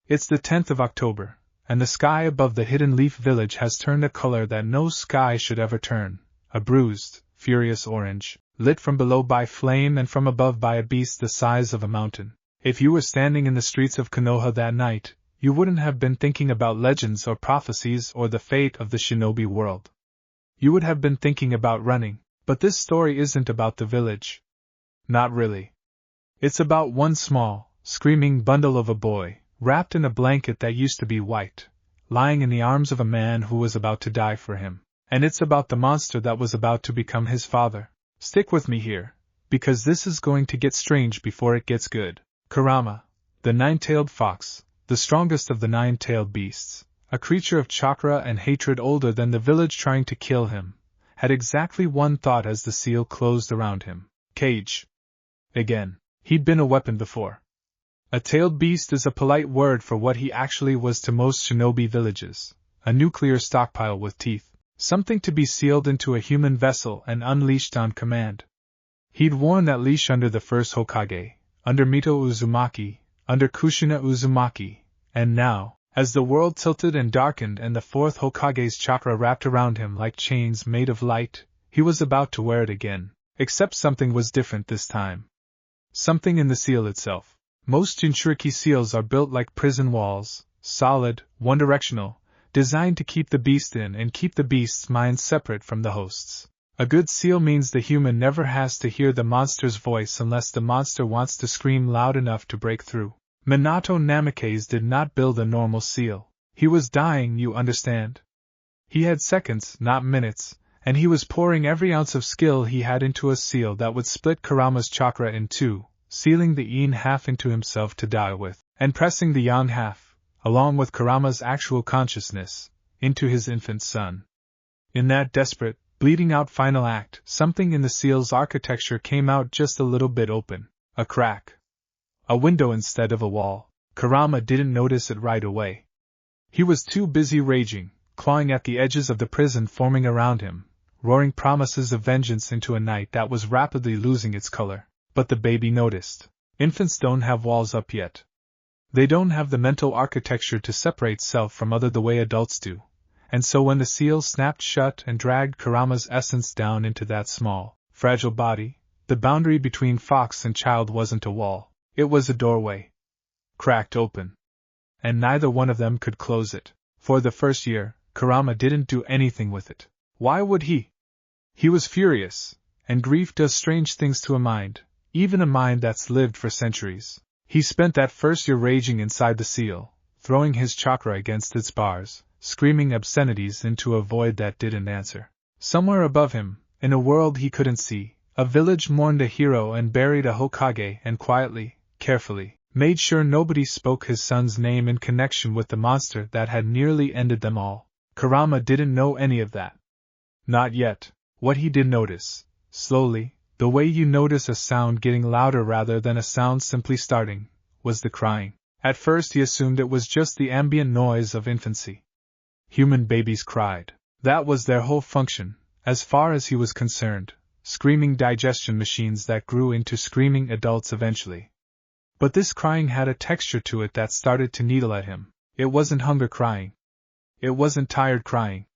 It's the 10th of October, and the sky above the Hidden Leaf Village has turned a color that no sky should ever turn, a bruised, furious orange, lit from below by flame and from above by a beast the size of a mountain. If you were standing in the streets of Konoha that night, you wouldn't have been thinking about legends or prophecies or the fate of the shinobi world. You would have been thinking about running, but this story isn't about the village. Not really. It's about one small, screaming bundle of a boy, wrapped in a blanket that used to be white, lying in the arms of a man who was about to die for him. And it's about the monster that was about to become his father. Stick with me here, because this is going to get strange before it gets good. Kurama, the nine-tailed fox, the strongest of the nine-tailed beasts, a creature of chakra and hatred older than the village trying to kill him, had exactly one thought as the seal closed around him. Cage. Again. He'd been a weapon before. A tailed beast is a polite word for what he actually was to most shinobi villages, a nuclear stockpile with teeth, something to be sealed into a human vessel and unleashed on command. He'd worn that leash under the first Hokage, under Mito Uzumaki, under Kushina Uzumaki, and now, as the world tilted and darkened and the fourth Hokage's chakra wrapped around him like chains made of light, he was about to wear it again, except something was different this time. Something in the seal itself. Most Jinchuriki seals are built like prison walls, solid, one-directional, designed to keep the beast in and keep the beast's mind separate from the host's. A good seal means the human never has to hear the monster's voice unless the monster wants to scream loud enough to break through. Minato Namikaze did not build a normal seal. He was dying, you understand? He had seconds, not minutes, and he was pouring every ounce of skill he had into a seal that would split Kurama's chakra in two, sealing the yin half into himself to die with, and pressing the yang half, along with Kurama's actual consciousness, into his infant son. In that desperate, bleeding-out final act, something in the seal's architecture came out just a little bit open, a crack. A window instead of a wall. Kurama didn't notice it right away. He was too busy raging, clawing at the edges of the prison forming around him, roaring promises of vengeance into a night that was rapidly losing its color. But the baby noticed. Infants don't have walls up yet. They don't have the mental architecture to separate self from other the way adults do, and so when the seal snapped shut and dragged Kurama's essence down into that small, fragile body, the boundary between fox and child wasn't a wall, it was a doorway. Cracked open. And neither one of them could close it. For the first year, Kurama didn't do anything with it. Why would he? He was furious, and grief does strange things to a mind, even a mind that's lived for centuries. He spent that first year raging inside the seal, throwing his chakra against its bars, screaming obscenities into a void that didn't answer. Somewhere above him, in a world he couldn't see, a village mourned a hero and buried a Hokage and quietly, carefully, made sure nobody spoke his son's name in connection with the monster that had nearly ended them all. Kurama didn't know any of that. Not yet. What he did notice, slowly, the way you notice a sound getting louder rather than a sound simply starting, was the crying. At first he assumed it was just the ambient noise of infancy. Human babies cried. That was their whole function, as far as he was concerned, screaming digestion machines that grew into screaming adults eventually. But this crying had a texture to it that started to needle at him. It wasn't hunger crying. It wasn't tired crying.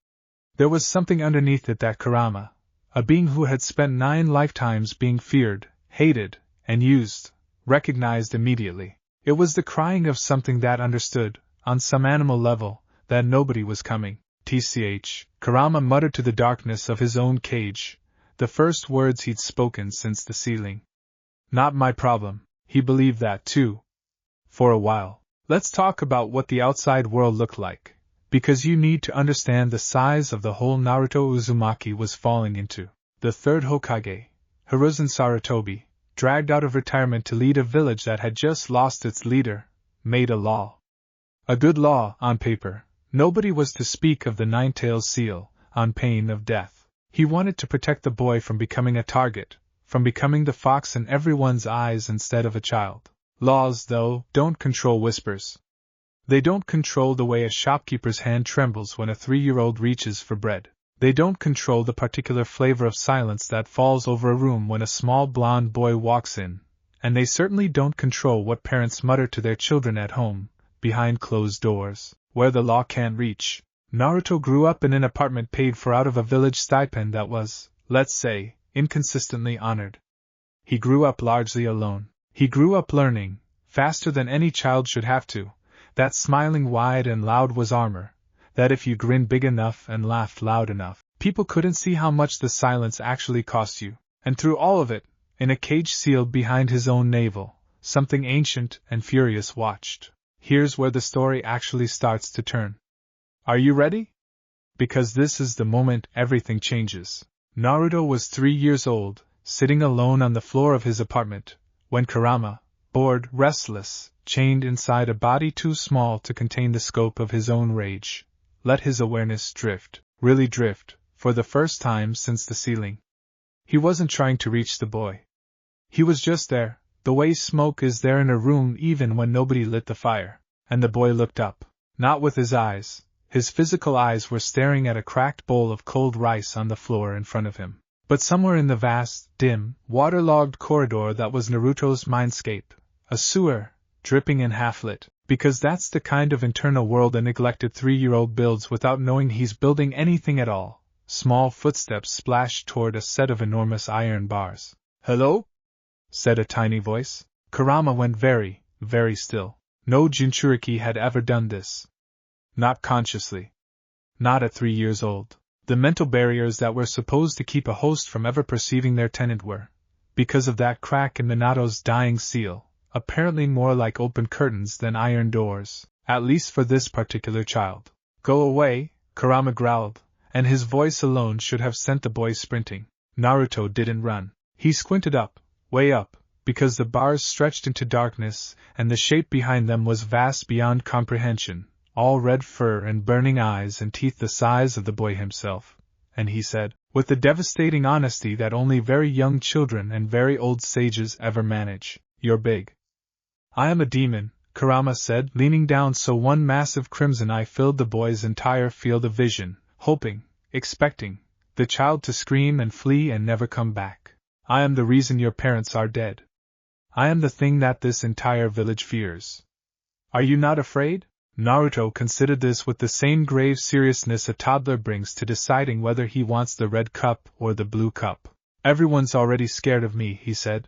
There was something underneath it that Kurama, a being who had spent 9 lifetimes being feared, hated, and used, recognized immediately. It was the crying of something that understood, on some animal level, that nobody was coming. Tch, Kurama muttered to the darkness of his own cage, the first words he'd spoken since the sealing. Not my problem, he believed that too. For a while. Let's talk about what the outside world looked like, because you need to understand the size of the hole Naruto Uzumaki was falling into. The third Hokage, Hiruzen Sarutobi, dragged out of retirement to lead a village that had just lost its leader, made a law. A good law, on paper. Nobody was to speak of the nine-tailed seal, on pain of death. He wanted to protect the boy from becoming a target, from becoming the fox in everyone's eyes instead of a child. Laws, though, don't control whispers. They don't control the way a shopkeeper's hand trembles when a 3-year-old reaches for bread. They don't control the particular flavor of silence that falls over a room when a small blonde boy walks in, and they certainly don't control what parents mutter to their children at home, behind closed doors, where the law can't reach. Naruto grew up in an apartment paid for out of a village stipend that was, let's say, inconsistently honored. He grew up largely alone. He grew up learning, faster than any child should have to, that smiling wide and loud was armor, that if you grinned big enough and laughed loud enough, people couldn't see how much the silence actually cost you. And through all of it, in a cage sealed behind his own navel, something ancient and furious watched. Here's where the story actually starts to turn. Are you ready? Because this is the moment everything changes. Naruto was 3 years old, sitting alone on the floor of his apartment, when Kurama, bored, restless, chained inside a body too small to contain the scope of his own rage, let his awareness drift, really drift, for the first time since the ceiling. He wasn't trying to reach the boy. He was just there, the way smoke is there in a room even when nobody lit the fire. And the boy looked up, not with his eyes. His physical eyes were staring at a cracked bowl of cold rice on the floor in front of him. But somewhere in the vast, dim, waterlogged corridor that was Naruto's mindscape, a sewer, dripping and half-lit, because that's the kind of internal world a neglected 3-year-old builds without knowing he's building anything at all. Small footsteps splashed toward a set of enormous iron bars. "Hello?" said a tiny voice. Kurama went very, very still. No Jinchuriki had ever done this. Not consciously. Not at 3 years old. The mental barriers that were supposed to keep a host from ever perceiving their tenant were, because of that crack in Minato's dying seal, apparently more like open curtains than iron doors, at least for this particular child. "Go away," Kurama growled, and his voice alone should have sent the boy sprinting. Naruto didn't run. He squinted up, way up, because the bars stretched into darkness, and the shape behind them was vast beyond comprehension, all red fur and burning eyes and teeth the size of the boy himself, and he said, with the devastating honesty that only very young children and very old sages ever manage, "You're big." "I am a demon," Kurama said, leaning down so one massive crimson eye filled the boy's entire field of vision, hoping, expecting, the child to scream and flee and never come back. "I am the reason your parents are dead. I am the thing that this entire village fears. Are you not afraid?" Naruto considered this with the same grave seriousness a toddler brings to deciding whether he wants the red cup or the blue cup. "Everyone's already scared of me," he said.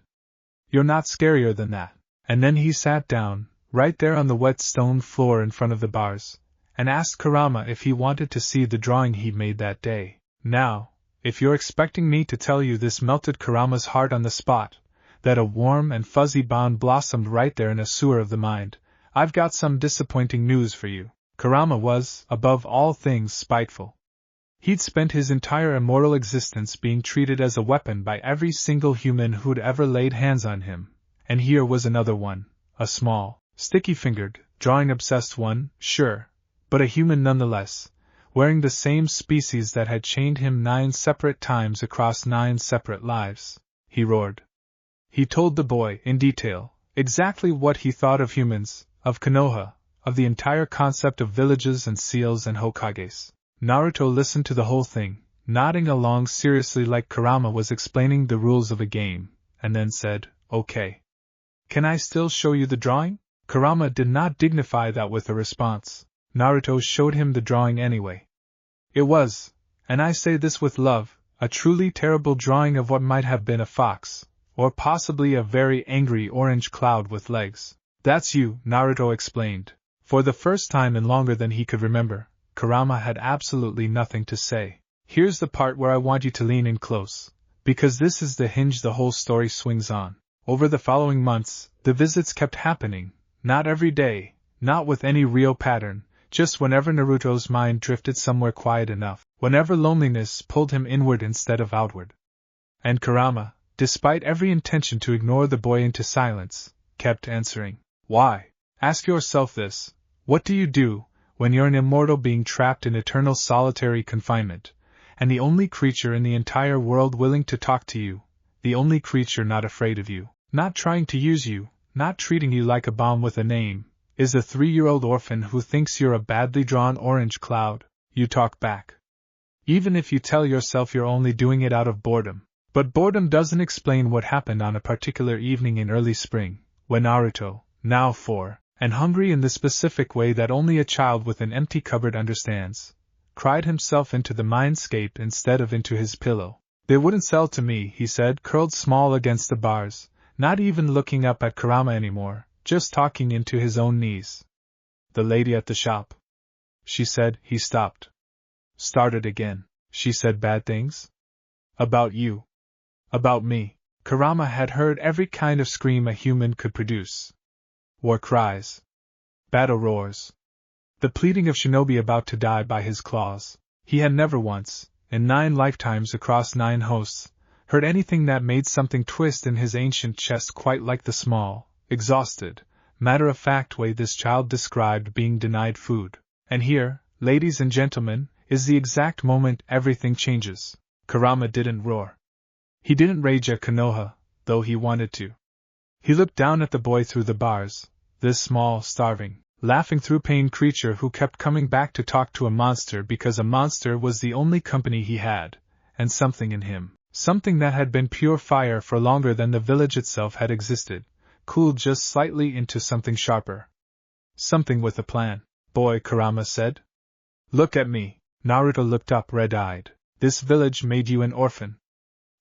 "You're not scarier than that." And then he sat down, right there on the wet stone floor in front of the bars, and asked Kurama if he wanted to see the drawing he'd made that day. Now, if you're expecting me to tell you this melted Kurama's heart on the spot, that a warm and fuzzy bond blossomed right there in a sewer of the mind, I've got some disappointing news for you. Kurama was, above all things, spiteful. He'd spent his entire immortal existence being treated as a weapon by every single human who'd ever laid hands on him, and here was another one, a small, sticky-fingered, drawing-obsessed one, sure, but a human nonetheless, wearing the same species that had chained him 9 separate times across 9 separate lives. He roared. He told the boy, in detail, exactly what he thought of humans, of Konoha, of the entire concept of villages and seals and Hokages. Naruto listened to the whole thing, nodding along seriously like Kurama was explaining the rules of a game, and then said, "Okay. Can I still show you the drawing?" Kurama did not dignify that with a response. Naruto showed him the drawing anyway. It was, and I say this with love, a truly terrible drawing of what might have been a fox, or possibly a very angry orange cloud with legs. "That's you," Naruto explained. For the first time in longer than he could remember, Kurama had absolutely nothing to say. "Here's the part where I want you to lean in close, because this is the hinge the whole story swings on." Over the following months, the visits kept happening, not every day, not with any real pattern, just whenever Naruto's mind drifted somewhere quiet enough, whenever loneliness pulled him inward instead of outward. And Kurama, despite every intention to ignore the boy into silence, kept answering. Why? Ask yourself this. What do you do when you're an immortal being trapped in eternal solitary confinement, and the only creature in the entire world willing to talk to you, the only creature not afraid of you, not trying to use you, not treating you like a bomb with a name, is a 3-year-old orphan who thinks you're a badly drawn orange cloud? You talk back. Even if you tell yourself you're only doing it out of boredom. But boredom doesn't explain what happened on a particular evening in early spring, when Naruto, now 4, and hungry in the specific way that only a child with an empty cupboard understands, cried himself into the mindscape instead of into his pillow. They wouldn't sell to me, he said, curled small against the bars, not even looking up at Kurama anymore, just talking into his own knees. The lady at the shop. She said. He stopped. Started again. She said bad things? About you. About me. Kurama had heard every kind of scream a human could produce. War cries. Battle roars. The pleading of shinobi about to die by his claws. He had never once, in 9 lifetimes across 9 hosts, heard anything that made something twist in his ancient chest quite like the small, exhausted, matter-of-fact way this child described being denied food. And here, ladies and gentlemen, is the exact moment everything changes. Kurama didn't roar. He didn't rage at Konoha, though he wanted to. He looked down at the boy through the bars, this small, starving, laughing through pain creature who kept coming back to talk to a monster because a monster was the only company he had, and something in him, something that had been pure fire for longer than the village itself had existed, cooled just slightly into something sharper. Something with a plan. Boy, Kurama said. Look at me. Naruto looked up red-eyed. This village made you an orphan.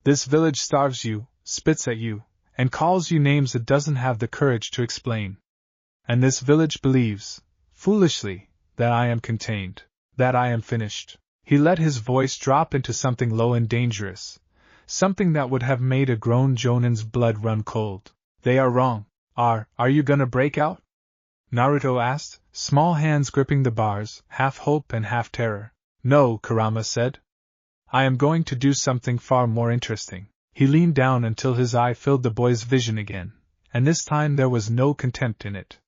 This village starves you, spits at you, and calls you names it doesn't have the courage to explain. And this village believes, foolishly, that I am contained, that I am finished. He let his voice drop into something low and dangerous, something that would have made a grown jonin's blood run cold. They are wrong. Are you gonna break out? Naruto asked, small hands gripping the bars, half hope and half terror. No, Kurama said. I am going to do something far more interesting. He leaned down until his eye filled the boy's vision again, and this time there was no contempt in it.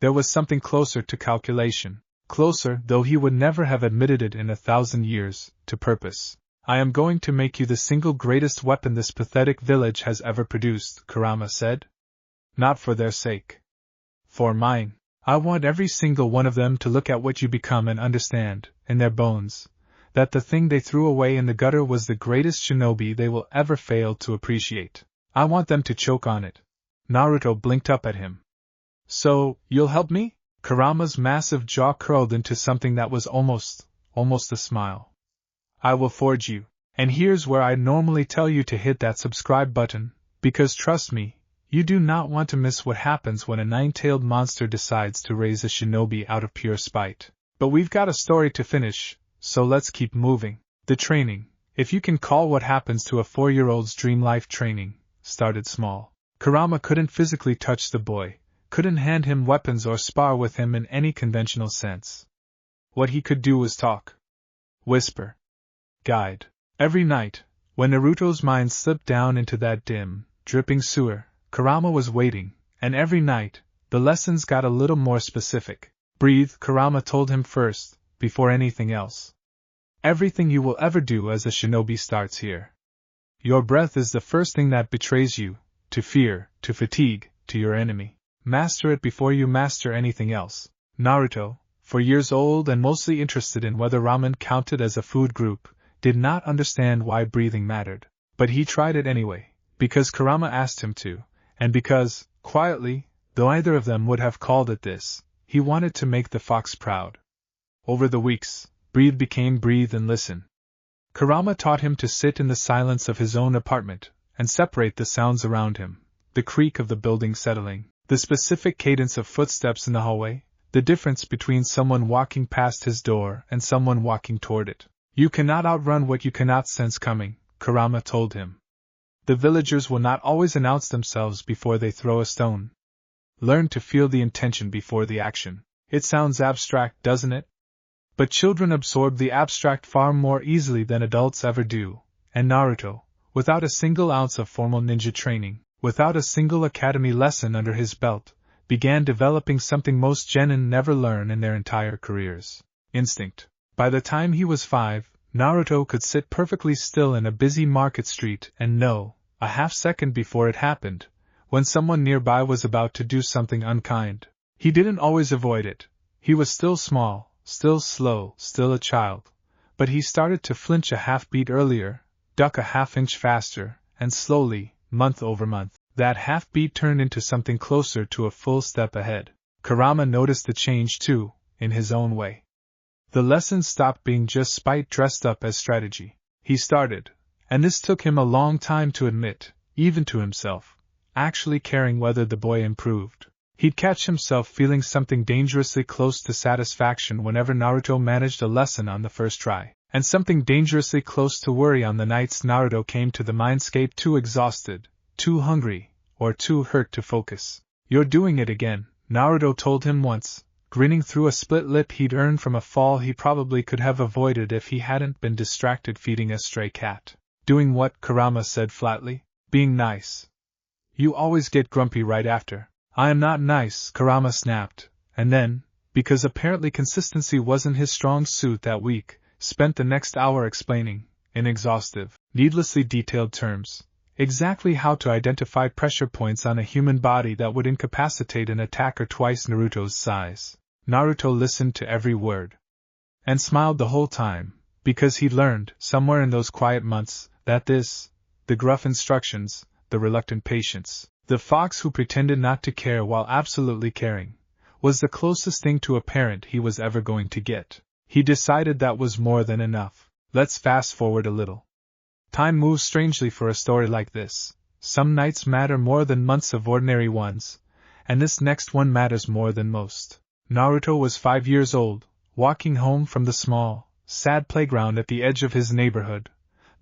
There was something closer to calculation, closer, though he would never have admitted it in 1,000 years, to purpose. I am going to make you the single greatest weapon this pathetic village has ever produced, Kurama said. Not for their sake. For mine. I want every single one of them to look at what you become and understand, in their bones, that the thing they threw away in the gutter was the greatest shinobi they will ever fail to appreciate. I want them to choke on it. Naruto blinked up at him. So, you'll help me? Kurama's massive jaw curled into something that was almost a smile. I will forge you. And here's where I normally tell you to hit that subscribe button, because trust me, you do not want to miss what happens when a 9-tailed monster decides to raise a shinobi out of pure spite. But we've got a story to finish, so let's keep moving. The training, if you can call what happens to a 4-year-old's dream life training, started small. Kurama couldn't physically touch the boy, couldn't hand him weapons or spar with him in any conventional sense. What he could do was talk. Whisper. Guide. Every night, when Naruto's mind slipped down into that dim, dripping sewer, Kurama was waiting, and every night, the lessons got a little more specific. Breathe, Kurama told him first, before anything else. Everything you will ever do as a shinobi starts here. Your breath is the first thing that betrays you, to fear, to fatigue, to your enemy. Master it before you master anything else. Naruto, for years old and mostly interested in whether ramen counted as a food group, did not understand why breathing mattered. But he tried it anyway, because Kurama asked him to, and because, quietly, though either of them would have called it this, he wanted to make the fox proud. Over the weeks, breathe became breathe and listen. Kurama taught him to sit in the silence of his own apartment, and separate the sounds around him, the creak of the building settling, the specific cadence of footsteps in the hallway, the difference between someone walking past his door and someone walking toward it. You cannot outrun what you cannot sense coming, Kurama told him. The villagers will not always announce themselves before they throw a stone. Learn to feel the intention before the action. It sounds abstract, doesn't it? But children absorb the abstract far more easily than adults ever do, and Naruto, without a single ounce of formal ninja training, without a single academy lesson under his belt, began developing something most genin never learn in their entire careers: instinct. By the time he was 5, Naruto could sit perfectly still in a busy market street and know, a half-second before it happened, when someone nearby was about to do something unkind. He didn't always avoid it. He was still small, still slow, still a child, but he started to flinch a half-beat earlier, duck a half-inch faster, and slowly, month over month, that half-beat turned into something closer to a full step ahead. Kurama noticed the change too, in his own way. The lesson stopped being just spite dressed up as strategy. He started, and this took him a long time to admit, even to himself, actually caring whether the boy improved. He'd catch himself feeling something dangerously close to satisfaction whenever Naruto managed a lesson on the first try, and something dangerously close to worry on the nights Naruto came to the mindscape too exhausted, too hungry, or too hurt to focus. "You're doing it again," Naruto told him once, grinning through a split lip he'd earned from a fall he probably could have avoided if he hadn't been distracted feeding a stray cat. "Doing what?" Kurama said flatly. "Being nice. You always get grumpy right after." "I am not nice," Kurama snapped, and then, because apparently consistency wasn't his strong suit that week, spent the next hour explaining, in exhaustive, needlessly detailed terms, exactly how to identify pressure points on a human body that would incapacitate an attacker twice Naruto's size. Naruto listened to every word. And smiled the whole time, because he'd learned, somewhere in those quiet months, that this, the gruff instructions, the reluctant patience, the fox who pretended not to care while absolutely caring, was the closest thing to a parent he was ever going to get. He decided that was more than enough. Let's fast forward a little. Time moves strangely for a story like this. Some nights matter more than months of ordinary ones, and this next one matters more than most. Naruto was 5 years old, walking home from the small, sad playground at the edge of his neighborhood,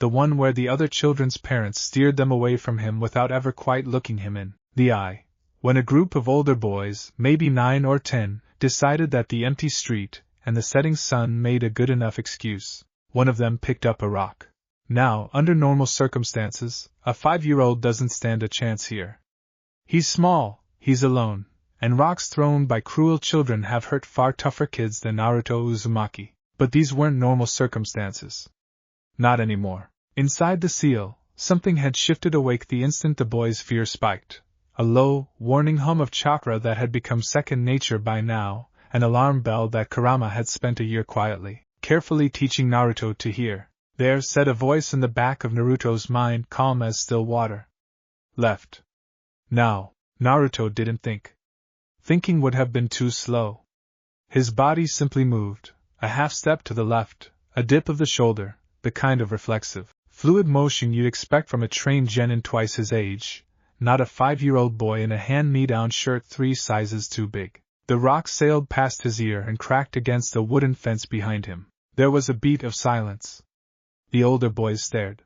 the one where the other children's parents steered them away from him without ever quite looking him in the eye, when a group of older boys, maybe 9 or 10, decided that the empty street and the setting sun made a good enough excuse. One of them picked up a rock. Now, under normal circumstances, a 5-year-old doesn't stand a chance here. He's small, he's alone, and rocks thrown by cruel children have hurt far tougher kids than Naruto Uzumaki. But these weren't normal circumstances. Not anymore. Inside the seal, something had shifted awake the instant the boy's fear spiked. A low, warning hum of chakra that had become second nature by now, an alarm bell that Kurama had spent a year quietly, carefully teaching Naruto to hear. "There," said a voice in the back of Naruto's mind, calm as still water. "Left." Now, Naruto didn't think. Thinking would have been too slow. His body simply moved, a half step to the left, a dip of the shoulder, the kind of reflexive, fluid motion you'd expect from a trained genin twice his age, not a 5-year-old boy in a hand-me-down shirt 3 sizes too big. The rock sailed past his ear and cracked against the wooden fence behind him. There was a beat of silence. The older boys stared.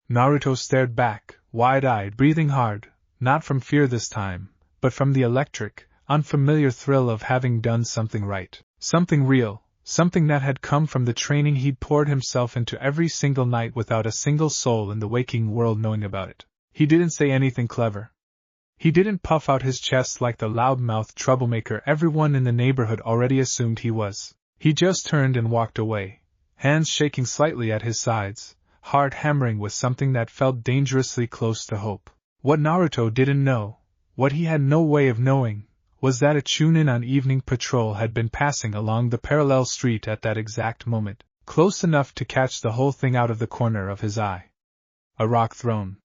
Naruto stared back, wide-eyed, breathing hard, not from fear this time, but from the electric, unfamiliar thrill of having done something right, something real, something that had come from the training he'd poured himself into every single night without a single soul in the waking world knowing about it. He didn't say anything clever. He didn't puff out his chest like the loud-mouthed troublemaker everyone in the neighborhood already assumed he was. He just turned and walked away, hands shaking slightly at his sides, heart hammering with something that felt dangerously close to hope. What Naruto didn't know, what he had no way of knowing, was that a Chunin on evening patrol had been passing along the parallel street at that exact moment, close enough to catch the whole thing out of the corner of his eye. A rock thrown.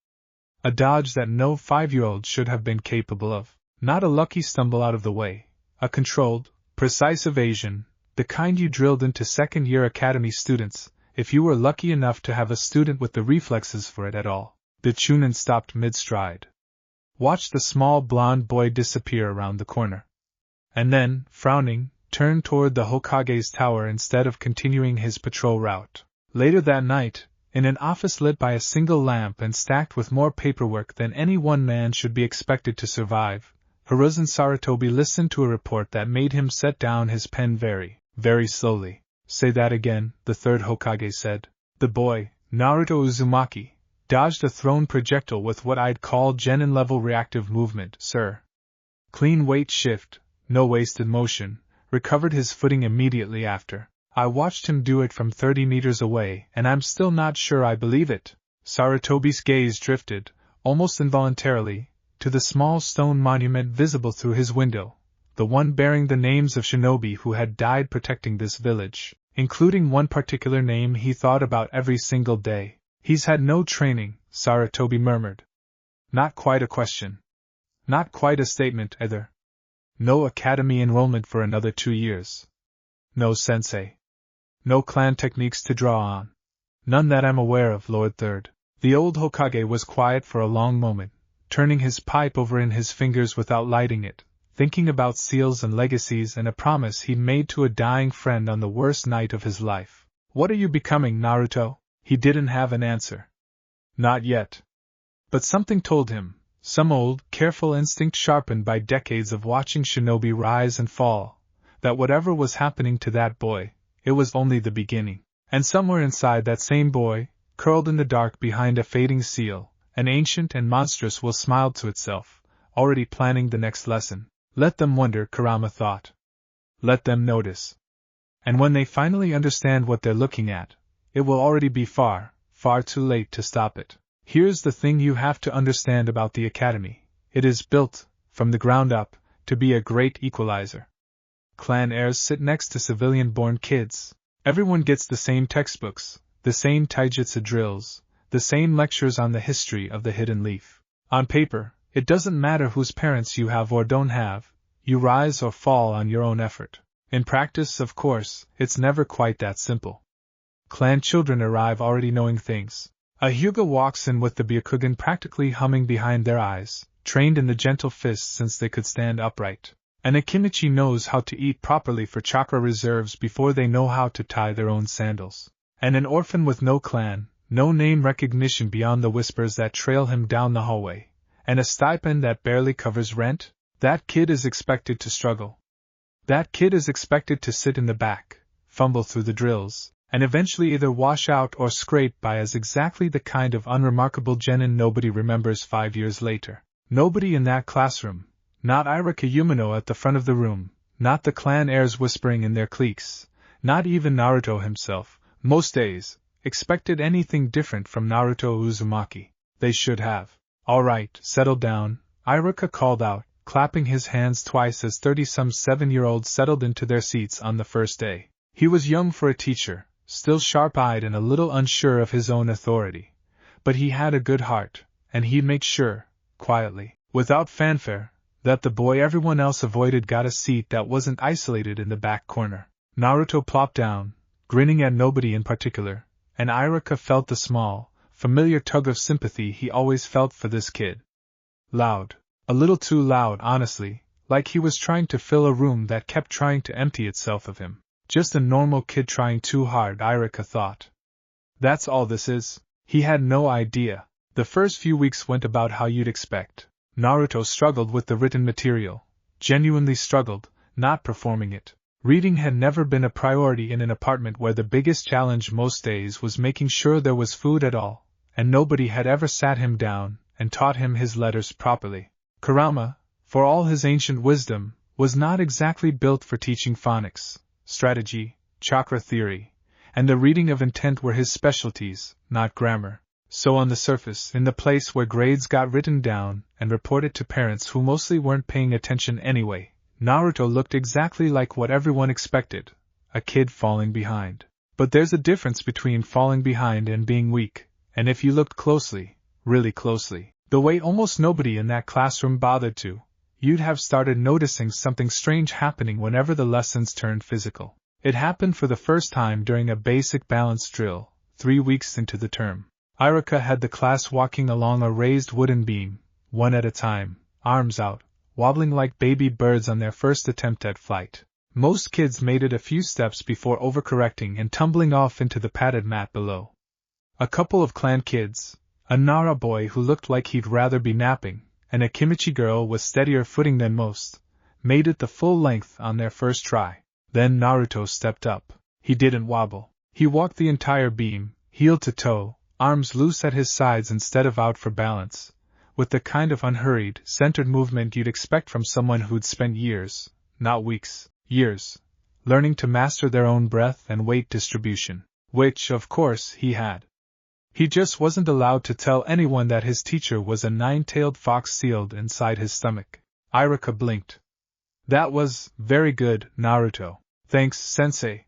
A dodge that no 5-year-old should have been capable of. Not a lucky stumble out of the way. A controlled, precise evasion, the kind you drilled into second-year academy students, if you were lucky enough to have a student with the reflexes for it at all. The Chunin stopped mid-stride. Watched the small blonde boy disappear around the corner. And then, frowning, turned toward the Hokage's tower instead of continuing his patrol route. Later that night, in an office lit by a single lamp and stacked with more paperwork than any one man should be expected to survive, Hiruzen Sarutobi listened to a report that made him set down his pen very, very slowly. "Say that again," the third Hokage said. "The boy, Naruto Uzumaki, dodged a thrown projectile with what I'd call genin-level reactive movement, sir. Clean weight shift, no wasted motion, recovered his footing immediately after. I watched him do it from 30 meters away, and I'm still not sure I believe it." Sarutobi's gaze drifted, almost involuntarily, to the small stone monument visible through his window, the one bearing the names of shinobi who had died protecting this village, including one particular name he thought about every single day. "He's had no training," Sarutobi murmured. Not quite a question. Not quite a statement, either. No academy enrollment for another 2 years. No sensei. No clan techniques to draw on. None that I'm aware of, Lord Third. The old Hokage was quiet for a long moment, turning his pipe over in his fingers without lighting it, thinking about seals and legacies and a promise he'd made to a dying friend on the worst night of his life. What are you becoming, Naruto? He didn't have an answer. Not yet. But something told him, some old, careful instinct sharpened by decades of watching shinobi rise and fall, that whatever was happening to that boy, it was only the beginning. And somewhere inside that same boy, curled in the dark behind a fading seal, an ancient and monstrous will smiled to itself, already planning the next lesson. Let them wonder, Kurama thought. Let them notice. And when they finally understand what they're looking at, it will already be far, far too late to stop it. Here's the thing you have to understand about the academy. It is built, from the ground up, to be a great equalizer. Clan heirs sit next to civilian-born kids. Everyone gets the same textbooks, the same taijutsu drills, the same lectures on the history of the hidden leaf. On paper, it doesn't matter whose parents you have or don't have, you rise or fall on your own effort. In practice, of course, it's never quite that simple. Clan children arrive already knowing things. A Hyuga walks in with the Byakugan practically humming behind their eyes, trained in the gentle fist since they could stand upright. And a Kimichi knows how to eat properly for chakra reserves before they know how to tie their own sandals. And an orphan with no clan, no name recognition beyond the whispers that trail him down the hallway, and a stipend that barely covers rent, that kid is expected to struggle. That kid is expected to sit in the back, fumble through the drills, and eventually either wash out or scrape by as exactly the kind of unremarkable genin nobody remembers 5 years later. Nobody in that classroom. Not Iruka Umino at the front of the room, not the clan heirs whispering in their cliques, not even Naruto himself, most days, expected anything different from Naruto Uzumaki. They should have. All right, settle down, Iruka called out, clapping his hands twice as 30-some 7-year-olds settled into their seats on the first day. He was young for a teacher, still sharp-eyed and a little unsure of his own authority. But he had a good heart, and he'd make sure, quietly, without fanfare, that the boy everyone else avoided got a seat that wasn't isolated in the back corner. Naruto plopped down, grinning at nobody in particular, and Iruka felt the small, familiar tug of sympathy he always felt for this kid. Loud. A little too loud, honestly, like he was trying to fill a room that kept trying to empty itself of him. Just a normal kid trying too hard, Iruka thought. That's all this is. He had no idea. The first few weeks went about how you'd expect. Naruto struggled with the written material, genuinely struggled, not performing it. Reading had never been a priority in an apartment where the biggest challenge most days was making sure there was food at all, and nobody had ever sat him down and taught him his letters properly. Kurama, for all his ancient wisdom, was not exactly built for teaching phonics, strategy, chakra theory, and the reading of intent were his specialties, not grammar. So on the surface, in the place where grades got written down and reported to parents who mostly weren't paying attention anyway, Naruto looked exactly like what everyone expected, a kid falling behind. But there's a difference between falling behind and being weak, and if you looked closely, really closely, the way almost nobody in that classroom bothered to, you'd have started noticing something strange happening whenever the lessons turned physical. It happened for the first time during a basic balance drill, 3 weeks into the term. Iruka had the class walking along a raised wooden beam, one at a time, arms out, wobbling like baby birds on their first attempt at flight. Most kids made it a few steps before overcorrecting and tumbling off into the padded mat below. A couple of clan kids, a Nara boy who looked like he'd rather be napping, and a Kimichi girl with steadier footing than most, made it the full length on their first try. Then Naruto stepped up. He didn't wobble. He walked the entire beam, heel to toe, arms loose at his sides instead of out for balance, with the kind of unhurried, centered movement you'd expect from someone who'd spent years, not weeks, years, learning to master their own breath and weight distribution, which, of course, he had. He just wasn't allowed to tell anyone that his teacher was a 9-tailed fox sealed inside his stomach. Iruka blinked. That was very good, Naruto. Thanks, sensei.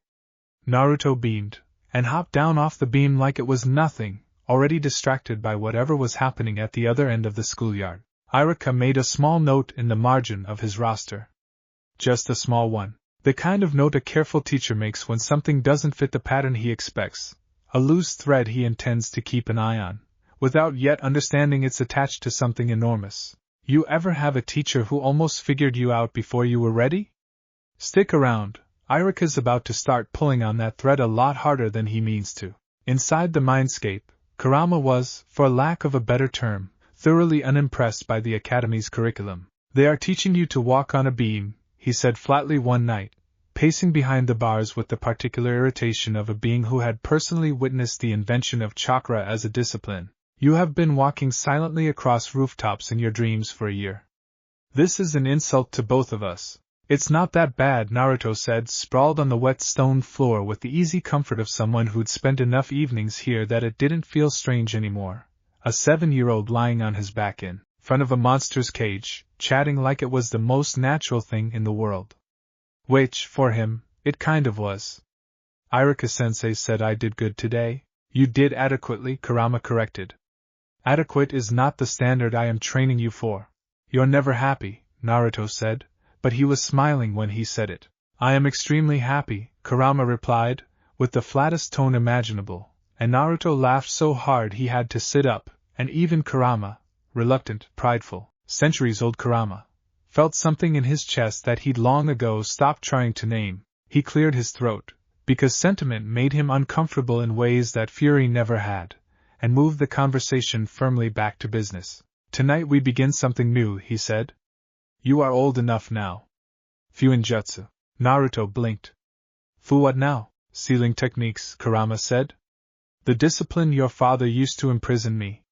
Naruto beamed, and hopped down off the beam like it was nothing, already distracted by whatever was happening at the other end of the schoolyard. Iruka made a small note in the margin of his roster. Just a small one. The kind of note a careful teacher makes when something doesn't fit the pattern he expects, a loose thread he intends to keep an eye on, without yet understanding it's attached to something enormous. You ever have a teacher who almost figured you out before you were ready? Stick around, Irika's about to start pulling on that thread a lot harder than he means to. Inside the mindscape, Kurama was, for lack of a better term, thoroughly unimpressed by the Academy's curriculum. They are teaching you to walk on a beam, he said flatly one night, pacing behind the bars with the particular irritation of a being who had personally witnessed the invention of chakra as a discipline. You have been walking silently across rooftops in your dreams for a year. This is an insult to both of us. It's not that bad, Naruto said, sprawled on the wet stone floor with the easy comfort of someone who'd spent enough evenings here that it didn't feel strange anymore. A 7-year-old lying on his back in front of a monster's cage, chatting like it was the most natural thing in the world. Which, for him, it kind of was. Irika-sensei said I did good today. You did adequately, Kurama corrected. Adequate is not the standard I am training you for. You're never happy, Naruto said, but he was smiling when he said it. I am extremely happy, Kurama replied, with the flattest tone imaginable, and Naruto laughed so hard he had to sit up, and even Kurama, reluctant, prideful, centuries-old Kurama, felt something in his chest that he'd long ago stopped trying to name. He cleared his throat, because sentiment made him uncomfortable in ways that fury never had, and moved the conversation firmly back to business. Tonight we begin something new, he said. You are old enough now. Fuinjutsu. Naruto blinked. Fu what now? Sealing techniques, Kurama said. The discipline your father used to imprison me.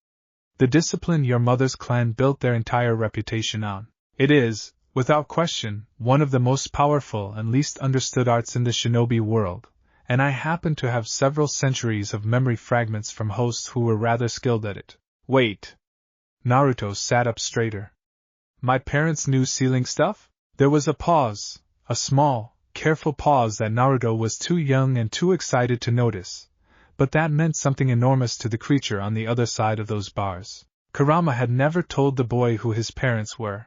The discipline your mother's clan built their entire reputation on. It is, without question, one of the most powerful and least understood arts in the shinobi world, and I happen to have several centuries of memory fragments from hosts who were rather skilled at it. Wait. Naruto sat up straighter. My parents knew sealing stuff? There was a pause, a small, careful pause that Naruto was too young and too excited to notice, but that meant something enormous to the creature on the other side of those bars. Kurama had never told the boy who his parents were.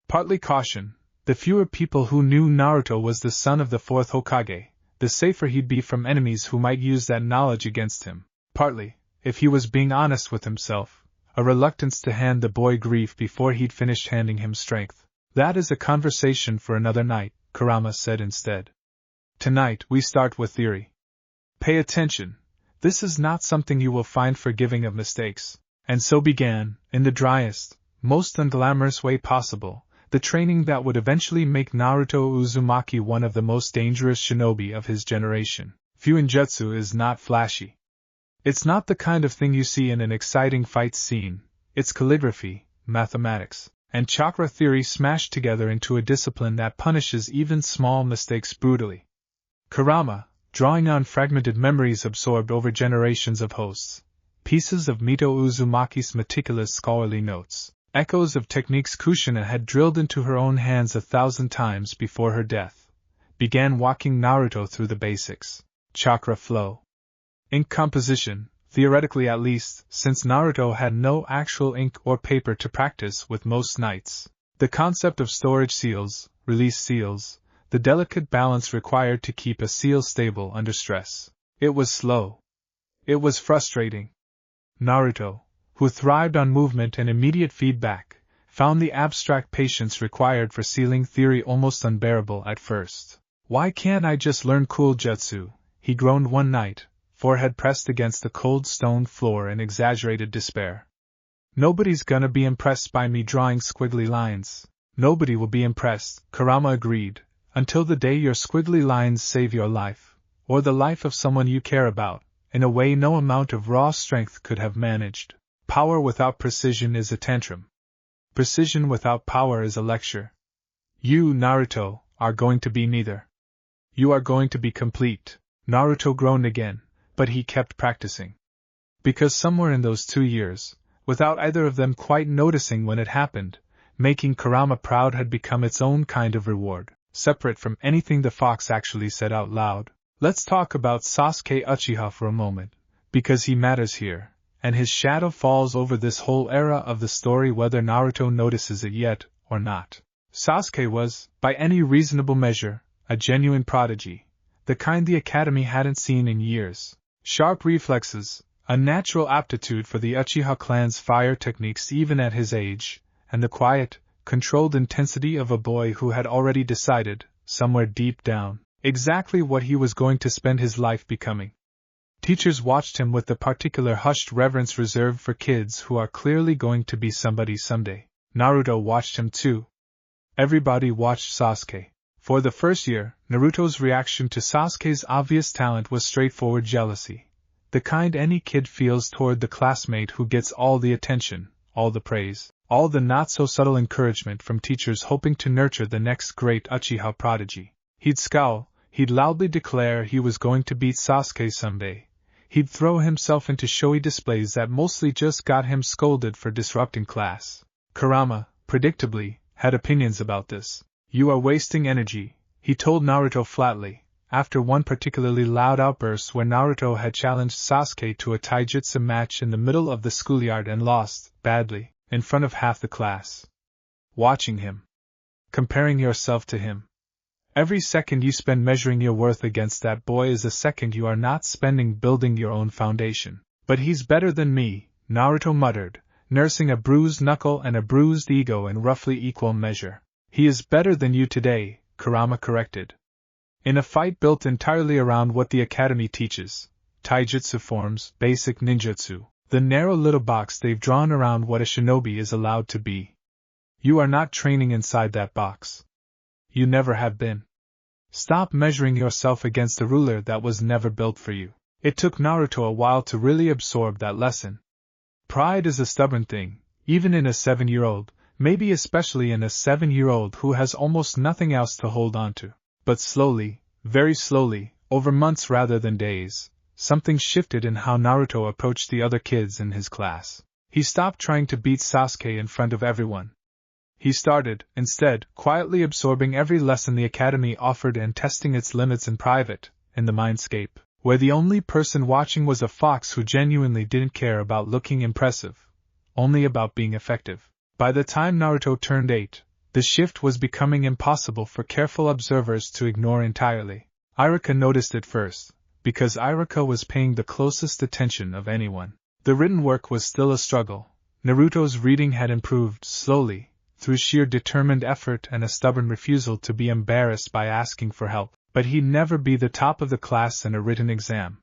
Partly caution, the fewer people who knew Naruto was the son of the fourth Hokage, the safer he'd be from enemies who might use that knowledge against him. Partly, if he was being honest with himself, a reluctance to hand the boy grief before he'd finished handing him strength. That is a conversation for another night, Kurama said instead. Tonight we start with theory. Pay attention. This is not something you will find forgiving of mistakes. And so began, in the driest, most unglamorous way possible, the training that would eventually make Naruto Uzumaki one of the most dangerous shinobi of his generation. Fuinjutsu is not flashy. It's not the kind of thing you see in an exciting fight scene. It's calligraphy, mathematics, and chakra theory smashed together into a discipline that punishes even small mistakes brutally. Kurama, drawing on fragmented memories absorbed over generations of hosts, pieces of Mito Uzumaki's meticulous scholarly notes, echoes of techniques Kushina had drilled into her own hands 1,000 times before her death, began walking Naruto through the basics. Chakra flow. Ink composition, theoretically at least, since Naruto had no actual ink or paper to practice with most nights. The concept of storage seals, release seals, the delicate balance required to keep a seal stable under stress. It was slow. It was frustrating. Naruto, who thrived on movement and immediate feedback, found the abstract patience required for sealing theory almost unbearable at first. Why can't I just learn cool jutsu? He groaned one night, forehead pressed against the cold stone floor in exaggerated despair. Nobody's gonna be impressed by me drawing squiggly lines. Nobody will be impressed, Kurama agreed, until the day your squiggly lines save your life, or the life of someone you care about, in a way no amount of raw strength could have managed. Power without precision is a tantrum. Precision without power is a lecture. You, Naruto, are going to be neither. You are going to be complete. Naruto groaned again, but he kept practicing. Because somewhere in those 2 years, without either of them quite noticing when it happened, making Kurama proud had become its own kind of reward, separate from anything the fox actually said out loud. Let's talk about Sasuke Uchiha for a moment, because he matters here, and his shadow falls over this whole era of the story whether Naruto notices it yet or not. Sasuke was, by any reasonable measure, a genuine prodigy, the kind the Academy hadn't seen in years. Sharp reflexes, a natural aptitude for the Uchiha clan's fire techniques even at his age, and the quiet, controlled intensity of a boy who had already decided, somewhere deep down, exactly what he was going to spend his life becoming. Teachers watched him with the particular hushed reverence reserved for kids who are clearly going to be somebody someday. Naruto watched him too. Everybody watched Sasuke. For the first year, Naruto's reaction to Sasuke's obvious talent was straightforward jealousy. The kind any kid feels toward the classmate who gets all the attention, all the praise, all the not-so-subtle encouragement from teachers hoping to nurture the next great Uchiha prodigy. He'd scowl, he'd loudly declare he was going to beat Sasuke someday. He'd throw himself into showy displays that mostly just got him scolded for disrupting class. Kurama, predictably, had opinions about this. "You are wasting energy," he told Naruto flatly, after one particularly loud outburst where Naruto had challenged Sasuke to a taijutsu match in the middle of the schoolyard and lost, badly, in front of half the class. "Watching him. Comparing yourself to him. Every second you spend measuring your worth against that boy is a second you are not spending building your own foundation." "But he's better than me," Naruto muttered, nursing a bruised knuckle and a bruised ego in roughly equal measure. "He is better than you today," Kurama corrected. "In a fight built entirely around what the Academy teaches, taijutsu forms, basic ninjutsu, the narrow little box they've drawn around what a shinobi is allowed to be. You are not training inside that box. You never have been. Stop measuring yourself against a ruler that was never built for you." It took Naruto a while to really absorb that lesson. Pride is a stubborn thing, even in a 7-year-old, maybe especially in a 7-year-old who has almost nothing else to hold on to. But slowly, very slowly, over months rather than days, something shifted in how Naruto approached the other kids in his class. He stopped trying to beat Sasuke in front of everyone. He started, instead, quietly absorbing every lesson the Academy offered and testing its limits in private, in the mindscape, where the only person watching was a fox who genuinely didn't care about looking impressive, only about being effective. By the time Naruto turned 8, the shift was becoming impossible for careful observers to ignore entirely. Iruka noticed it first, because Iruka was paying the closest attention of anyone. The written work was still a struggle. Naruto's reading had improved, slowly, through sheer determined effort and a stubborn refusal to be embarrassed by asking for help, but he'd never be the top of the class in a written exam.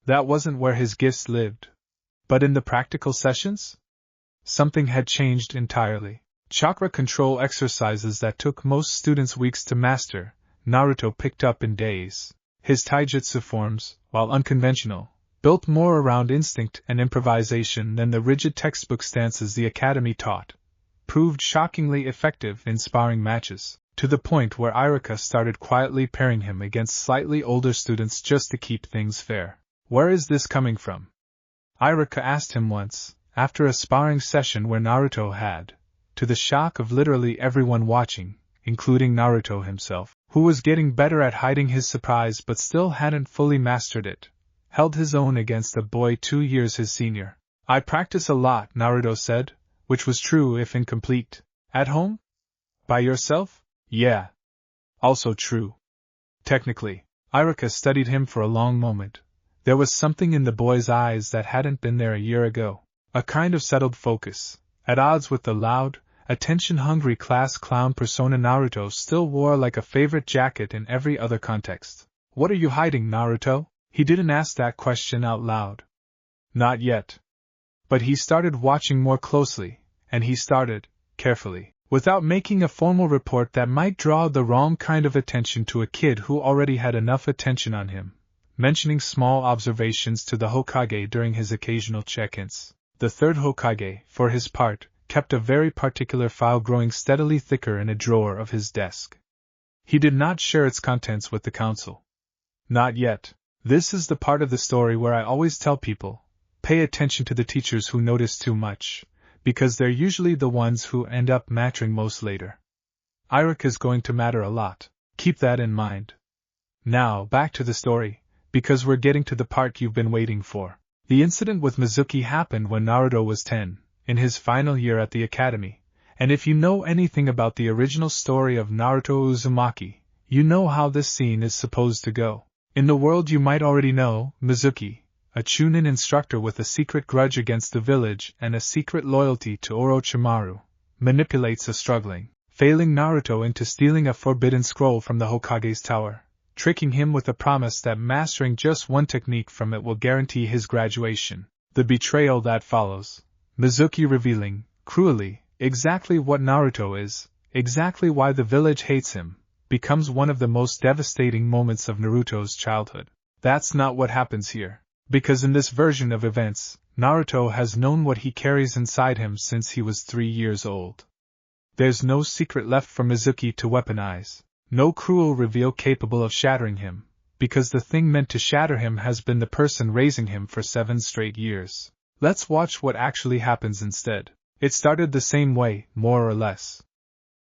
That wasn't where his gifts lived. But in the practical sessions? Something had changed entirely. Chakra control exercises that took most students weeks to master, Naruto picked up in days. His taijutsu forms, while unconventional, built more around instinct and improvisation than the rigid textbook stances the Academy taught, proved shockingly effective in sparring matches, to the point where Iruka started quietly pairing him against slightly older students just to keep things fair. "Where is this coming from?" Iruka asked him once, after a sparring session where Naruto had, to the shock of literally everyone watching, including Naruto himself, who was getting better at hiding his surprise but still hadn't fully mastered it, held his own against a boy 2 years his senior. "I practice a lot," Naruto said, which was true if incomplete. "At home? By yourself?" "Yeah. Also true." Technically. Iruka studied him for a long moment. There was something in the boy's eyes that hadn't been there a year ago. A kind of settled focus, at odds with the loud, attention-hungry class clown persona Naruto still wore like a favorite jacket in every other context. "What are you hiding, Naruto?" He didn't ask that question out loud. Not yet. But he started watching more closely, and he started, carefully, without making a formal report that might draw the wrong kind of attention to a kid who already had enough attention on him, mentioning small observations to the Hokage during his occasional check-ins. The third Hokage, for his part, kept a very particular file growing steadily thicker in a drawer of his desk. He did not share its contents with the council. Not yet. This is the part of the story where I always tell people, pay attention to the teachers who notice too much, because they're usually the ones who end up mattering most later. Iruka is going to matter a lot. Keep that in mind. Now, back to the story, because we're getting to the part you've been waiting for. The incident with Mizuki happened when Naruto was 10, in his final year at the academy, And if you know anything about the original story of Naruto Uzumaki, you know how this scene is supposed to go. In the world you might already know, Mizuki, a Chunin instructor with a secret grudge against the village and a secret loyalty to Orochimaru, manipulates a struggling, failing Naruto into stealing a forbidden scroll from the Hokage's tower, tricking him with a promise that mastering just one technique from it will guarantee his graduation. The betrayal that follows, Mizuki revealing, cruelly, exactly what Naruto is, exactly why the village hates him, becomes one of the most devastating moments of Naruto's childhood. That's not what happens here. Because in this version of events, Naruto has known what he carries inside him since he was 3 years old. There's no secret left for Mizuki to weaponize, no cruel reveal capable of shattering him, because the thing meant to shatter him has been the person raising him for 7 straight years. Let's watch what actually happens instead. It started the same way, more or less.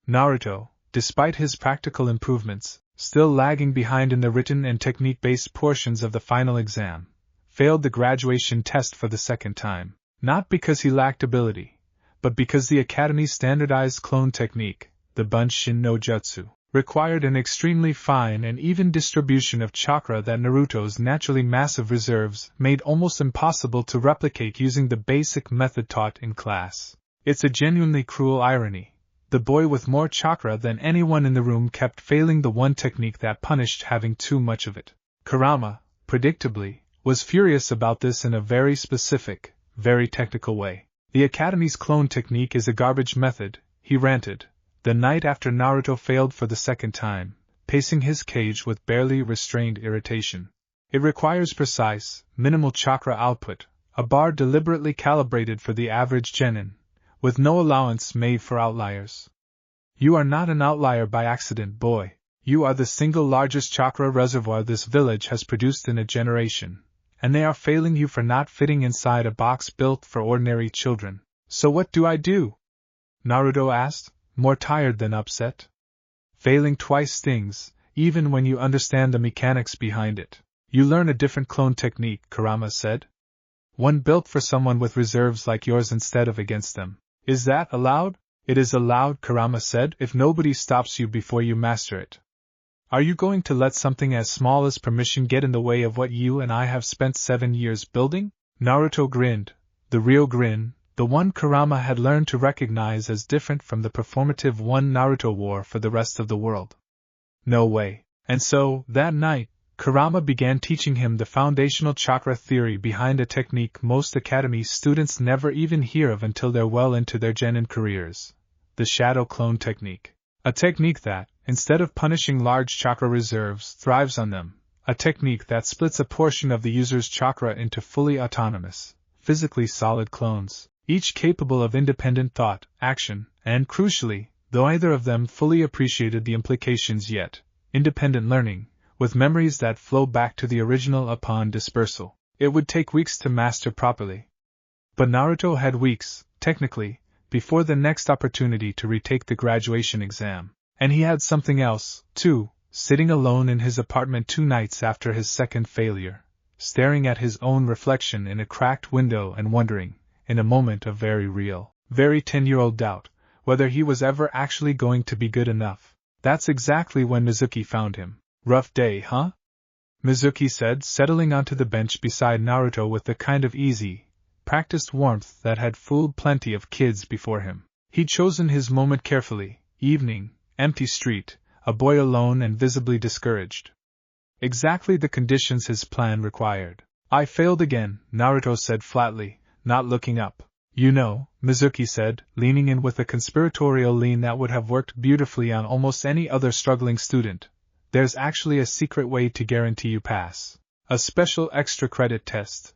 Naruto, despite his practical improvements, still lagging behind in the written and technique-based portions of the final exam, failed the graduation test for the second time, not because he lacked ability, but because the Academy's standardized clone technique, the Bunshin no Jutsu, required an extremely fine and even distribution of chakra that Naruto's naturally massive reserves made almost impossible to replicate using the basic method taught in class. It's a genuinely cruel irony. The boy with more chakra than anyone in the room kept failing the one technique that punished having too much of it. Kurama, predictably, was furious about this in a very specific, very technical way. The Academy's clone technique is a garbage method, he ranted, the night after Naruto failed for the second time, pacing his cage with barely restrained irritation. It requires precise, minimal chakra output, a bar deliberately calibrated for the average genin, with no allowance made for outliers. You are not an outlier by accident, boy. You are the single largest chakra reservoir this village has produced in a generation, and they are failing you for not fitting inside a box built for ordinary children. So what do I do? Naruto asked, more tired than upset. Failing twice stings, even when you understand the mechanics behind it. You learn a different clone technique, Kurama said. One built for someone with reserves like yours instead of against them. Is that allowed? It is allowed, Kurama said, if nobody stops you before you master it. Are you going to let something as small as permission get in the way of what you and I have spent 7 years building? Naruto grinned, the real grin, the one Kurama had learned to recognize as different from the performative one Naruto wore for the rest of the world. No way. And so, that night, Kurama began teaching him the foundational chakra theory behind a technique most Academy students never even hear of until they're well into their genin careers. The shadow clone technique. A technique that, instead of punishing large chakra reserves, thrives on them. A technique that splits a portion of the user's chakra into fully autonomous, physically solid clones, each capable of independent thought, action, and crucially, though either of them fully appreciated the implications yet, independent learning, with memories that flow back to the original upon dispersal. It would take weeks to master properly. But Naruto had weeks, technically, before the next opportunity to retake the graduation exam. And he had something else, too, sitting alone in his apartment 2 nights after his second failure, staring at his own reflection in a cracked window and wondering, in a moment of very real, very 10-year-old doubt, whether he was ever actually going to be good enough. That's exactly when Mizuki found him. Rough day, huh? Mizuki said, settling onto the bench beside Naruto with the kind of easy, practiced warmth that had fooled plenty of kids before him. He'd chosen his moment carefully. Evening, empty street, a boy alone and visibly discouraged. Exactly the conditions his plan required. I failed again, Naruto said flatly, not looking up. You know, Mizuki said, leaning in with a conspiratorial lean that would have worked beautifully on almost any other struggling student. There's actually a secret way to guarantee you pass. A special extra credit test.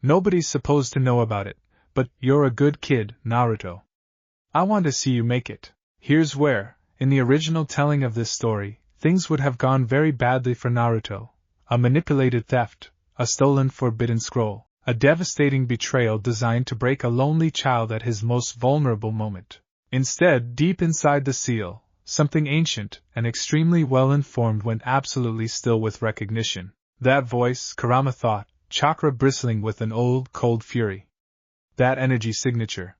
Nobody's supposed to know about it, but you're a good kid, Naruto. I want to see you make it. Here's where, in the original telling of this story, things would have gone very badly for Naruto. A manipulated theft, a stolen forbidden scroll, a devastating betrayal designed to break a lonely child at his most vulnerable moment. Instead, deep inside the seal, something ancient and extremely well-informed went absolutely still with recognition. That voice, Kurama thought, chakra bristling with an old, cold fury. That energy signature.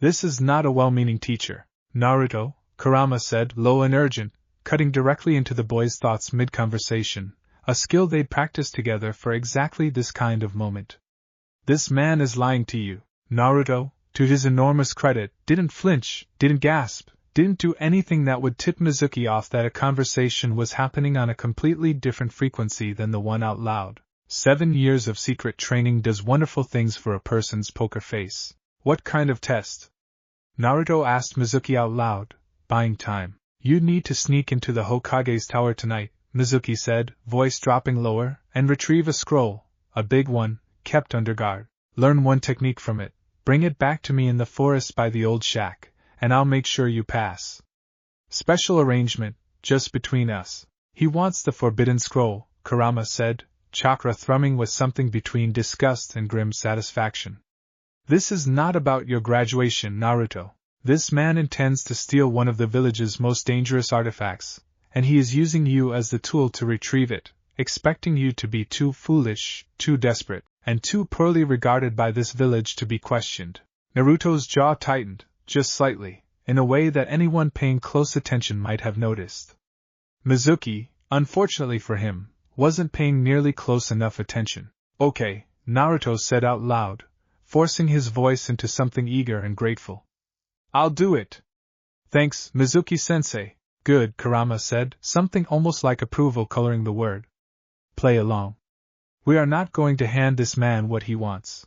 This is not a well-meaning teacher, Naruto, Kurama said, low and urgent, cutting directly into the boy's thoughts mid-conversation, a skill they'd practiced together for exactly this kind of moment. This man is lying to you. Naruto, to his enormous credit, didn't flinch, didn't gasp, didn't do anything that would tip Mizuki off that a conversation was happening on a completely different frequency than the one out loud. 7 years of secret training does wonderful things for a person's poker face. What kind of test? Naruto asked Mizuki out loud, buying time. You need to sneak into the Hokage's tower tonight, Mizuki said, voice dropping lower, and retrieve a scroll, a big one, kept under guard. Learn one technique from it, bring it back to me in the forest by the old shack, and I'll make sure you pass. Special arrangement, just between us. He wants the forbidden scroll, Kurama said, chakra thrumming with something between disgust and grim satisfaction. This is not about your graduation, Naruto. This man intends to steal one of the village's most dangerous artifacts, and he is using you as the tool to retrieve it, expecting you to be too foolish, too desperate, and too poorly regarded by this village to be questioned. Naruto's jaw tightened, just slightly, in a way that anyone paying close attention might have noticed. Mizuki, unfortunately for him, wasn't paying nearly close enough attention. Okay, Naruto said out loud, forcing his voice into something eager and grateful. I'll do it. Thanks, Mizuki-sensei. Good, Kurama said, something almost like approval coloring the word. Play along. We are not going to hand this man what he wants.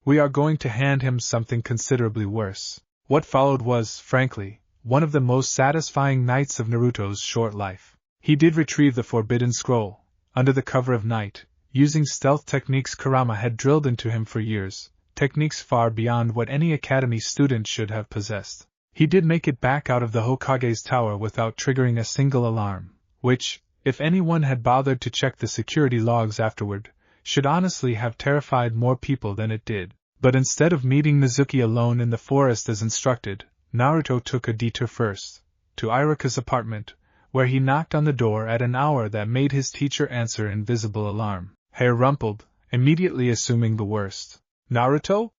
We are going to hand him something considerably worse. What followed was, frankly, one of the most satisfying nights of Naruto's short life. He did retrieve the forbidden scroll, under the cover of night, using stealth techniques Kurama had drilled into him for years, techniques far beyond what any academy student should have possessed. He did make it back out of the Hokage's tower without triggering a single alarm, which, if anyone had bothered to check the security logs afterward, should honestly have terrified more people than it did. But instead of meeting Mizuki alone in the forest as instructed, Naruto took a detour first, to Iruka's apartment, where he knocked on the door at an hour that made his teacher answer in visible alarm. Hair rumpled, immediately assuming the worst. Naruto?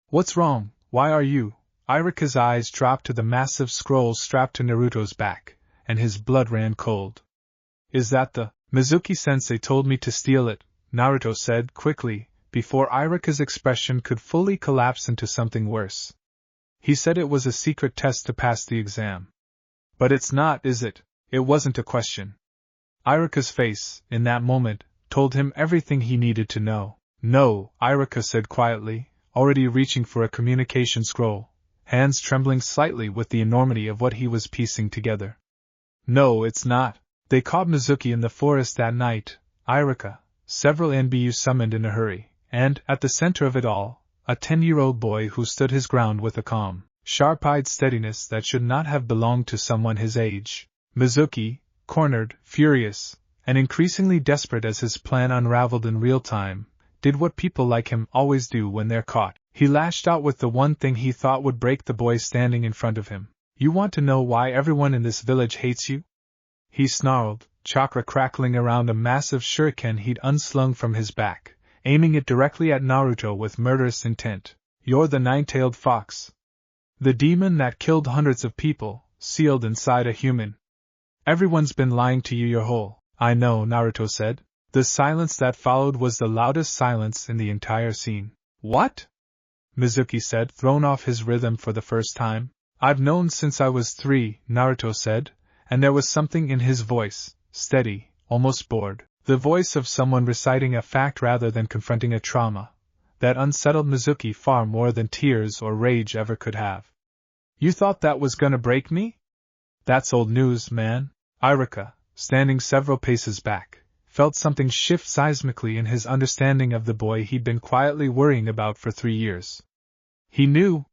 What's wrong? Why are you? Iruka's eyes dropped to the massive scroll strapped to Naruto's back, and his blood ran cold. Is that the Mizuki-sensei told me to steal it, Naruto said quickly, before Iruka's expression could fully collapse into something worse. He said it was a secret test to pass the exam. But it's not, is it? It wasn't a question. Iruka's face, in that moment, told him everything he needed to know. No, Iruka said quietly, already reaching for a communication scroll, hands trembling slightly with the enormity of what he was piecing together. No, it's not. They caught Mizuki in the forest that night, Iruka, several NBU summoned in a hurry, and, at the center of it all, a 10-year-old boy who stood his ground with a calm, sharp-eyed steadiness that should not have belonged to someone his age. Mizuki, cornered, furious, and increasingly desperate as his plan unraveled in real time, did what people like him always do when they're caught. He lashed out with the one thing he thought would break the boy standing in front of him. You want to know why everyone in this village hates you? He snarled, chakra crackling around a massive shuriken he'd unslung from his back, aiming it directly at Naruto with murderous intent. You're the nine-tailed fox. The demon that killed hundreds of people, sealed inside a human. Everyone's been lying to you your whole. I know, Naruto said. The silence that followed was the loudest silence in the entire scene. What? Mizuki said, thrown off his rhythm for the first time. I've known since I was 3, Naruto said, and there was something in his voice, steady, almost bored, the voice of someone reciting a fact rather than confronting a trauma, that unsettled Mizuki far more than tears or rage ever could have. You thought that was gonna break me? That's old news, man. Iruka, standing several paces back, felt something shift seismically in his understanding of the boy he'd been quietly worrying about for 3 years. He knew.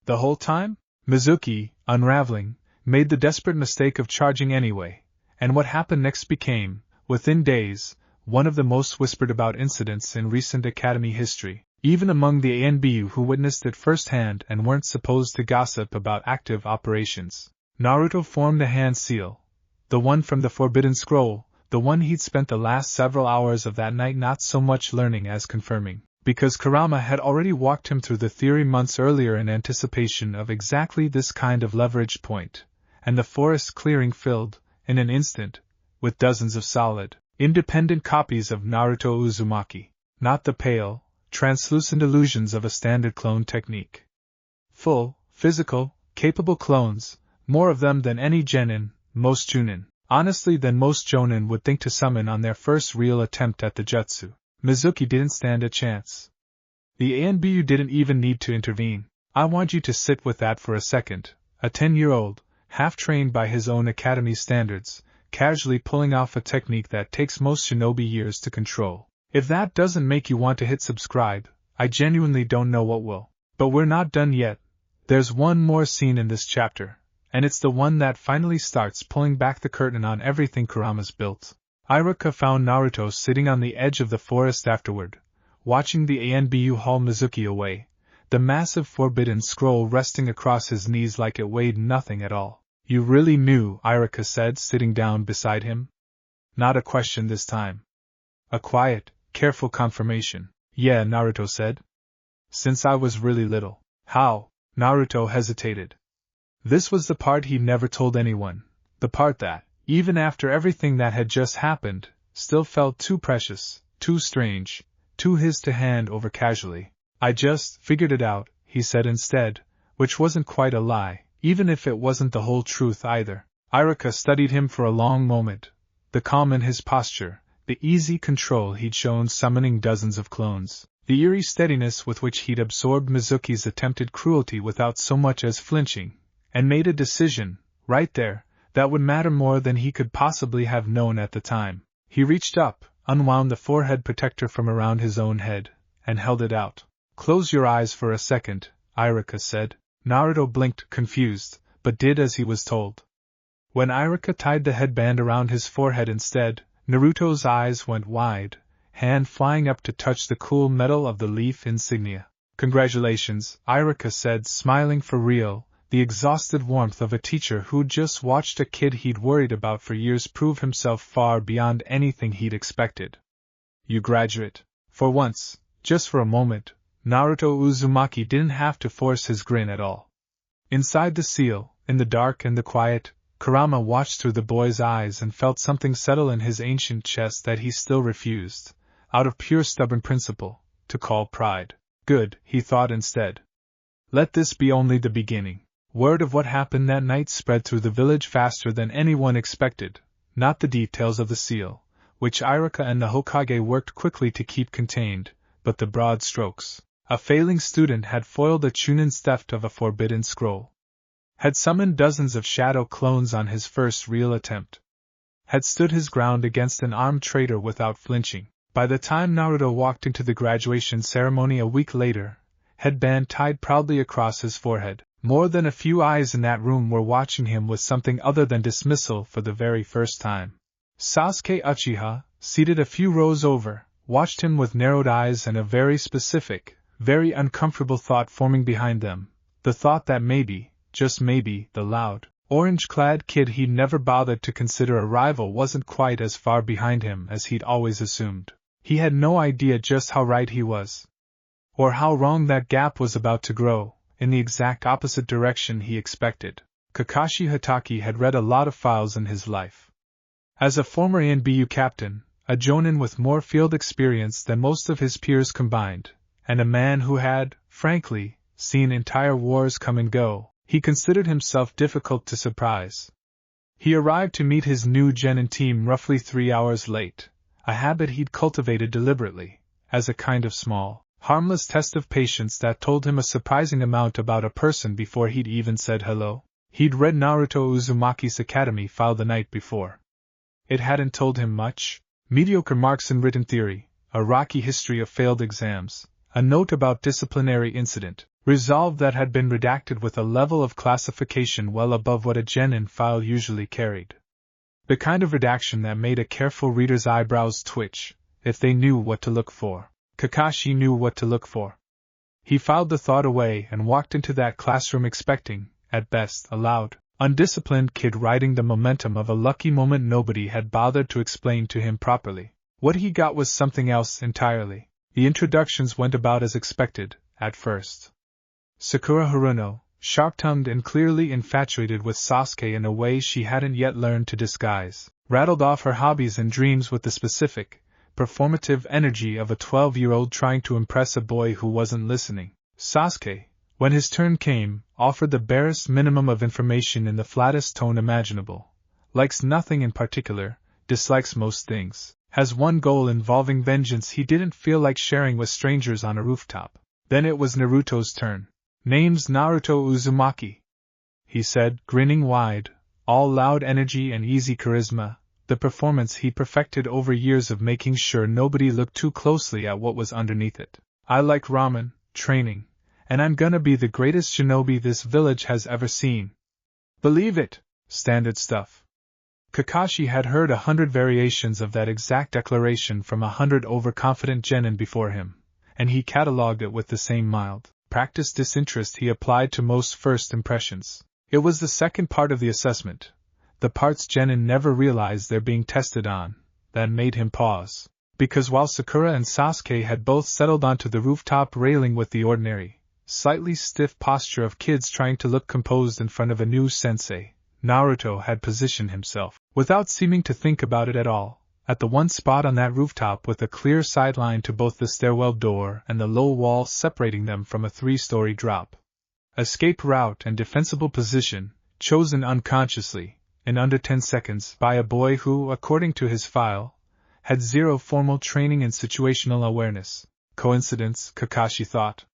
The whole time? Mizuki, unraveling, made the desperate mistake of charging anyway, and what happened next became, within days, one of the most whispered about incidents in recent academy history, even among the ANBU who witnessed it firsthand and weren't supposed to gossip about active operations. Naruto formed the hand seal, the one from the Forbidden Scroll, the one he'd spent the last several hours of that night not so much learning as confirming. because Kurama had already walked him through the theory months earlier in anticipation of exactly this kind of leverage point, and the forest clearing filled, in an instant, with dozens of solid, independent copies of Naruto Uzumaki, not the pale, translucent illusions of a standard clone technique. Full, physical, capable clones, more of them than any genin, most chunin, honestly than most jonin would think to summon on their first real attempt at the jutsu. Mizuki didn't stand a chance. The ANBU didn't even need to intervene. I want you to sit with that for a second, a 10-year-old, half-trained by his own academy standards, casually pulling off a technique that takes most shinobi years to control. If that doesn't make you want to hit subscribe, I genuinely don't know what will. But we're not done yet. There's one more scene in this chapter, and it's the one that finally starts pulling back the curtain on everything Kurama's built. Iruka found Naruto sitting on the edge of the forest afterward, watching the ANBU haul Mizuki away, the massive forbidden scroll resting across his knees like it weighed nothing at all. You really knew, Iruka said, sitting down beside him. Not a question this time. A quiet, careful confirmation. Yeah, Naruto said. Since I was really little. How? Naruto hesitated. This was the part he never told anyone, the part that, even after everything that had just happened, still felt too precious, too strange, too his to hand over casually. I just figured it out, he said instead, which wasn't quite a lie, even if it wasn't the whole truth either. Iruka studied him for a long moment, the calm in his posture, the easy control he'd shown summoning dozens of clones, the eerie steadiness with which he'd absorbed Mizuki's attempted cruelty without so much as flinching, and made a decision, right there, that would matter more than he could possibly have known at the time. He reached up, unwound the forehead protector from around his own head, and held it out. Close your eyes for a second, Iruka said. Naruto blinked, confused, but did as he was told. When Iruka tied the headband around his forehead instead, Naruto's eyes went wide, hand flying up to touch the cool metal of the leaf insignia. Congratulations, Iruka said, smiling for real, the exhausted warmth of a teacher who'd just watched a kid he'd worried about for years prove himself far beyond anything he'd expected. You graduate. For once, just for a moment, Naruto Uzumaki didn't have to force his grin at all. Inside the seal, in the dark and the quiet, Kurama watched through the boy's eyes and felt something settle in his ancient chest that he still refused, out of pure stubborn principle, to call pride. Good, he thought instead. Let this be only the beginning. Word of what happened that night spread through the village faster than anyone expected, not the details of the seal, which Iruka and the Hokage worked quickly to keep contained, but the broad strokes. A failing student had foiled the Chunin's theft of a forbidden scroll. Had summoned dozens of shadow clones on his first real attempt. Had stood his ground against an armed traitor without flinching. By the time Naruto walked into the graduation ceremony a week later, headband tied proudly across his forehead, more than a few eyes in that room were watching him with something other than dismissal for the very first time. Sasuke Uchiha, seated a few rows over, watched him with narrowed eyes and a very specific, very uncomfortable thought forming behind them, the thought that maybe, just maybe, the loud, orange-clad kid he'd never bothered to consider a rival wasn't quite as far behind him as he'd always assumed. He had no idea just how right he was. Or how wrong that gap was about to grow, in the exact opposite direction he expected. Kakashi Hatake had read a lot of files in his life. As a former ANBU captain, a jonin with more field experience than most of his peers combined, and a man who had, frankly, seen entire wars come and go, he considered himself difficult to surprise. He arrived to meet his new genin team roughly 3 hours late, a habit he'd cultivated deliberately, as a kind of small, harmless test of patience that told him a surprising amount about a person before he'd even said hello. He'd read Naruto Uzumaki's academy file the night before. It hadn't told him much. Mediocre marks in written theory, a rocky history of failed exams, a note about disciplinary incident, resolve that had been redacted with a level of classification well above what a genin file usually carried. The kind of redaction that made a careful reader's eyebrows twitch, if they knew what to look for. Kakashi knew what to look for. He filed the thought away and walked into that classroom expecting, at best, a loud, undisciplined kid riding the momentum of a lucky moment nobody had bothered to explain to him properly. What he got was something else entirely. The introductions went about as expected, at first. Sakura Haruno, sharp-tongued and clearly infatuated with Sasuke in a way she hadn't yet learned to disguise, rattled off her hobbies and dreams with the specific, performative energy of a 12-year-old trying to impress a boy who wasn't listening. Sasuke, when his turn came, offered the barest minimum of information in the flattest tone imaginable. Likes nothing in particular, dislikes most things, has one goal involving vengeance he didn't feel like sharing with strangers on a rooftop. Then it was Naruto's turn. Name's Naruto Uzumaki, he said, grinning wide, all loud energy and easy charisma, the performance he perfected over years of making sure nobody looked too closely at what was underneath it. I like ramen, training, and I'm gonna be the greatest shinobi this village has ever seen. Believe it, standard stuff. Kakashi had heard 100 variations of that exact declaration from 100 overconfident genin before him, and he catalogued it with the same mild, practiced disinterest he applied to most first impressions. It was the second part of the assessment, the parts genin never realized they're being tested on, that made him pause. Because while Sakura and Sasuke had both settled onto the rooftop railing with the ordinary, slightly stiff posture of kids trying to look composed in front of a new sensei, Naruto had positioned himself, without seeming to think about it at all, at the one spot on that rooftop with a clear sideline to both the stairwell door and the low wall separating them from a 3-story drop. Escape route and defensible position, chosen unconsciously, in under 10 seconds, by a boy who, according to his file, had zero formal training in situational awareness. Coincidence, Kakashi thought.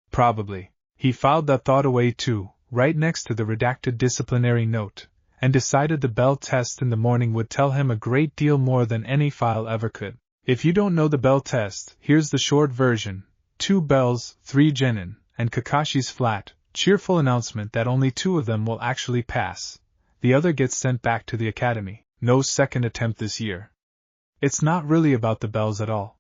Probably. He filed that thought away too, right next to the redacted disciplinary note, and decided the bell test in the morning would tell him a great deal more than any file ever could. If you don't know the bell test, here's the short version: 2 bells, 3 genin, and Kakashi's flat, cheerful announcement that only 2 of them will actually pass. The other gets sent back to the academy. No second attempt this year. It's not really about the bells at all.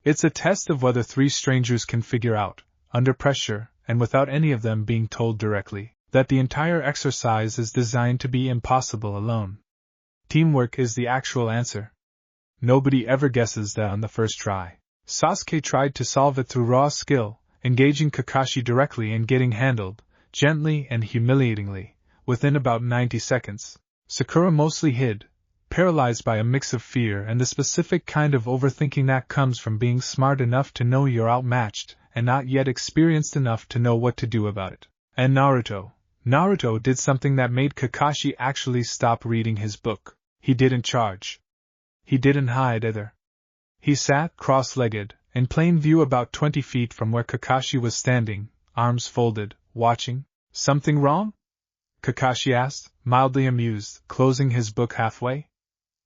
It's a test of whether 3 strangers can figure out, under pressure, and without any of them being told directly, that the entire exercise is designed to be impossible alone. Teamwork is the actual answer. Nobody ever guesses that on the first try. Sasuke tried to solve it through raw skill, engaging Kakashi directly and getting handled, gently and humiliatingly, within about 90 seconds. Sakura mostly hid, paralyzed by a mix of fear and the specific kind of overthinking that comes from being smart enough to know you're outmatched, and not yet experienced enough to know what to do about it. And Naruto did something that made Kakashi actually stop reading his book. He didn't charge. He didn't hide either. He sat cross-legged, in plain view about 20 feet from where Kakashi was standing, arms folded, watching. Something wrong? Kakashi asked, mildly amused, closing his book halfway.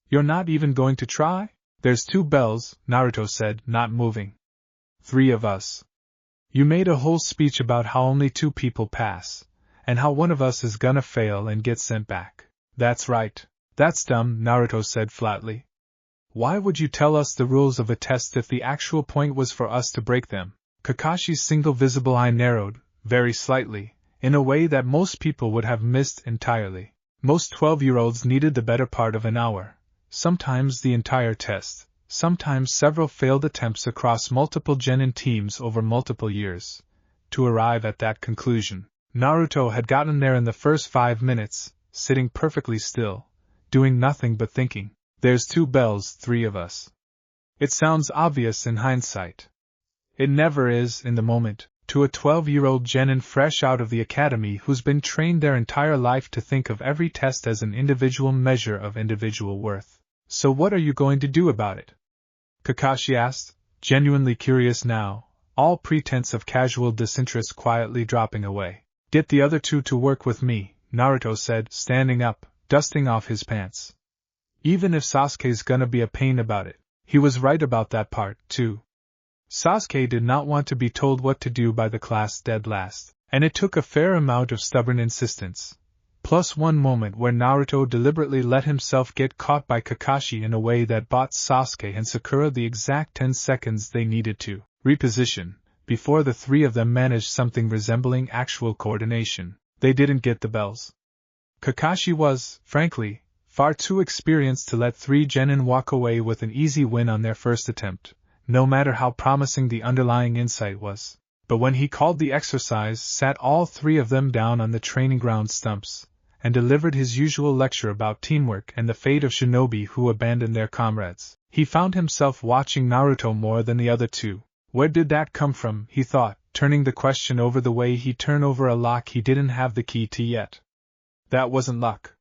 You're not even going to try? There's 2 bells, Naruto said, not moving. 3 of us. You made a whole speech about how only 2 people pass, and how one of us is gonna fail and get sent back. That's right. That's dumb, Naruto said flatly. Why would you tell us the rules of a test if the actual point was for us to break them? Kakashi's single visible eye narrowed, very slightly, in a way that most people would have missed entirely. Most 12-year-olds needed the better part of an hour, sometimes the entire test, sometimes several failed attempts across multiple genin teams over multiple years, to arrive at that conclusion. Naruto had gotten there in the first 5 minutes, sitting perfectly still, doing nothing but thinking. There's 2 bells, 3 of us. It sounds obvious in hindsight. It never is in the moment, to a 12-year-old genin fresh out of the academy who's been trained their entire life to think of every test as an individual measure of individual worth. So what are you going to do about it? Kakashi asked, genuinely curious now, all pretense of casual disinterest quietly dropping away. Get the other 2 to work with me, Naruto said, standing up, dusting off his pants. Even if Sasuke's gonna be a pain about it, he was right about that part, too. Sasuke did not want to be told what to do by the class dead last, and it took a fair amount of stubborn insistence. Plus one moment where Naruto deliberately let himself get caught by Kakashi in a way that bought Sasuke and Sakura the exact 10 seconds they needed to reposition, before the 3 of them managed something resembling actual coordination. They didn't get the bells. Kakashi was, frankly, far too experienced to let 3 genin walk away with an easy win on their first attempt. no matter how promising the underlying insight was. But when he called the exercise, sat all three of them down on the training ground stumps, and delivered his usual lecture about teamwork and the fate of shinobi who abandoned their comrades, he found himself watching Naruto more than the other two. Where did that come from, he thought, turning the question over the way he'd turn over a lock he didn't have the key to yet. That wasn't luck.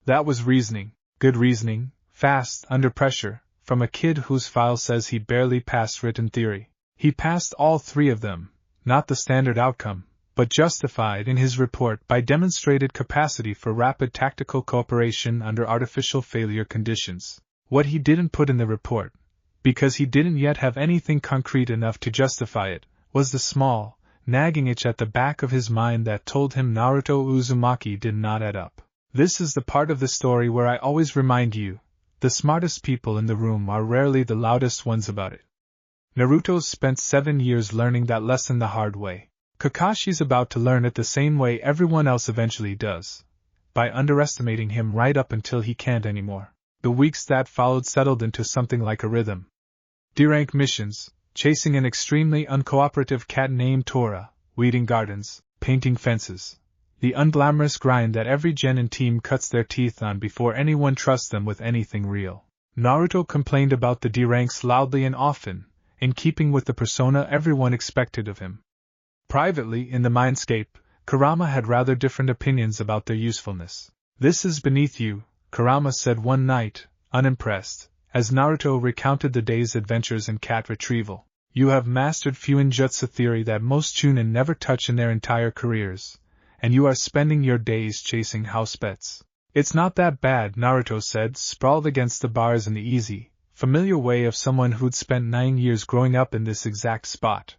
That was reasoning, good reasoning, fast, under pressure, from a kid whose file says he barely passed written theory. He passed all three of them, not the standard outcome, but justified in his report by demonstrated capacity for rapid tactical cooperation under artificial failure conditions. What he didn't put in the report, because he didn't yet have anything concrete enough to justify it, was the small, nagging itch at the back of his mind that told him Naruto Uzumaki did not add up. This is the part of the story where I always remind you, the smartest people in the room are rarely the loudest ones about it. Naruto's spent 7 years learning that lesson the hard way. Kakashi's about to learn it the same way everyone else eventually does, by underestimating him right up until he can't anymore. The weeks that followed settled into something like a rhythm. D-rank missions, chasing an extremely uncooperative cat named Tora, weeding gardens, painting fences. The unglamorous grind that every genin team cuts their teeth on before anyone trusts them with anything real. Naruto complained about the D-ranks loudly and often, in keeping with the persona everyone expected of him. Privately, in the mindscape, Kurama had rather different opinions about their usefulness. "This is beneath you," Kurama said one night, unimpressed, as Naruto recounted the day's adventures in cat retrieval. "You have mastered Fuinjutsu theory that most chunin never touch in their entire careers, and you are spending your days chasing house pets." "It's not that bad," Naruto said, sprawled against the bars in the easy, familiar way of someone who'd spent 9 years growing up in this exact spot.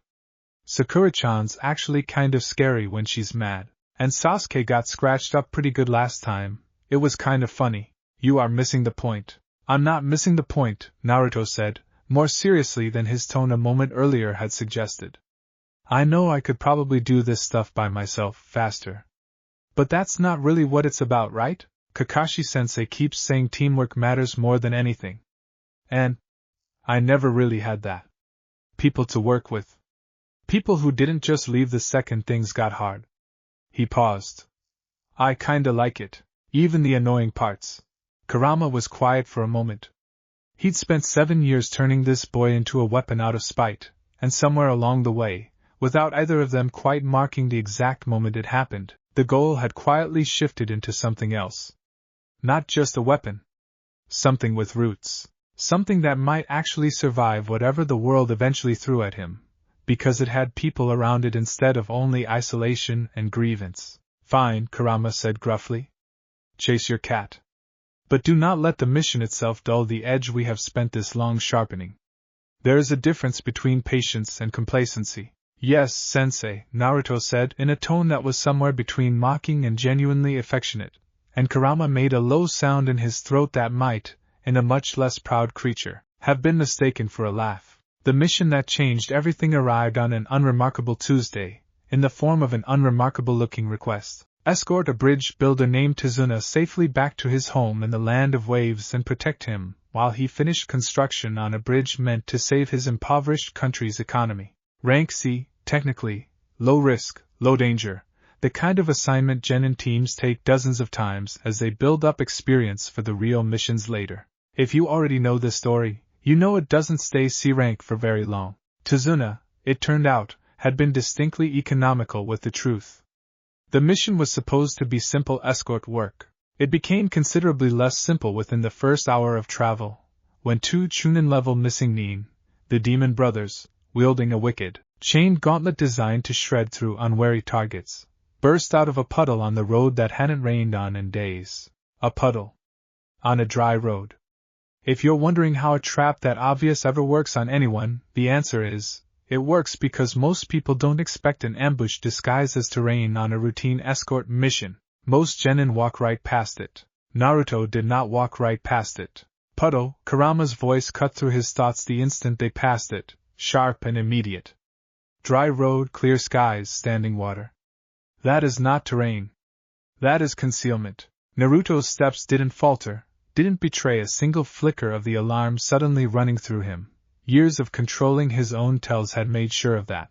"Sakura-chan's actually kind of scary when she's mad, and Sasuke got scratched up pretty good last time. It was kind of funny." "You are missing the point." "I'm not missing the point," Naruto said, more seriously than his tone a moment earlier had suggested. "I know I could probably do this stuff by myself, faster. But that's not really what it's about, right? Kakashi-sensei keeps saying teamwork matters more than anything. And I never really had that. People to work with. People who didn't just leave the second things got hard." He paused. "I kinda like it. Even the annoying parts." Kurama was quiet for a moment. He'd spent 7 years turning this boy into a weapon out of spite, and somewhere along the way, without either of them quite marking the exact moment it happened, the goal had quietly shifted into something else. Not just a weapon. Something with roots. Something that might actually survive whatever the world eventually threw at him, because it had people around it instead of only isolation and grievance. "Fine," Kurama said gruffly. "Chase your cat. But do not let the mission itself dull the edge we have spent this long sharpening. There is a difference between patience and complacency." "Yes, sensei," Naruto said in a tone that was somewhere between mocking and genuinely affectionate, and Kurama made a low sound in his throat that might, in a much less proud creature, have been mistaken for a laugh. The mission that changed everything arrived on an unremarkable Tuesday, in the form of an unremarkable-looking request. Escort a bridge builder named Tizuna safely back to his home in the land of waves and protect him while he finished construction on a bridge meant to save his impoverished country's economy. Rank C, technically, low risk, low danger, the kind of assignment genin teams take dozens of times as they build up experience for the real missions later. If you already know this story, you know it doesn't stay C rank for very long. Tizuna, it turned out, had been distinctly economical with the truth. The mission was supposed to be simple escort work. It became considerably less simple within the first hour of travel, when 2 Chunin-level missing Nin, the demon brothers, wielding a wicked, chained gauntlet designed to shred through unwary targets, burst out of a puddle on the road that hadn't rained on in days. A puddle. On a dry road. If you're wondering how a trap that obvious ever works on anyone, the answer is, it works because most people don't expect an ambush disguised as terrain on a routine escort mission. Most genin walk right past it. Naruto did not walk right past it. Puddle, Kurama's voice cut through his thoughts the instant they passed it, sharp and immediate. Dry road, clear skies, standing water. That is not terrain. That is concealment. Naruto's steps didn't falter, didn't betray a single flicker of the alarm suddenly running through him, Years of controlling his own tells had made sure of that,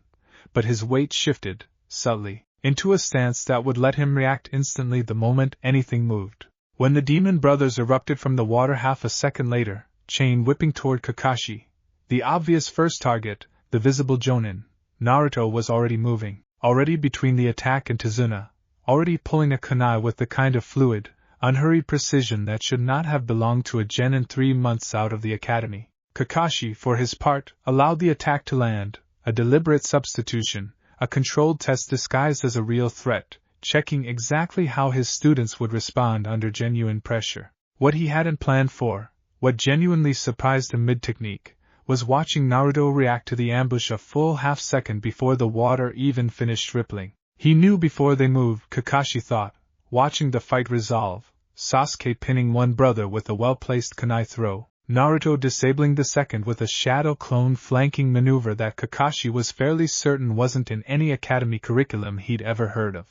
but his weight shifted, subtly, into a stance that would let him react instantly the moment anything moved. When the demon brothers erupted from the water half a second later, chain whipping toward Kakashi, the obvious first target, the visible Jonin, Naruto was already moving, already between the attack and Tazuna, already pulling a kunai with the kind of fluid, unhurried precision that should not have belonged to a genin 3 months out of the academy. Kakashi, for his part, allowed the attack to land, a deliberate substitution, a controlled test disguised as a real threat, checking exactly how his students would respond under genuine pressure. What he hadn't planned for, what genuinely surprised him mid-technique, was watching Naruto react to the ambush a full half-second before the water even finished rippling. He knew before they moved, Kakashi thought, watching the fight resolve, Sasuke pinning one brother with a well-placed kunai throw, Naruto disabling the second with a shadow clone flanking maneuver that Kakashi was fairly certain wasn't in any academy curriculum he'd ever heard of.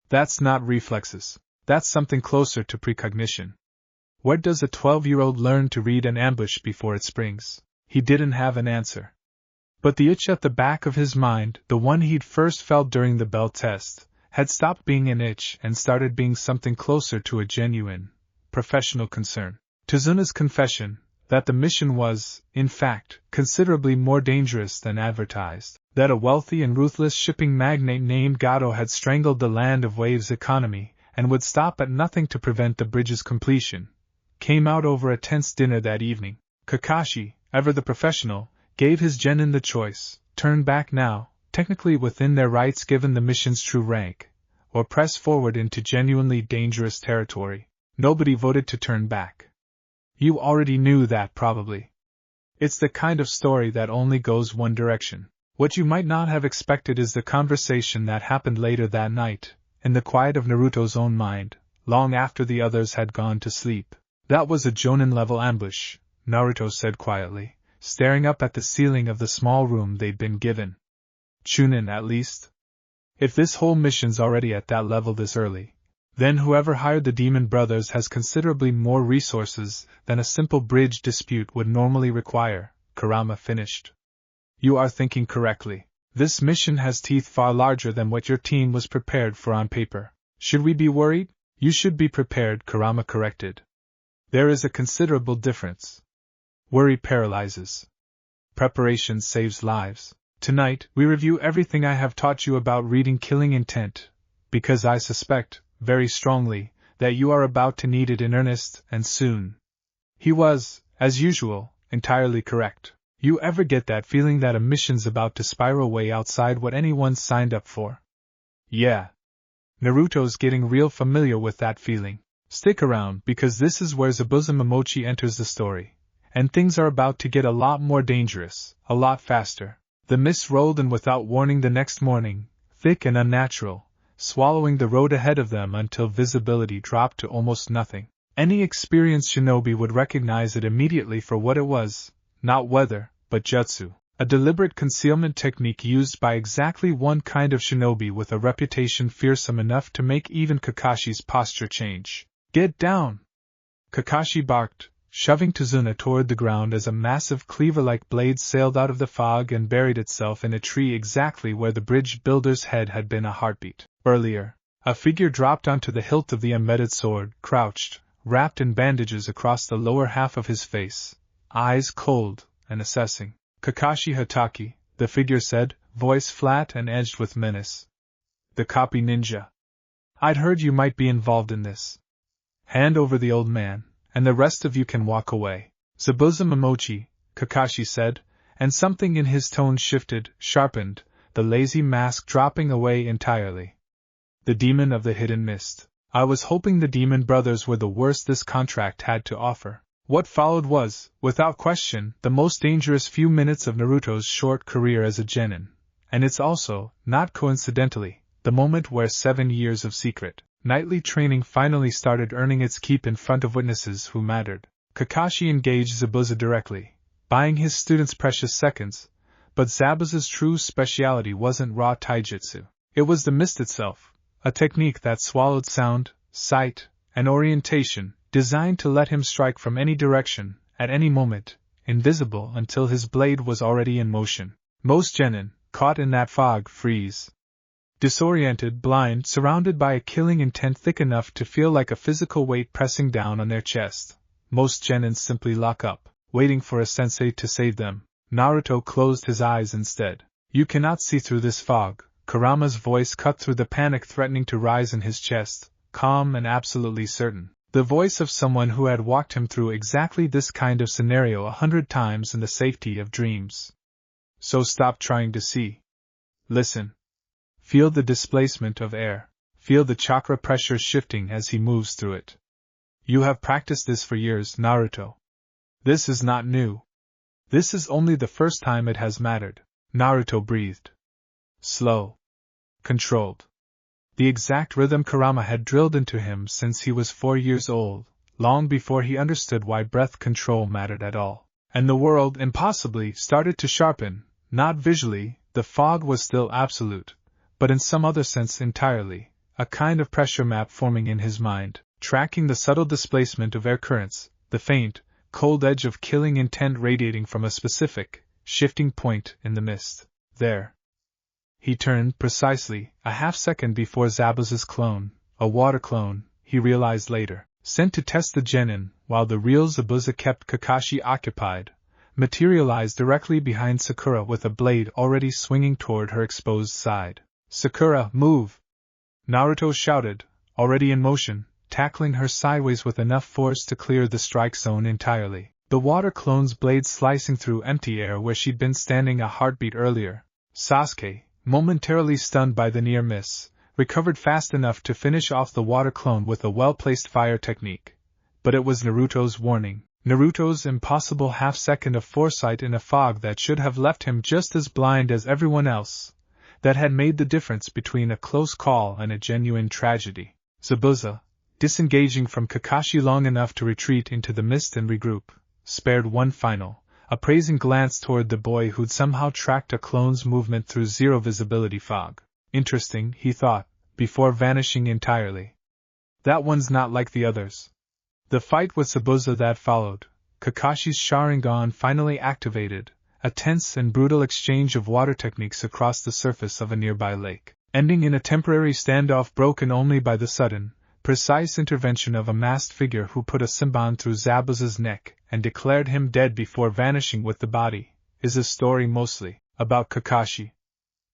That's not reflexes. That's something closer to precognition. Where does a 12-year-old learn to read an ambush before it springs? He didn't have an answer. But the itch at the back of his mind, the one he'd first felt during the bell test, had stopped being an itch and started being something closer to a genuine, professional concern. Tazuna's confession, that the mission was, in fact, considerably more dangerous than advertised, that a wealthy and ruthless shipping magnate named Gato had strangled the Land of Waves economy and would stop at nothing to prevent the bridge's completion, came out over a tense dinner that evening. Kakashi, ever the professional, gave his genin the choice: turn back now, technically within their rights given the mission's true rank, or press forward into genuinely dangerous territory. Nobody voted to turn back. You already knew that, probably. It's the kind of story that only goes one direction. What you might not have expected is the conversation that happened later that night, in the quiet of Naruto's own mind, long after the others had gone to sleep. That was a Jonin-level ambush, Naruto said quietly, staring up at the ceiling of the small room they'd been given. Chunin, at least. If this whole mission's already at that level this early, then whoever hired the Demon Brothers has considerably more resources than a simple bridge dispute would normally require, Kurama finished. You are thinking correctly. This mission has teeth far larger than what your team was prepared for on paper. Should we be worried? You should be prepared, Kurama corrected. There is a considerable difference. Worry paralyzes. Preparation saves lives. Tonight, we review everything I have taught you about reading Killing Intent, because I suspect, very strongly, that you are about to need it in earnest, and soon. He was, as usual, entirely correct. You ever get that feeling that a mission's about to spiral way outside what anyone signed up for? Yeah. Naruto's getting real familiar with that feeling. Stick around, because this is where Zabuza Momochi enters the story, and things are about to get a lot more dangerous, a lot faster. The mist rolled in without warning the next morning, thick and unnatural, swallowing the road ahead of them until visibility dropped to almost nothing. Any experienced shinobi would recognize it immediately for what it was, not weather, but jutsu, a deliberate concealment technique used by exactly one kind of shinobi with a reputation fearsome enough to make even Kakashi's posture change. Get down! Kakashi barked, shoving Tazuna toward the ground as a massive cleaver-like blade sailed out of the fog and buried itself in a tree exactly where the bridge builder's head had been a heartbeat. Earlier, a figure dropped onto the hilt of the embedded sword, crouched, wrapped in bandages across the lower half of his face, eyes cold and assessing. Kakashi Hatake, the figure said, voice flat and edged with menace. The copy ninja. I'd heard you might be involved in this. Hand over the old man, and the rest of you can walk away. Zabuza Momochi, Kakashi said, and something in his tone shifted, sharpened, the lazy mask dropping away entirely. The demon of the hidden mist. I was hoping the Demon Brothers were the worst this contract had to offer. What followed was, without question, the most dangerous few minutes of Naruto's short career as a genin, and it's also, not coincidentally, the moment where 7 years of secret, nightly training finally started earning its keep in front of witnesses who mattered. Kakashi engaged Zabuza directly, buying his students precious seconds, but Zabuza's true speciality wasn't raw taijutsu. It was the mist itself, a technique that swallowed sound, sight, and orientation, designed to let him strike from any direction, at any moment, invisible until his blade was already in motion. Most genin, caught in that fog, freeze. Disoriented, blind, surrounded by a killing intent thick enough to feel like a physical weight pressing down on their chest. Most genin simply lock up, waiting for a sensei to save them. Naruto closed his eyes instead. You cannot see through this fog. Kurama's voice cut through the panic threatening to rise in his chest, calm and absolutely certain. The voice of someone who had walked him through exactly this kind of scenario 100 times in the safety of dreams. So stop trying to see. Listen. Feel the displacement of air. Feel the chakra pressure shifting as he moves through it. You have practiced this for years, Naruto. This is not new. This is only the first time it has mattered. Naruto breathed. Slow. Controlled. The exact rhythm Kurama had drilled into him since he was 4 years old, long before he understood why breath control mattered at all. And the world, impossibly, started to sharpen. Not visually, the fog was still absolute, but in some other sense entirely, a kind of pressure map forming in his mind, tracking the subtle displacement of air currents, the faint, cold edge of killing intent radiating from a specific, shifting point in the mist. There. He turned precisely, a half-second before Zabuza's clone, a water clone, he realized later, sent to test the genin, while the real Zabuza kept Kakashi occupied, materialized directly behind Sakura with a blade already swinging toward her exposed side. Sakura, move! Naruto shouted, already in motion, tackling her sideways with enough force to clear the strike zone entirely. The water clone's blade slicing through empty air where she'd been standing a heartbeat earlier. Sasuke, momentarily stunned by the near miss, recovered fast enough to finish off the water clone with a well-placed fire technique. But it was Naruto's warning. Naruto's impossible half-second of foresight in a fog that should have left him just as blind as everyone else, that had made the difference between a close call and a genuine tragedy. Zabuza, disengaging from Kakashi long enough to retreat into the mist and regroup, spared one final, appraising glance toward the boy who'd somehow tracked a clone's movement through zero visibility fog. Interesting, he thought, before vanishing entirely. That one's not like the others. The fight with Zabuza that followed, Kakashi's Sharingan finally activated, a tense and brutal exchange of water techniques across the surface of a nearby lake, ending in a temporary standoff broken only by the sudden, precise intervention of a masked figure who put a Senbon through Zabuza's neck and declared him dead before vanishing with the body, is a story mostly about Kakashi.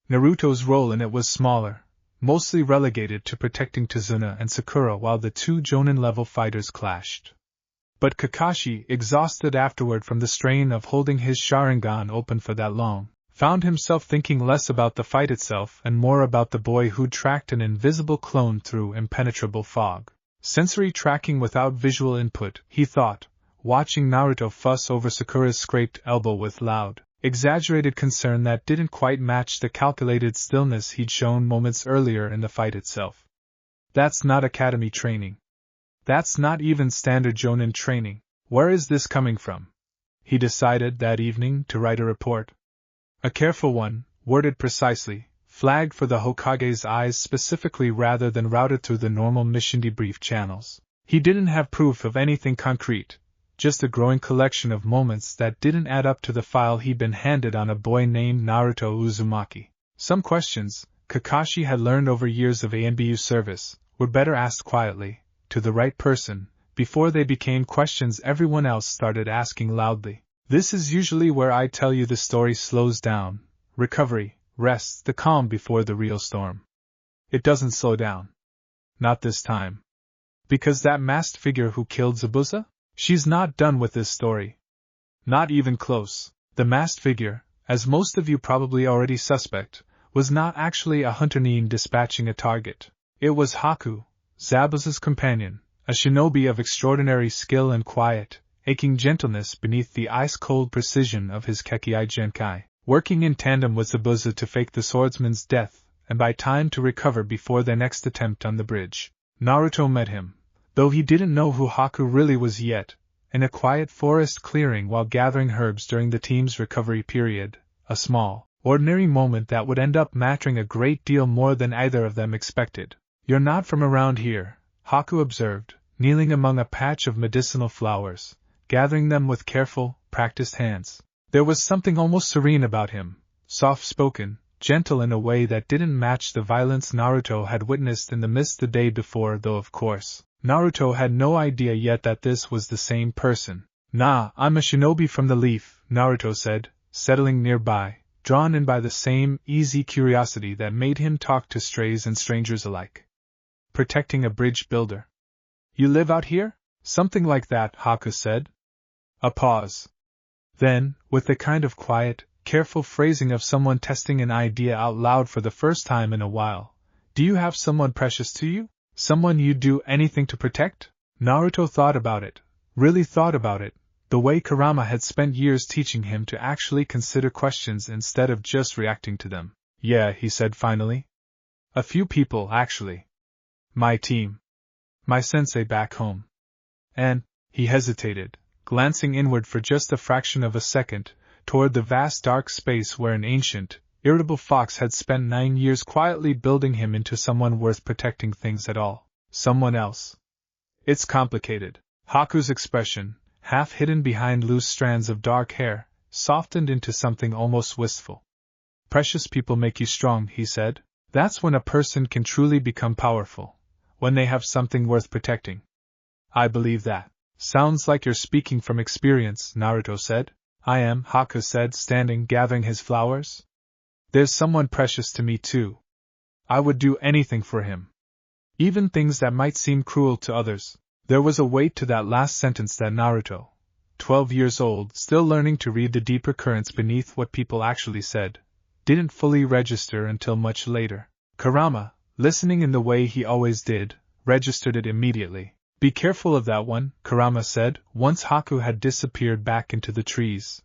Naruto's role in it was smaller, mostly relegated to protecting Tazuna and Sakura while the two Jonin-level fighters clashed. But Kakashi, exhausted afterward from the strain of holding his Sharingan open for that long, found himself thinking less about the fight itself and more about the boy who'd tracked an invisible clone through impenetrable fog. Sensory tracking without visual input, he thought, watching Naruto fuss over Sakura's scraped elbow with loud, exaggerated concern that didn't quite match the calculated stillness he'd shown moments earlier in the fight itself. That's not academy training. That's not even standard Jonin training. Where is this coming from? He decided that evening to write a report. A careful one, worded precisely, flagged for the Hokage's eyes specifically rather than routed through the normal mission debrief channels. He didn't have proof of anything concrete, just a growing collection of moments that didn't add up to the file he'd been handed on a boy named Naruto Uzumaki. Some questions, Kakashi had learned over years of ANBU service, were better asked quietly, to the right person, before they became questions everyone else started asking loudly. This is usually where I tell you the story slows down, recovery, rests, the calm before the real storm. It doesn't slow down. Not this time. Because that masked figure who killed Zabuza? She's not done with this story. Not even close. The masked figure, as most of you probably already suspect, was not actually a hunter Nin dispatching a target. It was Haku, Zabuza's companion, a shinobi of extraordinary skill and quiet, aching gentleness beneath the ice-cold precision of his Kekkei Genkai, working in tandem with Zabuza to fake the swordsman's death and buy time to recover before their next attempt on the bridge. Naruto met him, though he didn't know who Haku really was yet, in a quiet forest clearing while gathering herbs during the team's recovery period, a small, ordinary moment that would end up mattering a great deal more than either of them expected. "You're not from around here," Haku observed, kneeling among a patch of medicinal flowers, gathering them with careful, practiced hands. There was something almost serene about him, soft-spoken, gentle in a way that didn't match the violence Naruto had witnessed in the mist the day before, though of course, Naruto had no idea yet that this was the same person. "Nah, I'm a shinobi from the leaf," Naruto said, settling nearby, drawn in by the same easy curiosity that made him talk to strays and strangers alike. "Protecting a bridge builder. You live out here?" "Something like that," Haku said. A pause. Then, with the kind of quiet, careful phrasing of someone testing an idea out loud for the first time in a while, "Do you have someone precious to you? Someone you'd do anything to protect?" Naruto thought about it, really thought about it, the way Kurama had spent years teaching him to actually consider questions instead of just reacting to them. "Yeah," he said finally. "A few people, actually. My team. My sensei back home. And," he hesitated, glancing inward for just a fraction of a second, toward the vast dark space where an ancient, irritable fox had spent 9 years quietly building him into someone worth protecting things at all. "Someone else." "It's complicated." Haku's expression, half hidden behind loose strands of dark hair, softened into something almost wistful. "Precious people make you strong," he said. "That's when a person can truly become powerful. When they have something worth protecting." "I believe that." "Sounds like you're speaking from experience," Naruto said. "I am," Haku said, standing, gathering his flowers. "There's someone precious to me too. I would do anything for him. Even things that might seem cruel to others." There was a weight to that last sentence that Naruto, 12 years old, still learning to read the deeper currents beneath what people actually said, didn't fully register until much later. Kurama, listening in the way he always did, registered it immediately. "Be careful of that one," Kurama said, once Haku had disappeared back into the trees.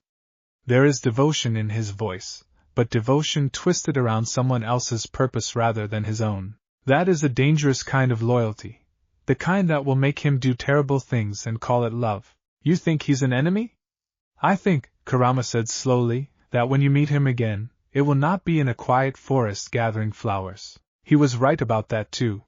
There is devotion in his voice, but devotion twisted around someone else's purpose rather than his own. That is a dangerous kind of loyalty. The kind that will make him do terrible things and call it love. "You think he's an enemy?" "I think," Kurama said slowly, "that when you meet him again, it will not be in a quiet forest gathering flowers." He was right about that too.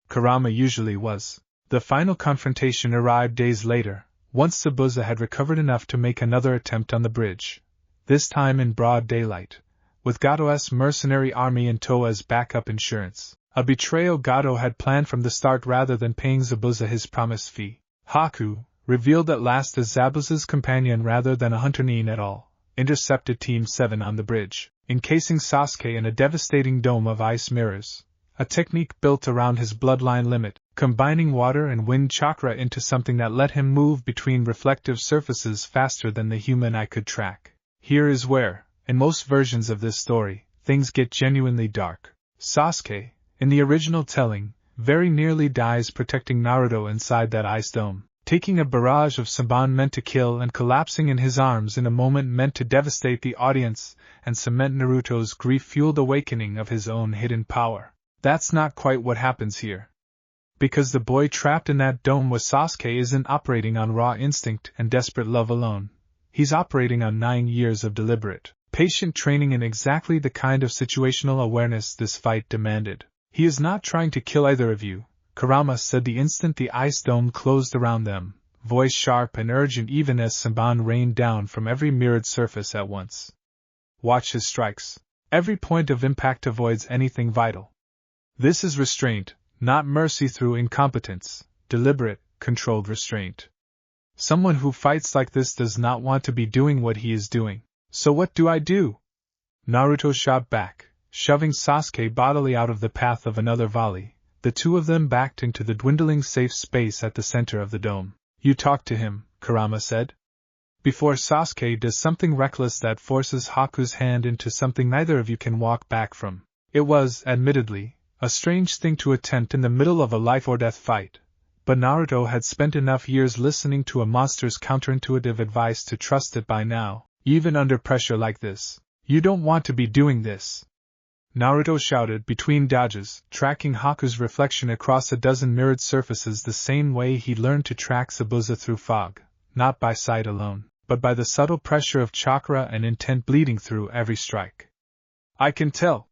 Kurama usually was. The final confrontation arrived days later, once Zabuza had recovered enough to make another attempt on the bridge. This time in broad daylight, with Gato's mercenary army in tow as backup insurance. A betrayal Gato had planned from the start rather than paying Zabuza his promised fee. Haku, revealed at last as Zabuza's companion rather than a hunter at all, intercepted Team 7 on the bridge, encasing Sasuke in a devastating dome of ice mirrors, a technique built around his bloodline limit, combining water and wind chakra into something that let him move between reflective surfaces faster than the human eye could track. Here is where, in most versions of this story, things get genuinely dark. Sasuke, in the original telling, very nearly dies protecting Naruto inside that ice dome, taking a barrage of Saban meant to kill and collapsing in his arms in a moment meant to devastate the audience and cement Naruto's grief-fueled awakening of his own hidden power. That's not quite what happens here. Because the boy trapped in that dome with Sasuke isn't operating on raw instinct and desperate love alone. He's operating on 9 years of deliberate, patient training in exactly the kind of situational awareness this fight demanded. "He is not trying to kill either of you," Kurama said the instant the ice dome closed around them, voice sharp and urgent even as Saban rained down from every mirrored surface at once. "Watch his strikes. Every point of impact avoids anything vital. This is restraint, not mercy through incompetence, deliberate, controlled restraint. Someone who fights like this does not want to be doing what he is doing. So what do I do?" Naruto shot back, shoving Sasuke bodily out of the path of another volley. The two of them backed into the dwindling safe space at the center of the dome. "You talk to him," Kurama said. "Before Sasuke does something reckless that forces Haku's hand into something neither of you can walk back from." It was, admittedly, a strange thing to attempt in the middle of a life-or-death fight, but Naruto had spent enough years listening to a monster's counterintuitive advice to trust it by now, even under pressure like this. "You don't want to be doing this," Naruto shouted between dodges, tracking Haku's reflection across a dozen mirrored surfaces the same way he'd learned to track Zabuza through fog, not by sight alone, but by the subtle pressure of chakra and intent bleeding through every strike. "I can tell.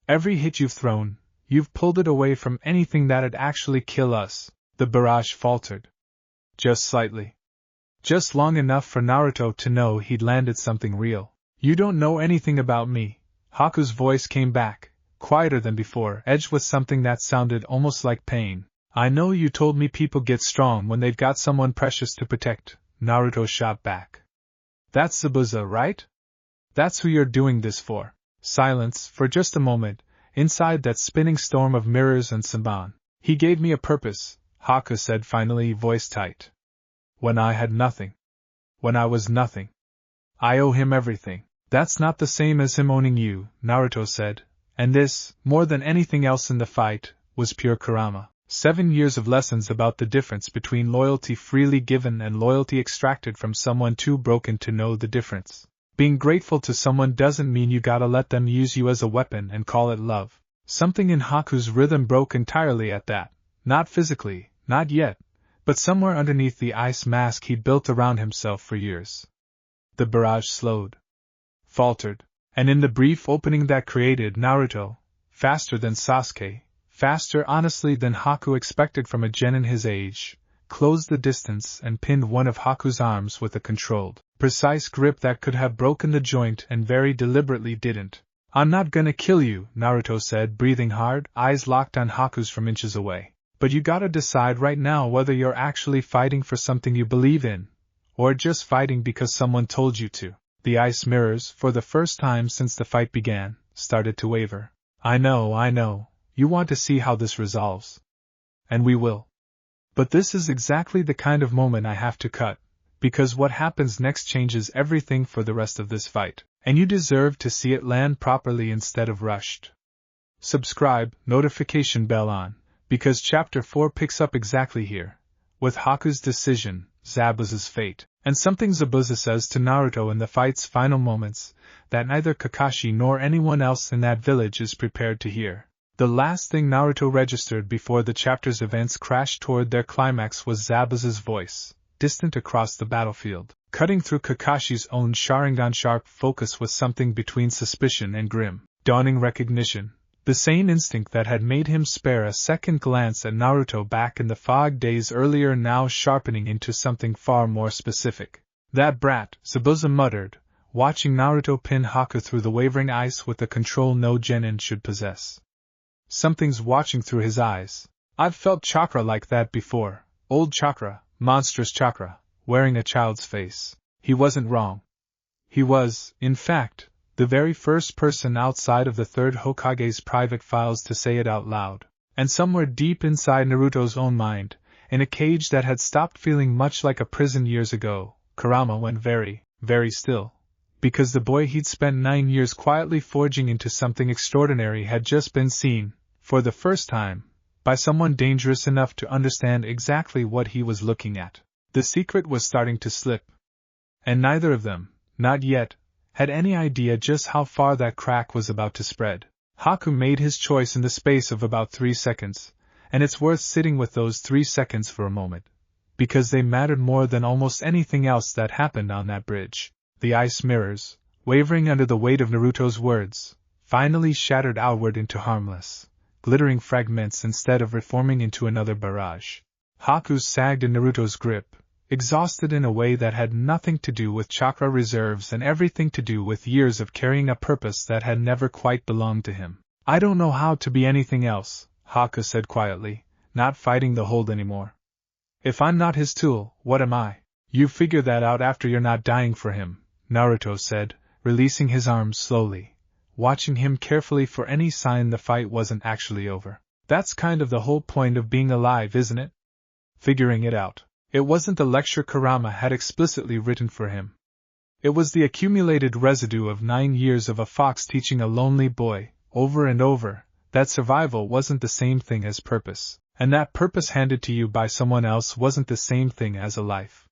Every hit you've thrown, you've pulled it away from anything that'd actually kill us," the barrage faltered. "Just slightly." Just long enough for Naruto to know he'd landed something real. You don't know anything about me. Haku's voice came back, quieter than before, edged with something that sounded almost like pain. I know you told me people get strong when they've got someone precious to protect, Naruto shot back. That's Zabuza, right? That's who you're doing this for. Silence, for just a moment, inside that spinning storm of mirrors and Saban. He gave me a purpose, Haku said finally, voice tight. When I had nothing. When I was nothing. I owe him everything. That's not the same as him owning you, Naruto said, and this, more than anything else in the fight, was pure Kurama. 7 years of lessons about the difference between loyalty freely given and loyalty extracted from someone too broken to know the difference. Being grateful to someone doesn't mean you gotta let them use you as a weapon and call it love. Something in Haku's rhythm broke entirely at that. Not physically, not yet, but somewhere underneath the ice mask he'd built around himself for years. The barrage slowed. Faltered. And in the brief opening that created Naruto, faster than Sasuke, faster honestly than Haku expected from a genin his age, closed the distance and pinned one of Haku's arms with a controlled, precise grip that could have broken the joint and very deliberately didn't. I'm not gonna kill you, Naruto said, breathing hard, eyes locked on Haku's from inches away. But you gotta decide right now whether you're actually fighting for something you believe in, or just fighting because someone told you to. The ice mirrors, for the first time since the fight began, started to waver. I know, you want to see how this resolves. And we will. But this is exactly the kind of moment I have to cut, because what happens next changes everything for the rest of this fight, and you deserve to see it land properly instead of rushed. Subscribe, notification bell on, because Chapter 4 picks up exactly here, with Haku's decision, Zabuza's fate, and something Zabuza says to Naruto in the fight's final moments, that neither Kakashi nor anyone else in that village is prepared to hear. The last thing Naruto registered before the chapter's events crashed toward their climax was Zabuza's voice, distant across the battlefield, cutting through Kakashi's own Sharingan sharp focus with something between suspicion and grim, dawning recognition. The same instinct that had made him spare a second glance at Naruto back in the fog days earlier now sharpening into something far more specific. That brat, Zabuza muttered, watching Naruto pin Haku through the wavering ice with the control no genin should possess. Something's watching through his eyes. I've felt chakra like that before, old chakra, monstrous chakra, wearing a child's face. He wasn't wrong. He was, in fact, the very first person outside of the third Hokage's private files to say it out loud. And somewhere deep inside Naruto's own mind, in a cage that had stopped feeling much like a prison years ago, Kurama went very, very still. Because the boy he'd spent 9 years quietly forging into something extraordinary had just been seen, for the first time, by someone dangerous enough to understand exactly what he was looking at. The secret was starting to slip. And neither of them, not yet, had any idea just how far that crack was about to spread. Haku made his choice in the space of about 3 seconds, and it's worth sitting with those 3 seconds for a moment, because they mattered more than almost anything else that happened on that bridge. The ice mirrors, wavering under the weight of Naruto's words, finally shattered outward into harmless, glittering fragments instead of reforming into another barrage. Haku sagged in Naruto's grip, exhausted in a way that had nothing to do with chakra reserves and everything to do with years of carrying a purpose that had never quite belonged to him. I don't know how to be anything else, Haku said quietly, not fighting the hold anymore. If I'm not his tool, what am I? You figure that out after you're not dying for him, Naruto said, releasing his arms slowly, watching him carefully for any sign the fight wasn't actually over. That's kind of the whole point of being alive, isn't it? Figuring it out. It wasn't the lecture Kurama had explicitly written for him. It was the accumulated residue of 9 years of a fox teaching a lonely boy, over and over, that survival wasn't the same thing as purpose, and that purpose handed to you by someone else wasn't the same thing as a life.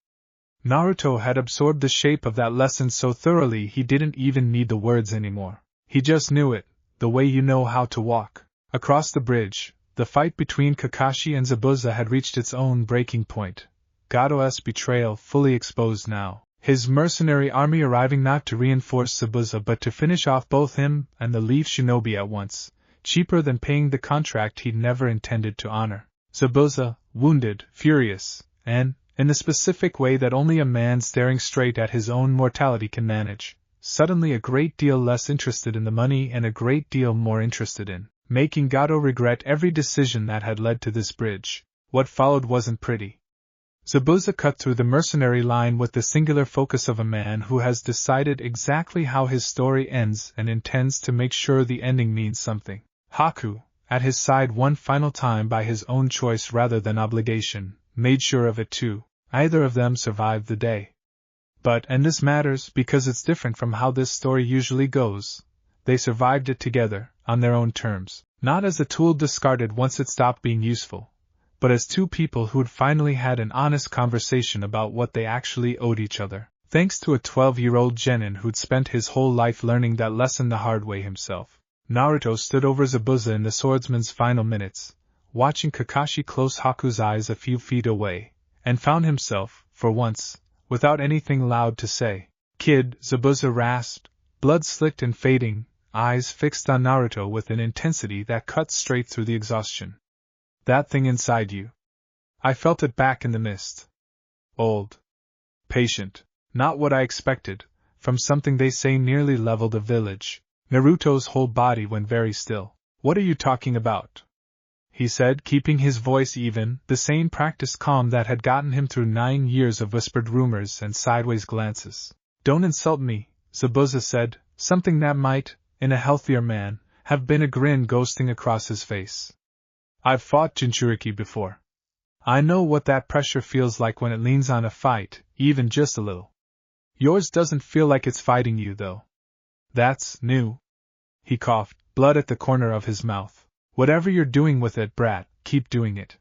Naruto had absorbed the shape of that lesson so thoroughly he didn't even need the words anymore. He just knew it, the way you know how to walk. Across the bridge, the fight between Kakashi and Zabuza had reached its own breaking point. Gado's betrayal fully exposed now, his mercenary army arriving not to reinforce Zabuza but to finish off both him and the Leaf Shinobi at once, cheaper than paying the contract he'd never intended to honor. Zabuza, wounded, furious, and, in the specific way that only a man staring straight at his own mortality can manage, suddenly a great deal less interested in the money and a great deal more interested in making Gato regret every decision that had led to this bridge. What followed wasn't pretty. Zabuza cut through the mercenary line with the singular focus of a man who has decided exactly how his story ends and intends to make sure the ending means something. Haku, at his side one final time by his own choice rather than obligation, made sure of it too. Either of them survived the day. But, and this matters because it's different from how this story usually goes, they survived it together, on their own terms, not as a tool discarded once it stopped being useful, but as two people who'd finally had an honest conversation about what they actually owed each other, thanks to a 12-year-old genin who'd spent his whole life learning that lesson the hard way himself. Naruto stood over Zabuza in the swordsman's final minutes, watching Kakashi close Haku's eyes a few feet away, and found himself, for once, without anything loud to say. "Kid," Zabuza rasped, blood slicked and fading, eyes fixed on Naruto with an intensity that cut straight through the exhaustion. "That thing inside you. I felt it back in the mist. Old. Patient. Not what I expected, from something they say nearly leveled a village." Naruto's whole body went very still. "What are you talking about?" he said, keeping his voice even, the same practiced calm that had gotten him through 9 years of whispered rumors and sideways glances. "Don't insult me," Zabuza said, something that might, in a healthier man, have been a grin ghosting across his face. "I've fought Jinchuriki before. I know what that pressure feels like when it leans on a fight, even just a little. Yours doesn't feel like it's fighting you, though. That's new." He coughed, blood at the corner of his mouth. "Whatever you're doing with it, brat, keep doing it.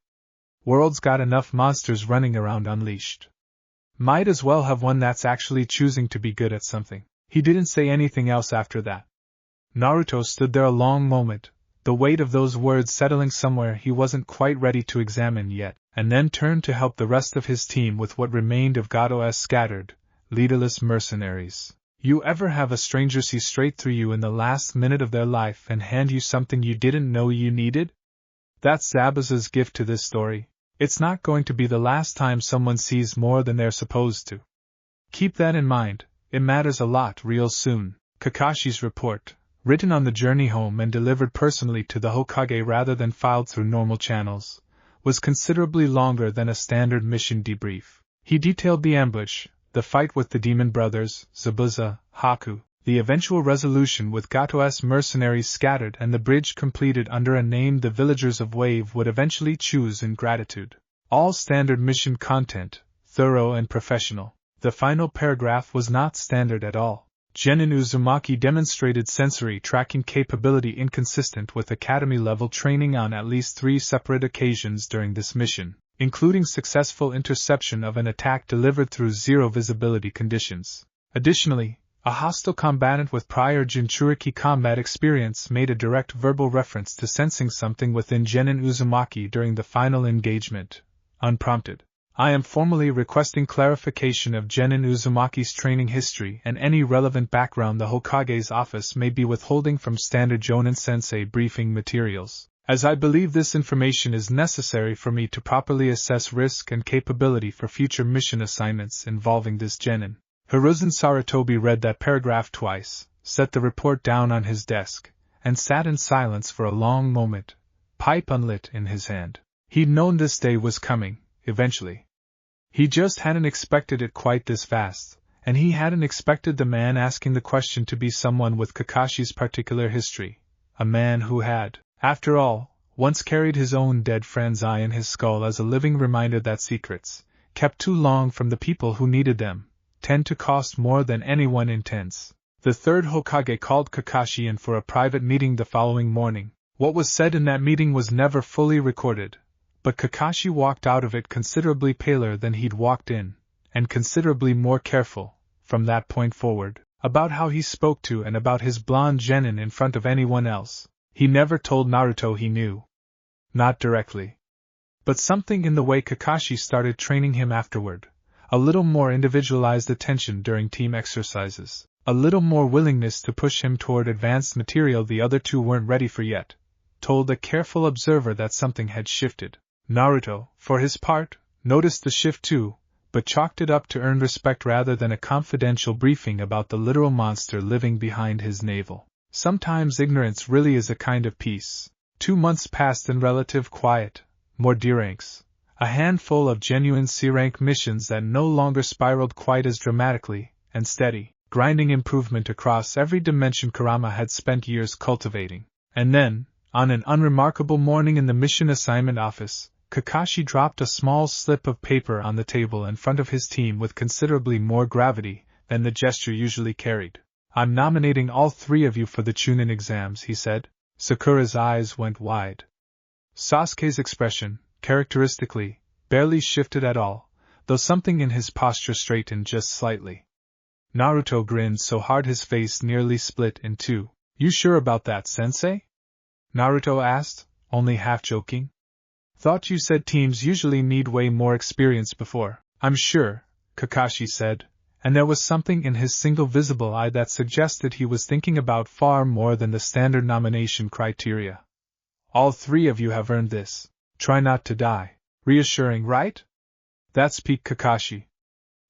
World's got enough monsters running around unleashed. Might as well have one that's actually choosing to be good at something." He didn't say anything else after that. Naruto stood there a long moment, the weight of those words settling somewhere he wasn't quite ready to examine yet, and then turned to help the rest of his team with what remained of Gato's scattered, leaderless mercenaries. "You ever have a stranger see straight through you in the last minute of their life and hand you something you didn't know you needed? That's Zabuza's gift to this story. It's not going to be the last time someone sees more than they're supposed to. Keep that in mind, it matters a lot real soon." Kakashi's report, written on the journey home and delivered personally to the Hokage rather than filed through normal channels, was considerably longer than a standard mission debrief. He detailed the ambush, the fight with the demon brothers, Zabuza, Haku, the eventual resolution with Gato's mercenaries scattered and the bridge completed under a name the villagers of Wave would eventually choose in gratitude. All standard mission content, thorough and professional. The final paragraph was not standard at all. Genin Uzumaki demonstrated sensory tracking capability inconsistent with academy-level training on at least 3 separate occasions during this mission, including successful interception of an attack delivered through zero visibility conditions. Additionally, a hostile combatant with prior Jinchuriki combat experience made a direct verbal reference to sensing something within Genin Uzumaki during the final engagement, unprompted. "I am formally requesting clarification of Genin Uzumaki's training history and any relevant background the Hokage's office may be withholding from standard Jonin Sensei briefing materials, as I believe this information is necessary for me to properly assess risk and capability for future mission assignments involving this Genin." Hiruzen Sarutobi read that paragraph twice, set the report down on his desk, and sat in silence for a long moment, pipe unlit in his hand. He'd known this day was coming, eventually. He just hadn't expected it quite this fast, and he hadn't expected the man asking the question to be someone with Kakashi's particular history, a man who had, after all, once carried his own dead friend's eye in his skull as a living reminder that secrets, kept too long from the people who needed them, tend to cost more than anyone intends. The third Hokage called Kakashi in for a private meeting the following morning. What was said in that meeting was never fully recorded, but Kakashi walked out of it considerably paler than he'd walked in, and considerably more careful, from that point forward, about how he spoke to and about his blonde genin in front of anyone else. He never told Naruto he knew. Not directly. But something in the way Kakashi started training him afterward, a little more individualized attention during team exercises, a little more willingness to push him toward advanced material the other two weren't ready for yet, told a careful observer that something had shifted. Naruto, for his part, noticed the shift too, but chalked it up to earn respect rather than a confidential briefing about the literal monster living behind his navel. Sometimes ignorance really is a kind of peace. 2 months passed in relative quiet, more D-ranks, a handful of genuine C-rank missions that no longer spiraled quite as dramatically, and steady, grinding improvement across every dimension Kurama had spent years cultivating. And then, on an unremarkable morning in the mission assignment office, Kakashi dropped a small slip of paper on the table in front of his team with considerably more gravity than the gesture usually carried. "I'm nominating all 3 of you for the Chunin exams," he said. Sakura's eyes went wide. Sasuke's expression, characteristically, barely shifted at all, though something in his posture straightened just slightly. Naruto grinned so hard his face nearly split in two. "You sure about that, sensei?" Naruto asked, only half joking. "Thought you said teams usually need way more experience before." "I'm sure," Kakashi said, and there was something in his single visible eye that suggested he was thinking about far more than the standard nomination criteria. "All 3 of you have earned this. Try not to die." "Reassuring, right?" "That's peak Kakashi.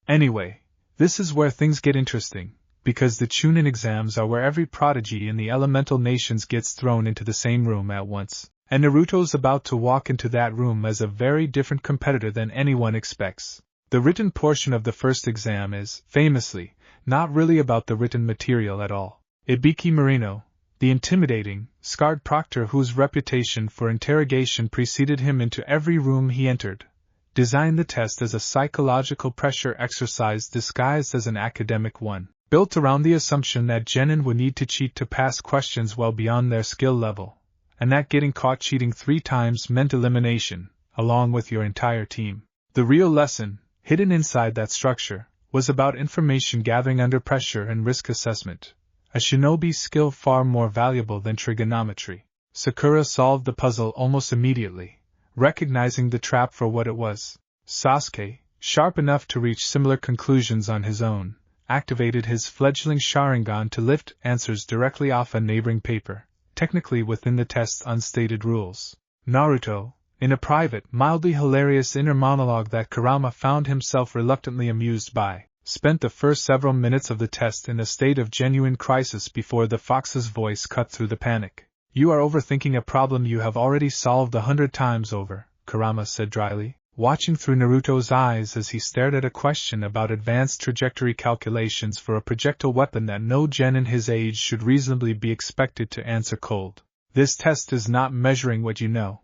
Anyway, this is where things get interesting, because the Chunin exams are where every prodigy in the elemental nations gets thrown into the same room at once. And Naruto's about to walk into that room as a very different competitor than anyone expects. The written portion of the first exam is, famously, not really about the written material at all. Ibiki Marino, the intimidating, scarred proctor whose reputation for interrogation preceded him into every room he entered, designed the test as a psychological pressure exercise disguised as an academic one, built around the assumption that genin would need to cheat to pass questions well beyond their skill level, and that getting caught cheating 3 times meant elimination, along with your entire team. The real lesson, hidden inside that structure, was about information gathering under pressure and risk assessment, a shinobi skill far more valuable than trigonometry. Sakura solved the puzzle almost immediately, recognizing the trap for what it was. Sasuke, sharp enough to reach similar conclusions on his own, activated his fledgling Sharingan to lift answers directly off a neighboring paper, technically within the test's unstated rules. Naruto, in a private, mildly hilarious inner monologue that Kurama found himself reluctantly amused by, spent the first several minutes of the test in a state of genuine crisis before the fox's voice cut through the panic. "You are overthinking a problem you have already solved 100 times over," Kurama said dryly, watching through Naruto's eyes as he stared at a question about advanced trajectory calculations for a projectile weapon that no genin his age should reasonably be expected to answer cold. "This test is not measuring what you know.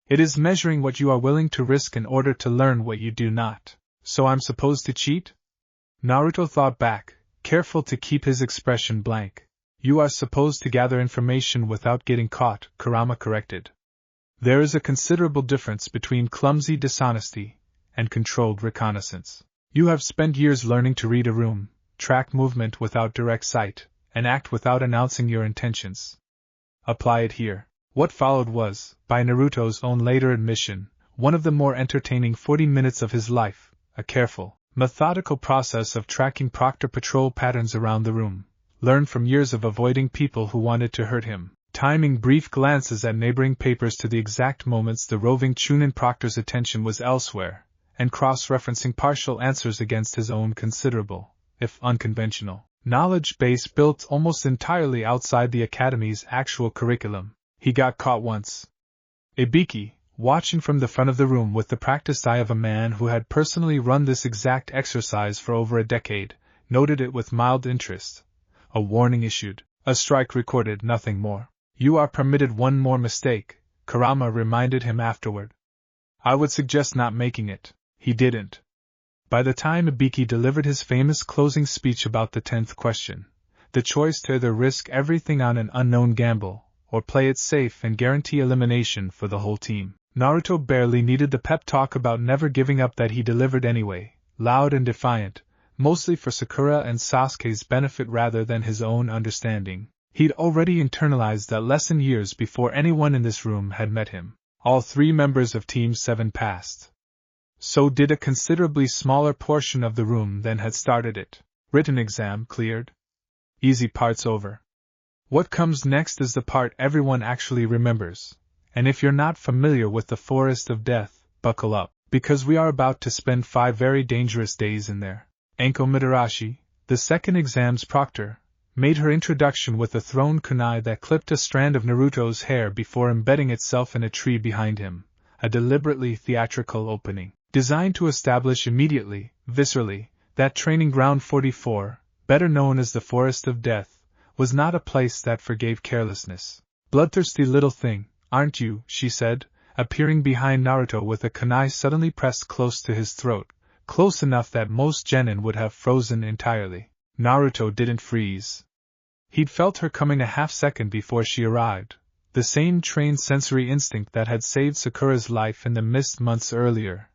It is measuring what you are willing to risk in order to learn what you do not. So I'm supposed to cheat?" Naruto thought back, careful to keep his expression blank. "You are supposed to gather information without getting caught," Kurama corrected. "There is a considerable difference between clumsy dishonesty and controlled reconnaissance. You have spent years learning to read a room, track movement without direct sight, and act without announcing your intentions. Apply it here." What followed was, by Naruto's own later admission, one of the more entertaining 40 minutes of his life, a careful, methodical process of tracking proctor patrol patterns around the room, learned from years of avoiding people who wanted to hurt him, timing brief glances at neighboring papers to the exact moments the roving Chunin proctor's attention was elsewhere, and cross-referencing partial answers against his own considerable, if unconventional, knowledge base built almost entirely outside the academy's actual curriculum. He got caught once. Ibiki, watching from the front of the room with the practiced eye of a man who had personally run this exact exercise for over a decade, noted it with mild interest. A warning issued, a strike recorded, nothing more. "You are permitted one more mistake," Kurama reminded him afterward. "I would suggest not making it." He didn't. By the time Ibiki delivered his famous closing speech about the 10th question, the choice to either risk everything on an unknown gamble, or play it safe and guarantee elimination for the whole team. Naruto barely needed the pep talk about never giving up that he delivered anyway, loud and defiant, mostly for Sakura and Sasuke's benefit rather than his own understanding. He'd already internalized that lesson years before anyone in this room had met him. All 3 members of Team 7 passed. So did a considerably smaller portion of the room than had started it. Written exam cleared. Easy part's over. What comes next is the part everyone actually remembers, and if you're not familiar with the Forest of Death, buckle up. Because we are about to spend 5 very dangerous days in there. Anko Mitarashi, the second exam's proctor, made her introduction with a thrown kunai that clipped a strand of Naruto's hair before embedding itself in a tree behind him, a deliberately theatrical opening, designed to establish immediately, viscerally, that Training Ground 44, better known as the Forest of Death, was not a place that forgave carelessness. Bloodthirsty little thing, aren't you, she said, appearing behind Naruto with a kunai suddenly pressed close to his throat, close enough that most genin would have frozen entirely. Naruto didn't freeze. He'd felt her coming a half-second before she arrived, the same trained sensory instinct that had saved Sakura's life in the mist months earlier,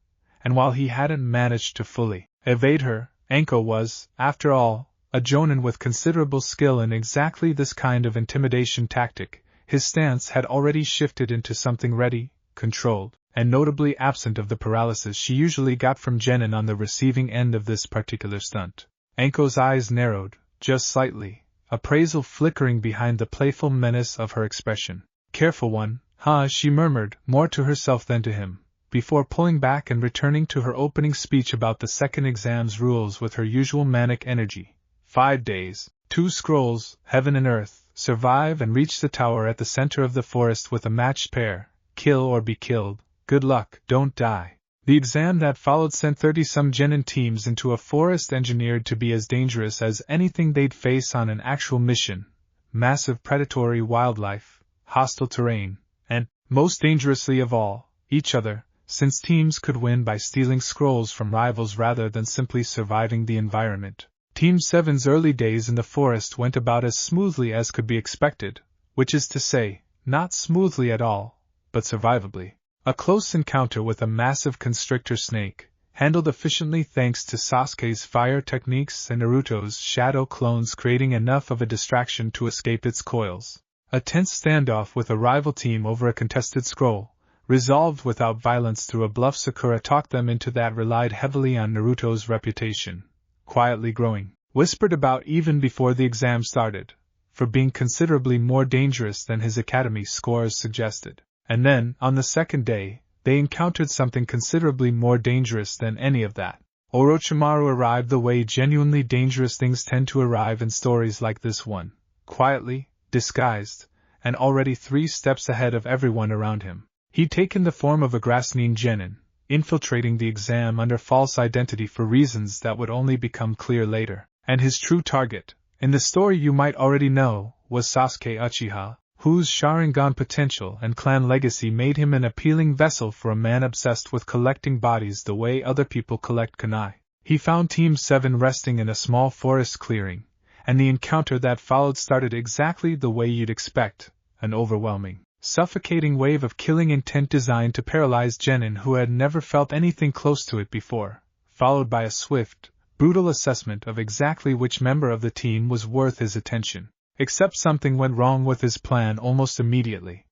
and while he hadn't managed to fully evade her, Anko was, after all, a jonin with considerable skill in exactly this kind of intimidation tactic. His stance had already shifted into something ready, controlled, and notably absent of the paralysis she usually got from genin on the receiving end of this particular stunt. Anko's eyes narrowed, just slightly, appraisal flickering behind the playful menace of her expression. Careful one, huh? She murmured, more to herself than to him, before pulling back and returning to her opening speech about the second exam's rules with her usual manic energy. 5 days, 2 scrolls, heaven and earth, survive and reach the tower at the center of the forest with a matched pair, kill or be killed, good luck, don't die. The exam that followed sent 30-some genin teams into a forest engineered to be as dangerous as anything they'd face on an actual mission. Massive predatory wildlife, hostile terrain, and, most dangerously of all, each other, since teams could win by stealing scrolls from rivals rather than simply surviving the environment. Team 7's early days in the forest went about as smoothly as could be expected, which is to say, not smoothly at all, but survivably. A close encounter with a massive constrictor snake, handled efficiently thanks to Sasuke's fire techniques and Naruto's shadow clones creating enough of a distraction to escape its coils. A tense standoff with a rival team over a contested scroll, resolved without violence through a bluff Sakura talked them into that relied heavily on Naruto's reputation, quietly growing, whispered about even before the exam started, for being considerably more dangerous than his academy scores suggested. And then, on the second day, they encountered something considerably more dangerous than any of that. Orochimaru arrived the way genuinely dangerous things tend to arrive in stories like this one, quietly, disguised, and already 3 steps ahead of everyone around him. He'd taken the form of a Grassnin genin, infiltrating the exam under false identity for reasons that would only become clear later, and his true target, in the story you might already know, was Sasuke Uchiha, whose Sharingan potential and clan legacy made him an appealing vessel for a man obsessed with collecting bodies the way other people collect kunai. He found Team 7 resting in a small forest clearing, and the encounter that followed started exactly the way you'd expect, an overwhelming, suffocating wave of killing intent designed to paralyze genin who had never felt anything close to it before, followed by a swift, brutal assessment of exactly which member of the team was worth his attention. Except something went wrong with his plan almost immediately.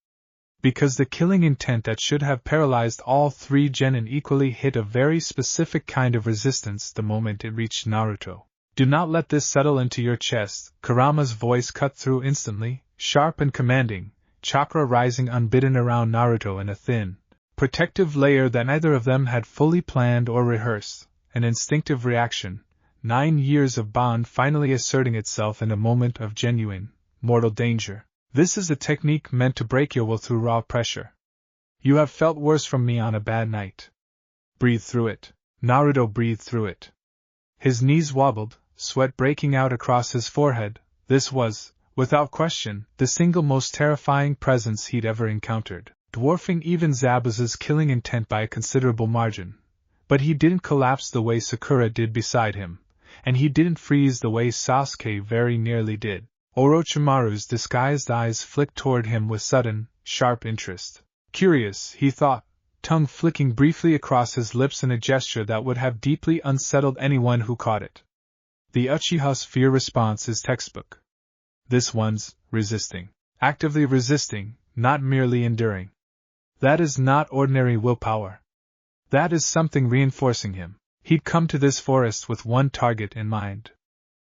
Because the killing intent that should have paralyzed all 3 genin equally hit a very specific kind of resistance the moment it reached Naruto. Do not let this settle into your chest, Kurama's voice cut through instantly, sharp and commanding, chakra rising unbidden around Naruto in a thin, protective layer that neither of them had fully planned or rehearsed, an instinctive reaction. 9 years of bond finally asserting itself in a moment of genuine, mortal danger. This is a technique meant to break your will through raw pressure. You have felt worse from me on a bad night. Breathe through it. Naruto breathed through it. His knees wobbled, sweat breaking out across his forehead. This was, without question, the single most terrifying presence he'd ever encountered, dwarfing even Zabuza's killing intent by a considerable margin. But he didn't collapse the way Sakura did beside him. And he didn't freeze the way Sasuke very nearly did. Orochimaru's disguised eyes flicked toward him with sudden, sharp interest. Curious, he thought, tongue flicking briefly across his lips in a gesture that would have deeply unsettled anyone who caught it. The Uchiha's fear response is textbook. This one's resisting. Actively resisting, not merely enduring. That is not ordinary willpower. That is something reinforcing him. He'd come to this forest with one target in mind.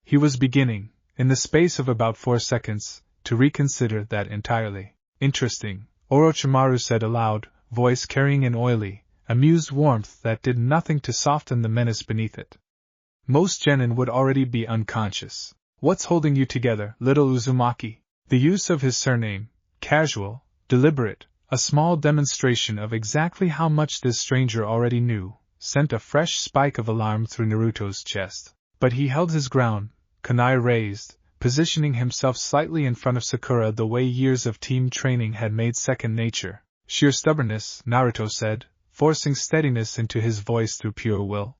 He was beginning, in the space of about 4 seconds, to reconsider that entirely. Interesting, Orochimaru said aloud, voice carrying an oily, amused warmth that did nothing to soften the menace beneath it. Most genin would already be unconscious. What's holding you together, little Uzumaki? The use of his surname, casual, deliberate, a small demonstration of exactly how much this stranger already knew, sent a fresh spike of alarm through Naruto's chest. But he held his ground, kunai raised, positioning himself slightly in front of Sakura the way years of team training had made second nature. Sheer stubbornness, Naruto said, forcing steadiness into his voice through pure will.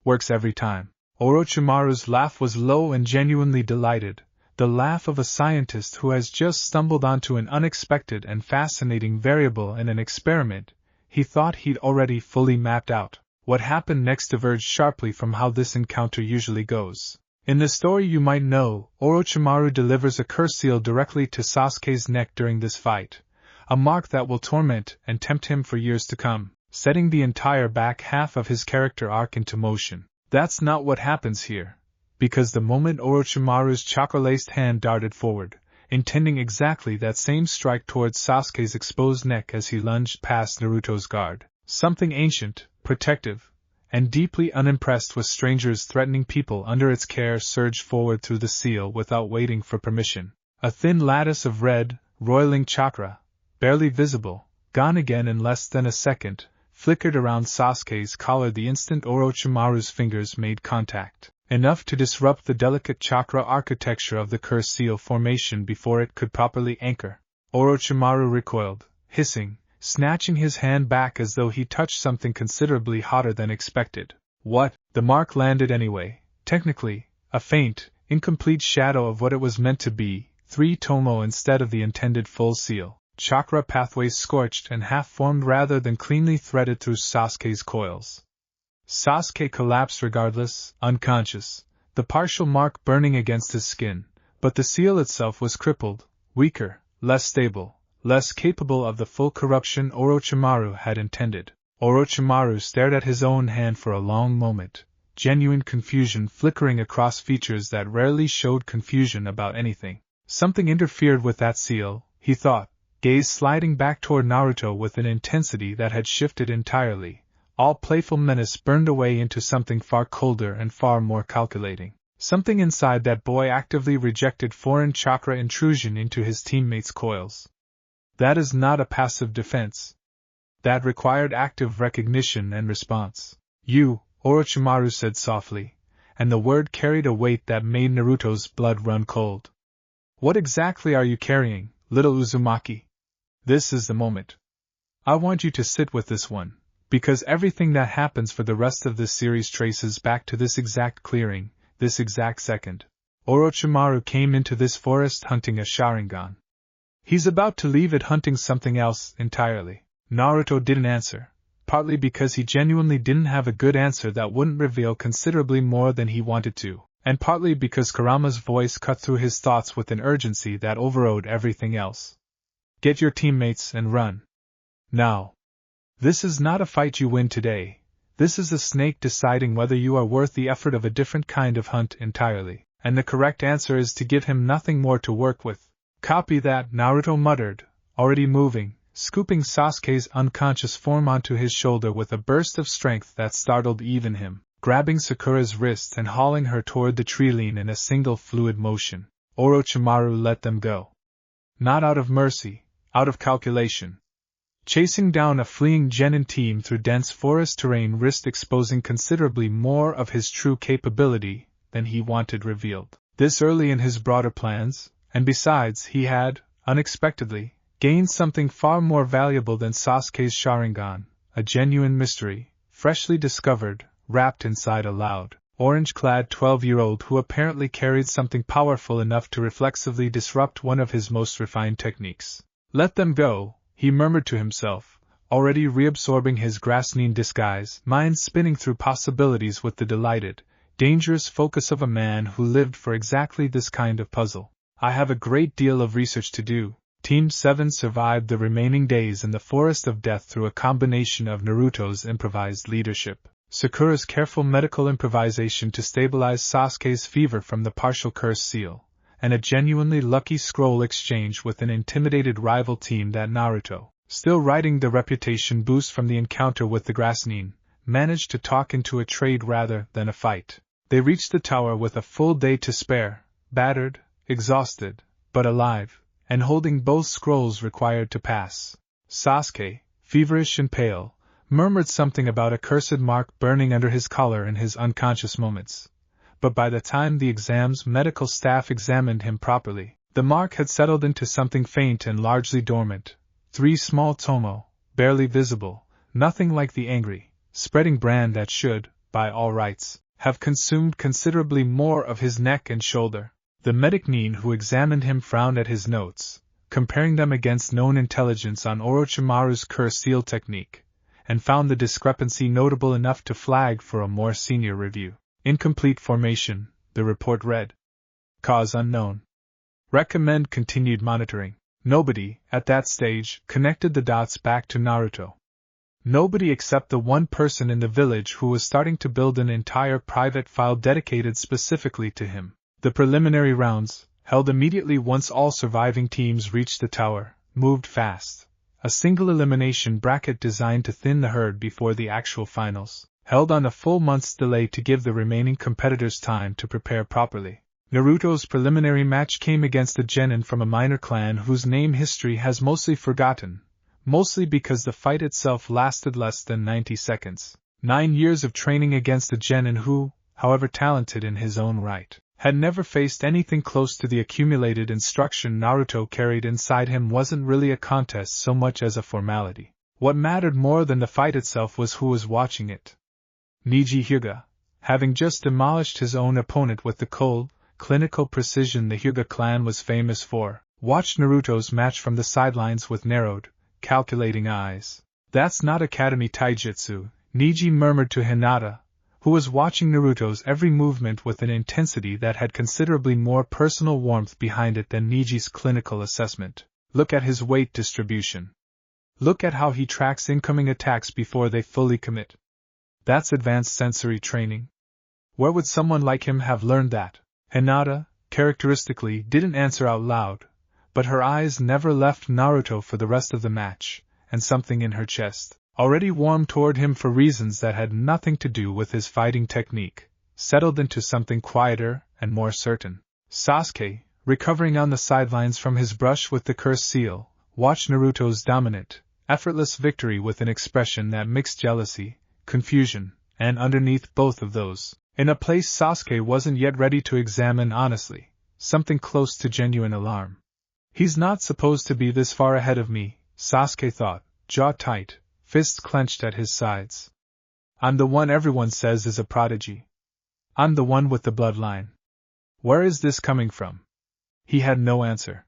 Works every time. Orochimaru's laugh was low and genuinely delighted, the laugh of a scientist who has just stumbled onto an unexpected and fascinating variable in an experiment he thought he'd already fully mapped out. What happened next diverged sharply from how this encounter usually goes. In the story you might know, Orochimaru delivers a curse seal directly to Sasuke's neck during this fight, a mark that will torment and tempt him for years to come, setting the entire back half of his character arc into motion. That's not what happens here, because the moment Orochimaru's chakra-laced hand darted forward, intending exactly that same strike towards Sasuke's exposed neck as he lunged past Naruto's guard, something ancient, protective, and deeply unimpressed with strangers threatening people under its care surged forward through the seal without waiting for permission. A thin lattice of red, roiling chakra, barely visible, gone again in less than a second, flickered around Sasuke's collar the instant Orochimaru's fingers made contact, enough to disrupt the delicate chakra architecture of the curse seal formation before it could properly anchor. Orochimaru recoiled, hissing, snatching his hand back as though he touched something considerably hotter than expected. What? The mark landed anyway, technically, a faint, incomplete shadow of what it was meant to be, 3 tomo instead of the intended full seal. Chakra pathways scorched and half-formed rather than cleanly threaded through Sasuke's coils. Sasuke collapsed regardless, unconscious, the partial mark burning against his skin, but the seal itself was crippled, weaker, less stable, less capable of the full corruption Orochimaru had intended. Orochimaru stared at his own hand for a long moment, genuine confusion flickering across features that rarely showed confusion about anything. Something interfered with that seal, he thought, gaze sliding back toward Naruto with an intensity that had shifted entirely. All playful menace burned away into something far colder and far more calculating. Something inside that boy actively rejected foreign chakra intrusion into his teammates' coils. That is not a passive defense. That required active recognition and response. You, Orochimaru said softly, and the word carried a weight that made Naruto's blood run cold. What exactly are you carrying, little Uzumaki? This is the moment. I want you to sit with this one, because everything that happens for the rest of this series traces back to this exact clearing, this exact second. Orochimaru came into this forest hunting a Sharingan. He's about to leave it hunting something else entirely. Naruto didn't answer, partly because he genuinely didn't have a good answer that wouldn't reveal considerably more than he wanted to, and partly because Kurama's voice cut through his thoughts with an urgency that overrode everything else. Get your teammates and run. Now. This is not a fight you win today. This is a snake deciding whether you are worth the effort of a different kind of hunt entirely, and the correct answer is to give him nothing more to work with. Copy that, Naruto muttered, already moving, scooping Sasuke's unconscious form onto his shoulder with a burst of strength that startled even him, grabbing Sakura's wrist and hauling her toward the tree line in a single fluid motion. Orochimaru let them go. Not out of mercy, out of calculation. Chasing down a fleeing genin team through dense forest terrain risked exposing considerably more of his true capability than he wanted revealed. This early in his broader plans, and besides he had, unexpectedly, gained something far more valuable than Sasuke's Sharingan, a genuine mystery, freshly discovered, wrapped inside a loud, orange-clad 12-year-old who apparently carried something powerful enough to reflexively disrupt one of his most refined techniques. Let them go, he murmured to himself, already reabsorbing his Grasnine disguise, mind spinning through possibilities with the delighted, dangerous focus of a man who lived for exactly this kind of puzzle. I have a great deal of research to do. Team 7 survived the remaining days in the Forest of Death through a combination of Naruto's improvised leadership, Sakura's careful medical improvisation to stabilize Sasuke's fever from the partial curse seal, and a genuinely lucky scroll exchange with an intimidated rival team that Naruto, still riding the reputation boost from the encounter with the Grassnin, managed to talk into a trade rather than a fight. They reached the tower with a full day to spare, battered, exhausted, but alive, and holding both scrolls required to pass. Sasuke, feverish and pale, murmured something about a cursed mark burning under his collar in his unconscious moments. But by the time the exam's medical staff examined him properly, the mark had settled into something faint and largely dormant. 3 small tomo, barely visible, nothing like the angry, spreading brand that should, by all rights, have consumed considerably more of his neck and shoulder. The medic Nin who examined him frowned at his notes, comparing them against known intelligence on Orochimaru's curse seal technique, and found the discrepancy notable enough to flag for a more senior review. Incomplete formation, the report read. Cause unknown. Recommend continued monitoring. Nobody, at that stage, connected the dots back to Naruto. Nobody except the one person in the village who was starting to build an entire private file dedicated specifically to him. The preliminary rounds, held immediately once all surviving teams reached the tower, moved fast. A single elimination bracket designed to thin the herd before the actual finals, held on a full month's delay to give the remaining competitors time to prepare properly. Naruto's preliminary match came against a genin from a minor clan whose name history has mostly forgotten, mostly because the fight itself lasted less than 90 seconds. 9 years of training against a genin who, however talented in his own right, had never faced anything close to the accumulated instruction Naruto carried inside him wasn't really a contest so much as a formality. What mattered more than the fight itself was who was watching it. Neji Hyuga, having just demolished his own opponent with the cold, clinical precision the Hyuga clan was famous for, watched Naruto's match from the sidelines with narrowed, calculating eyes. That's not Academy Taijutsu, Neji murmured to Hinata, who was watching Naruto's every movement with an intensity that had considerably more personal warmth behind it than Neji's clinical assessment. Look at his weight distribution. Look at how he tracks incoming attacks before they fully commit. That's advanced sensory training. Where would someone like him have learned that? Hinata, characteristically, didn't answer out loud, but her eyes never left Naruto for the rest of the match, and something in her chest, already warm toward him for reasons that had nothing to do with his fighting technique, settled into something quieter and more certain. Sasuke, recovering on the sidelines from his brush with the curse seal, watched Naruto's dominant, effortless victory with an expression that mixed jealousy, confusion, and underneath both of those, in a place Sasuke wasn't yet ready to examine honestly, something close to genuine alarm. He's not supposed to be this far ahead of me, Sasuke thought, jaw tight, fists clenched at his sides. I'm the one everyone says is a prodigy. I'm the one with the bloodline. Where is this coming from? He had no answer.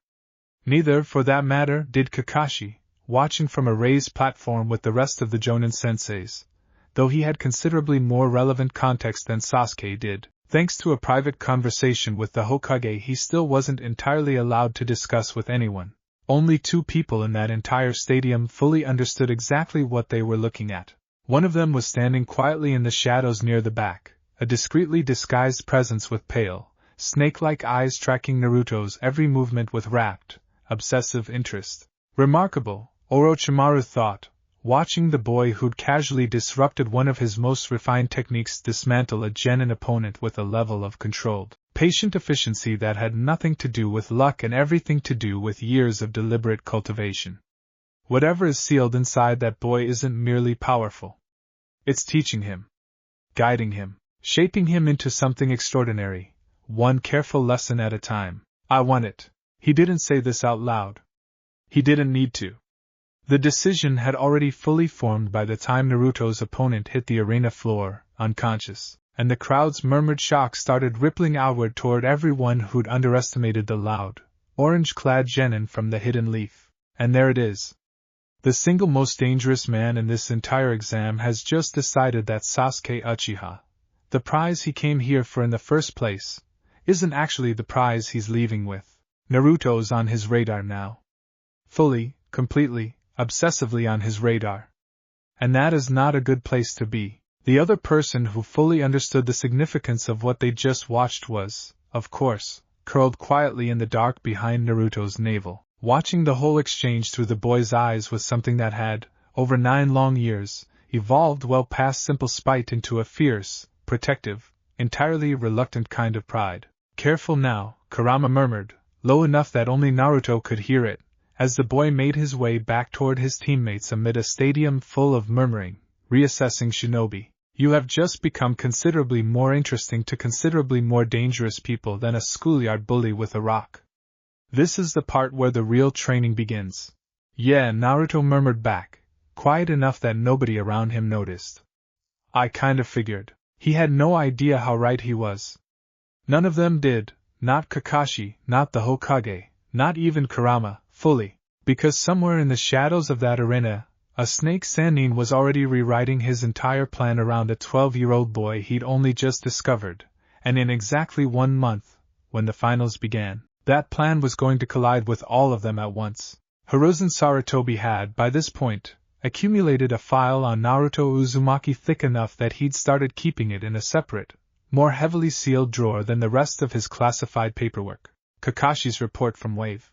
Neither, for that matter, did Kakashi, watching from a raised platform with the rest of the Jonin senseis, though he had considerably more relevant context than Sasuke did. Thanks to a private conversation with the Hokage he still wasn't entirely allowed to discuss with anyone. Only 2 people in that entire stadium fully understood exactly what they were looking at. One of them was standing quietly in the shadows near the back, a discreetly disguised presence with pale, snake-like eyes tracking Naruto's every movement with rapt, obsessive interest. Remarkable, Orochimaru thought, watching the boy who'd casually disrupted one of his most refined techniques dismantle a genin opponent with a level of controlled, patient efficiency that had nothing to do with luck and everything to do with years of deliberate cultivation. Whatever is sealed inside that boy isn't merely powerful. It's teaching him, guiding him, shaping him into something extraordinary, one careful lesson at a time. I want it. He didn't say this out loud. He didn't need to. The decision had already fully formed by the time Naruto's opponent hit the arena floor, unconscious, and the crowd's murmured shock started rippling outward toward everyone who'd underestimated the loud, orange-clad genin from the hidden leaf. And there it is. The single most dangerous man in this entire exam has just decided that Sasuke Uchiha, the prize he came here for in the first place, isn't actually the prize he's leaving with. Naruto's on his radar now. Fully, completely, obsessively on his radar. And that is not a good place to be. The other person who fully understood the significance of what they just watched was, of course, curled quietly in the dark behind Naruto's navel, Watching the whole exchange through the boy's eyes was something that had, over 9 long years, evolved well past simple spite into a fierce, protective, entirely reluctant kind of pride. Careful now, Kurama murmured, low enough that only Naruto could hear it, as the boy made his way back toward his teammates amid a stadium full of murmuring, reassessing shinobi. You have just become considerably more interesting to considerably more dangerous people than a schoolyard bully with a rock. This is the part where the real training begins. Yeah, Naruto murmured back, quiet enough that nobody around him noticed. I kind of figured. He had no idea how right he was. None of them did, not Kakashi, not the Hokage, not even Kurama, fully, because somewhere in the shadows of that arena, a snake Sannin was already rewriting his entire plan around a 12-year-old boy he'd only just discovered, and in exactly 1 month, when the finals began, that plan was going to collide with all of them at once. Hiruzen Sarutobi had, by this point, accumulated a file on Naruto Uzumaki thick enough that he'd started keeping it in a separate, more heavily sealed drawer than the rest of his classified paperwork. Kakashi's report from Wave.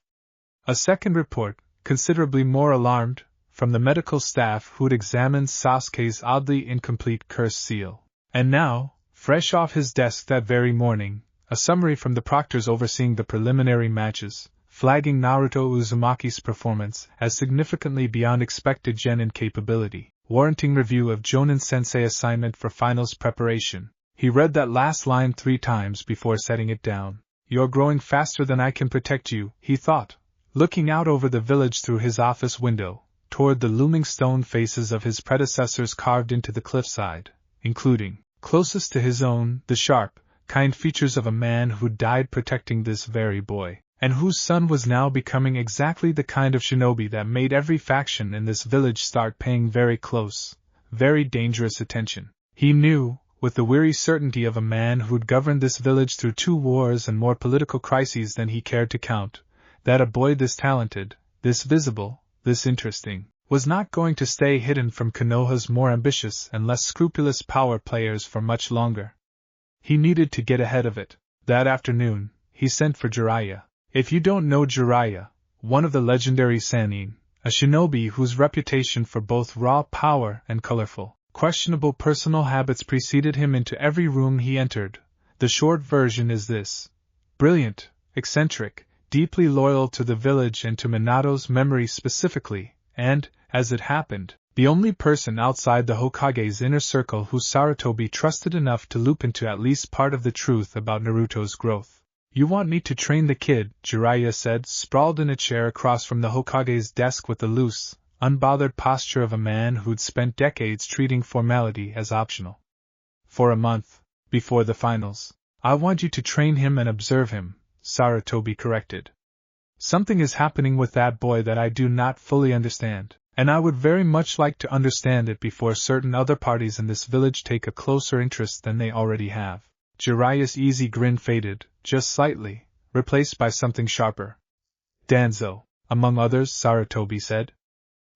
A second report, considerably more alarmed, from the medical staff who'd examined Sasuke's oddly incomplete curse seal. And now, fresh off his desk that very morning, a summary from the proctors overseeing the preliminary matches, flagging Naruto Uzumaki's performance as significantly beyond expected genin capability, warranting review of Jonin-sensei assignment for finals preparation. He read that last line 3 times before setting it down. You're growing faster than I can protect you, he thought, looking out over the village through his office window, toward the looming stone faces of his predecessors carved into the cliffside, including, closest to his own, the sharp, kind features of a man who'd died protecting this very boy, and whose son was now becoming exactly the kind of shinobi that made every faction in this village start paying very close, very dangerous attention. He knew, with the weary certainty of a man who'd governed this village through 2 wars and more political crises than he cared to count, that a boy this talented, this visible, this interesting, was not going to stay hidden from Konoha's more ambitious and less scrupulous power players for much longer. He needed to get ahead of it. That afternoon, he sent for Jiraiya. If you don't know Jiraiya, one of the legendary Sannin, a shinobi whose reputation for both raw power and colorful, questionable personal habits preceded him into every room he entered, the short version is this: brilliant, eccentric, deeply loyal to the village and to Minato's memory specifically, and, as it happened, the only person outside the Hokage's inner circle who Sarutobi trusted enough to loop into at least part of the truth about Naruto's growth. You want me to train the kid, Jiraiya said, sprawled in a chair across from the Hokage's desk with the loose, unbothered posture of a man who'd spent decades treating formality as optional. For a month, before the finals. I want you to train him and observe him, Sarutobi corrected. Something is happening with that boy that I do not fully understand, and I would very much like to understand it before certain other parties in this village take a closer interest than they already have. Jiraiya's easy grin faded, just slightly, replaced by something sharper. Danzo, among others, Sarutobi said.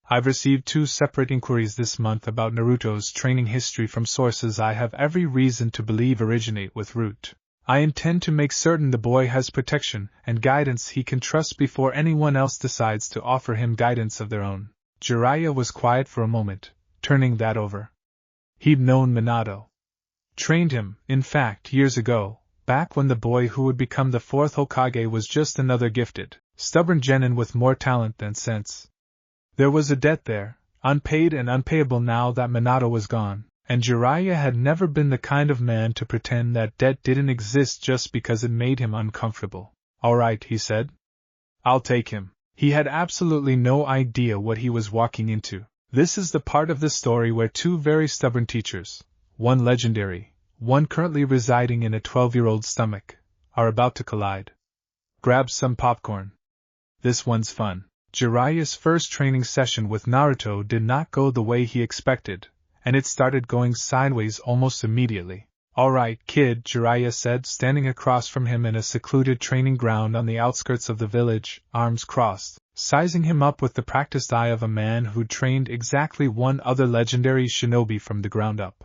I've received 2 separate inquiries this month about Naruto's training history from sources I have every reason to believe originate with Root. I intend to make certain the boy has protection and guidance he can trust before anyone else decides to offer him guidance of their own. Jiraiya was quiet for a moment, turning that over. He'd known Minato. Trained him, in fact, years ago, back when the boy who would become the 4th Hokage was just another gifted, stubborn genin with more talent than sense. There was a debt there, unpaid and unpayable now that Minato was gone, and Jiraiya had never been the kind of man to pretend that debt didn't exist just because it made him uncomfortable. All right, he said. I'll take him. He had absolutely no idea what he was walking into. This is the part of the story where 2 very stubborn teachers, one legendary, one currently residing in a 12-year-old's stomach, are about to collide. Grab some popcorn. This one's fun. Jiraiya's first training session with Naruto did not go the way he expected, and it started going sideways almost immediately. All right, kid, Jiraiya said, standing across from him in a secluded training ground on the outskirts of the village, arms crossed, sizing him up with the practiced eye of a man who'd trained exactly one other legendary shinobi from the ground up.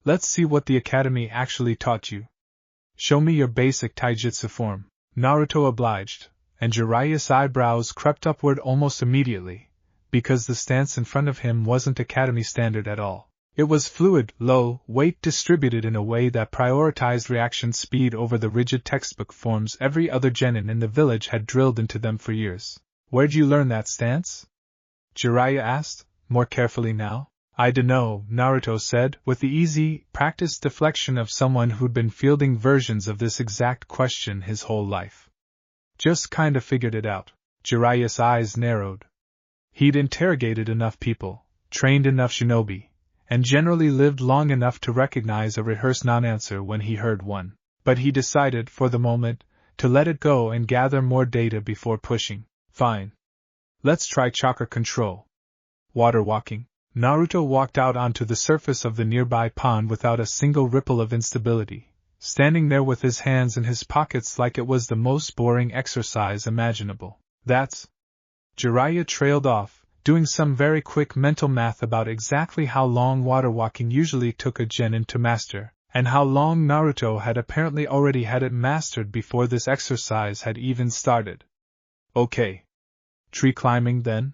Let's see what the academy actually taught you. Show me your basic taijutsu form. Naruto obliged, and Jiraiya's eyebrows crept upward almost immediately, because the stance in front of him wasn't academy standard at all. It was fluid, low, weight distributed in a way that prioritized reaction speed over the rigid textbook forms every other genin in the village had drilled into them for years. Where'd you learn that stance? Jiraiya asked, more carefully now. I dunno, Naruto said, with the easy, practiced deflection of someone who'd been fielding versions of this exact question his whole life. Just kinda figured it out. Jiraiya's eyes narrowed. He'd interrogated enough people, trained enough shinobi, and generally lived long enough to recognize a rehearsed non-answer when he heard one. But he decided, for the moment, to let it go and gather more data before pushing. Fine. Let's try chakra control. Water walking. Naruto walked out onto the surface of the nearby pond without a single ripple of instability, standing there with his hands in his pockets like it was the most boring exercise imaginable. That's... Jiraiya trailed off, doing some very quick mental math about exactly how long water walking usually took a genin to master, and how long Naruto had apparently already had it mastered before this exercise had even started. Okay. Tree climbing then?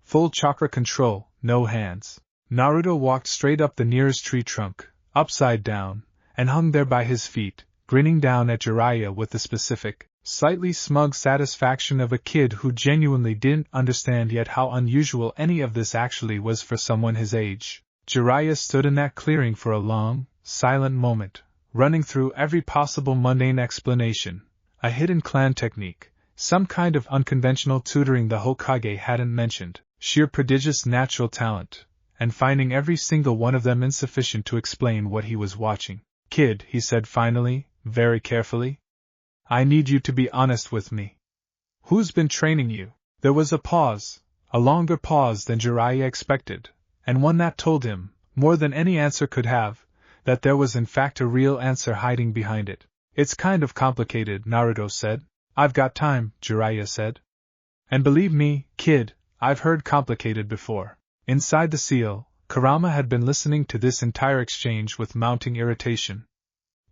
Full chakra control. No hands. Naruto walked straight up the nearest tree trunk, upside down, and hung there by his feet, grinning down at Jiraiya with the specific, slightly smug satisfaction of a kid who genuinely didn't understand yet how unusual any of this actually was for someone his age. Jiraiya stood in that clearing for a long, silent moment, running through every possible mundane explanation, a hidden clan technique, some kind of unconventional tutoring the Hokage hadn't mentioned, sheer prodigious natural talent, and finding every single one of them insufficient to explain what he was watching. Kid, he said finally, very carefully, I need you to be honest with me. Who's been training you? There was a pause, a longer pause than Jiraiya expected, and one that told him, more than any answer could have, that there was in fact a real answer hiding behind it. It's kind of complicated, Naruto said. I've got time, Jiraiya said. And believe me, kid, I've heard complicated before. Inside the seal, Kurama had been listening to this entire exchange with mounting irritation.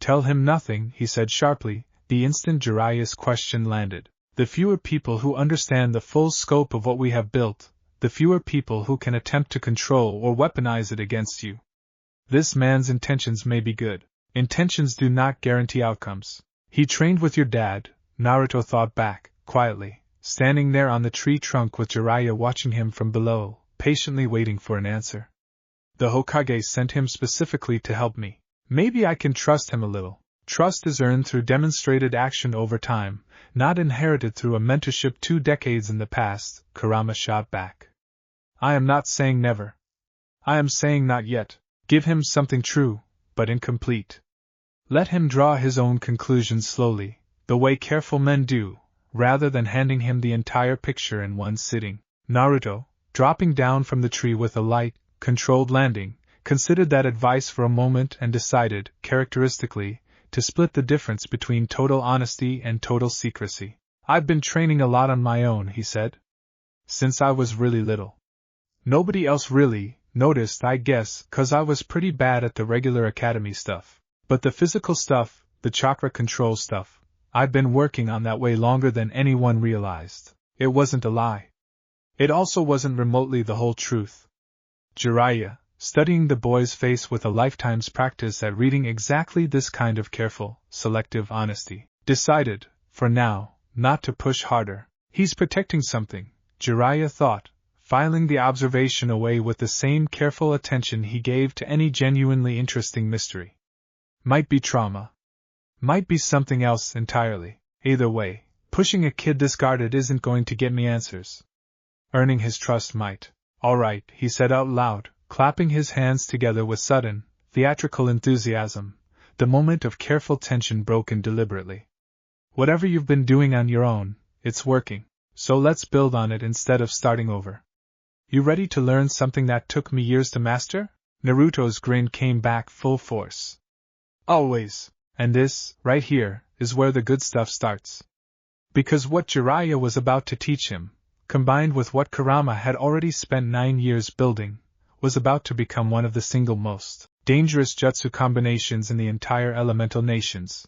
Tell him nothing, he said sharply, the instant Jiraiya's question landed. The fewer people who understand the full scope of what we have built, the fewer people who can attempt to control or weaponize it against you. This man's intentions may be good. Intentions do not guarantee outcomes. He trained with your dad, Naruto thought back, quietly, standing there on the tree trunk with Jiraiya watching him from below, patiently waiting for an answer. The Hokage sent him specifically to help me. Maybe I can trust him a little. Trust is earned through demonstrated action over time, not inherited through a mentorship 2 decades in the past, Kurama shot back. I am not saying never. I am saying not yet. Give him something true, but incomplete. Let him draw his own conclusions slowly, the way careful men do, rather than handing him the entire picture in one sitting. Naruto, dropping down from the tree with a light, controlled landing, considered that advice for a moment and decided, characteristically, to split the difference between total honesty and total secrecy. I've been training a lot on my own, he said. Since I was really little. Nobody else really noticed, I guess, 'cause I was pretty bad at the regular academy stuff. But the physical stuff, the chakra control stuff, I've been working on that way longer than anyone realized. It wasn't a lie. It also wasn't remotely the whole truth. Jiraiya, studying the boy's face with a lifetime's practice at reading exactly this kind of careful, selective honesty, decided, for now, not to push harder. He's protecting something, Jiraiya thought, filing the observation away with the same careful attention he gave to any genuinely interesting mystery. Might be trauma. Might be something else entirely. Either way, pushing a kid this guarded isn't going to get me answers. Earning his trust might. All right, he said out loud, clapping his hands together with sudden, theatrical enthusiasm, the moment of careful tension broken deliberately. Whatever you've been doing on your own, it's working, so let's build on it instead of starting over. You ready to learn something that took me years to master? Naruto's grin came back full force. Always. And this, right here, is where the good stuff starts. Because what Jiraiya was about to teach him, combined with what Kurama had already spent 9 years building, was about to become one of the single most dangerous jutsu combinations in the entire elemental nations.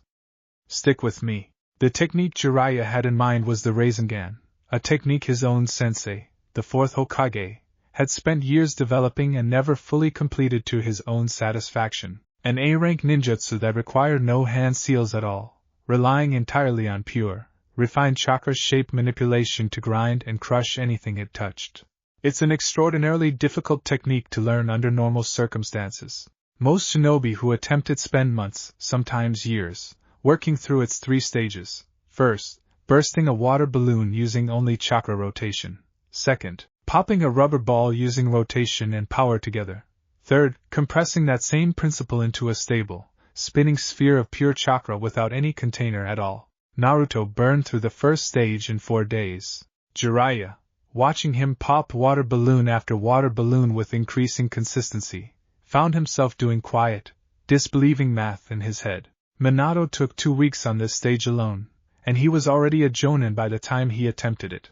Stick with me. The technique Jiraiya had in mind was the Rasengan, a technique his own sensei, the fourth Hokage, had spent years developing and never fully completed to his own satisfaction. An A-rank ninjutsu that required no hand seals at all, relying entirely on pure, refined chakra shape manipulation to grind and crush anything it touched. It's an extraordinarily difficult technique to learn under normal circumstances. Most shinobi who attempt it spend months, sometimes years, working through its 3 stages. First, bursting a water balloon using only chakra rotation. Second, popping a rubber ball using rotation and power together. Third, compressing that same principle into a stable, spinning sphere of pure chakra without any container at all. Naruto burned through the first stage in 4 days. Jiraiya, watching him pop water balloon after water balloon with increasing consistency, found himself doing quiet, disbelieving math in his head. Minato took 2 weeks on this stage alone, and he was already a jonin by the time he attempted it.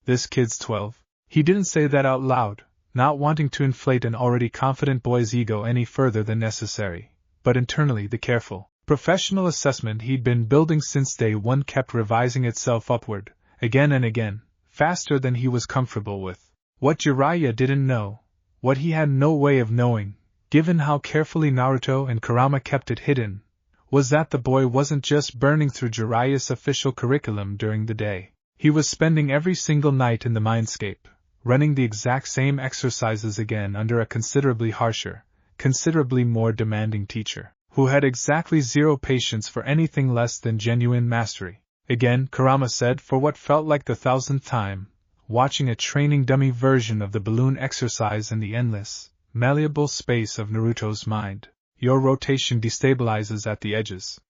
This kid's 12. He didn't say that out loud, not wanting to inflate an already confident boy's ego any further than necessary, but internally the careful, professional assessment he'd been building since day 1 kept revising itself upward, again and again, faster than he was comfortable with. What Jiraiya didn't know, what he had no way of knowing, given how carefully Naruto and Kurama kept it hidden, was that the boy wasn't just burning through Jiraiya's official curriculum during the day. He was spending every single night in the mindscape, running the exact same exercises again under a considerably harsher, considerably more demanding teacher, who had exactly 0 patience for anything less than genuine mastery. Again, Kurama said for what felt like the 1000th time, watching a training dummy version of the balloon exercise in the endless, malleable space of Naruto's mind. Your rotation destabilizes at the edges.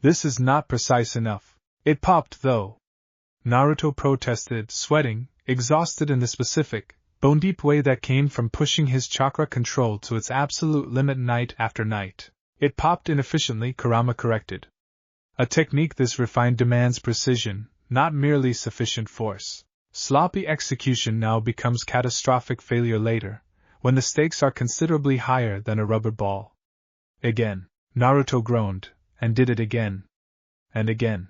This is not precise enough. It popped, though. Naruto protested, sweating, exhausted in the specific, bone-deep way that came from pushing his chakra control to its absolute limit night after night. It popped inefficiently, Kurama corrected. A technique this refined demands precision, not merely sufficient force. Sloppy execution now becomes catastrophic failure later, when the stakes are considerably higher than a rubber ball. Again, Naruto groaned, and did it again. And again.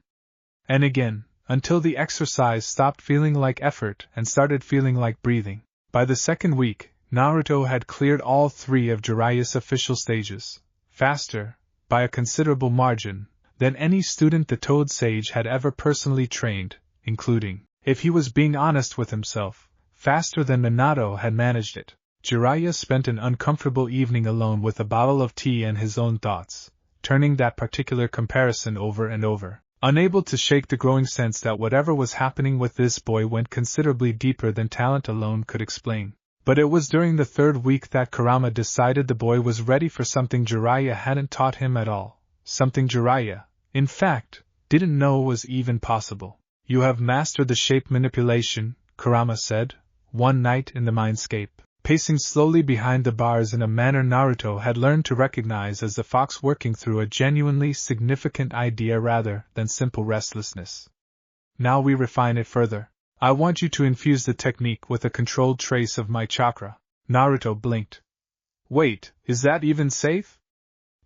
And again, until the exercise stopped feeling like effort and started feeling like breathing. By the 2nd week, Naruto had cleared all 3 of Jiraiya's official stages, faster, by a considerable margin, than any student the Toad Sage had ever personally trained, including, if he was being honest with himself, faster than Minato had managed it. Jiraiya spent an uncomfortable evening alone with a bottle of tea and his own thoughts, turning that particular comparison over and over, unable to shake the growing sense that whatever was happening with this boy went considerably deeper than talent alone could explain. But it was during the 3rd week that Kurama decided the boy was ready for something Jiraiya hadn't taught him at all, something Jiraiya, in fact, didn't know was even possible. You have mastered the shape manipulation, Kurama said, one night in the mindscape, pacing slowly behind the bars in a manner Naruto had learned to recognize as the fox working through a genuinely significant idea rather than simple restlessness. Now we refine it further. I want you to infuse the technique with a controlled trace of my chakra. Naruto blinked. Wait, is that even safe?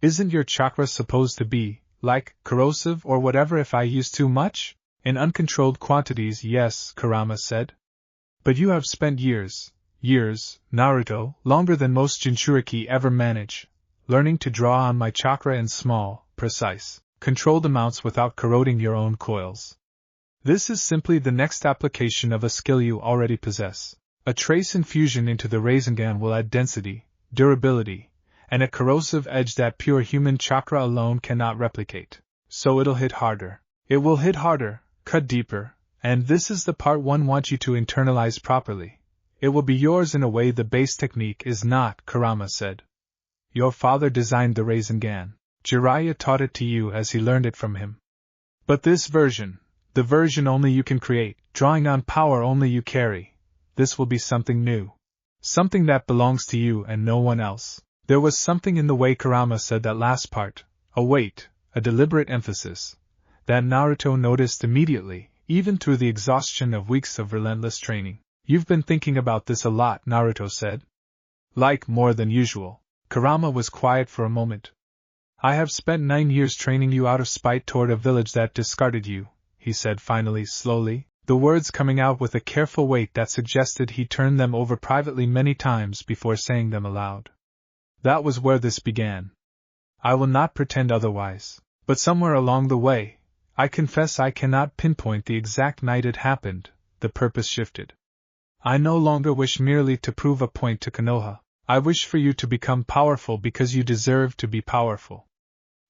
Isn't your chakra supposed to be, like, corrosive or whatever if I use too much? In uncontrolled quantities, yes, Kurama said. But you have spent years, Naruto, longer than most Jinchuriki ever manage, learning to draw on my chakra in small, precise, controlled amounts without corroding your own coils. This is simply the next application of a skill you already possess. A trace infusion into the Rasengan will add density, durability, and a corrosive edge that pure human chakra alone cannot replicate. So it'll hit harder. It will hit harder, cut deeper, and this is the part one wants you to internalize properly. It will be yours in a way the base technique is not, Kurama said. Your father designed the Rasengan. Jiraiya taught it to you as he learned it from him. But this version, the version only you can create, drawing on power only you carry, this will be something new. Something that belongs to you and no one else. There was something in the way Kurama said that last part, a weight, a deliberate emphasis, that Naruto noticed immediately, even through the exhaustion of weeks of relentless training. You've been thinking about this a lot, Naruto said. Like more than usual. Kurama was quiet for a moment. I have spent 9 years training you out of spite toward a village that discarded you, he said finally, slowly, the words coming out with a careful weight that suggested he turned them over privately many times before saying them aloud. That was where this began. I will not pretend otherwise, but somewhere along the way, I confess I cannot pinpoint the exact night it happened, the purpose shifted. I no longer wish merely to prove a point to Konoha. I wish for you to become powerful because you deserve to be powerful.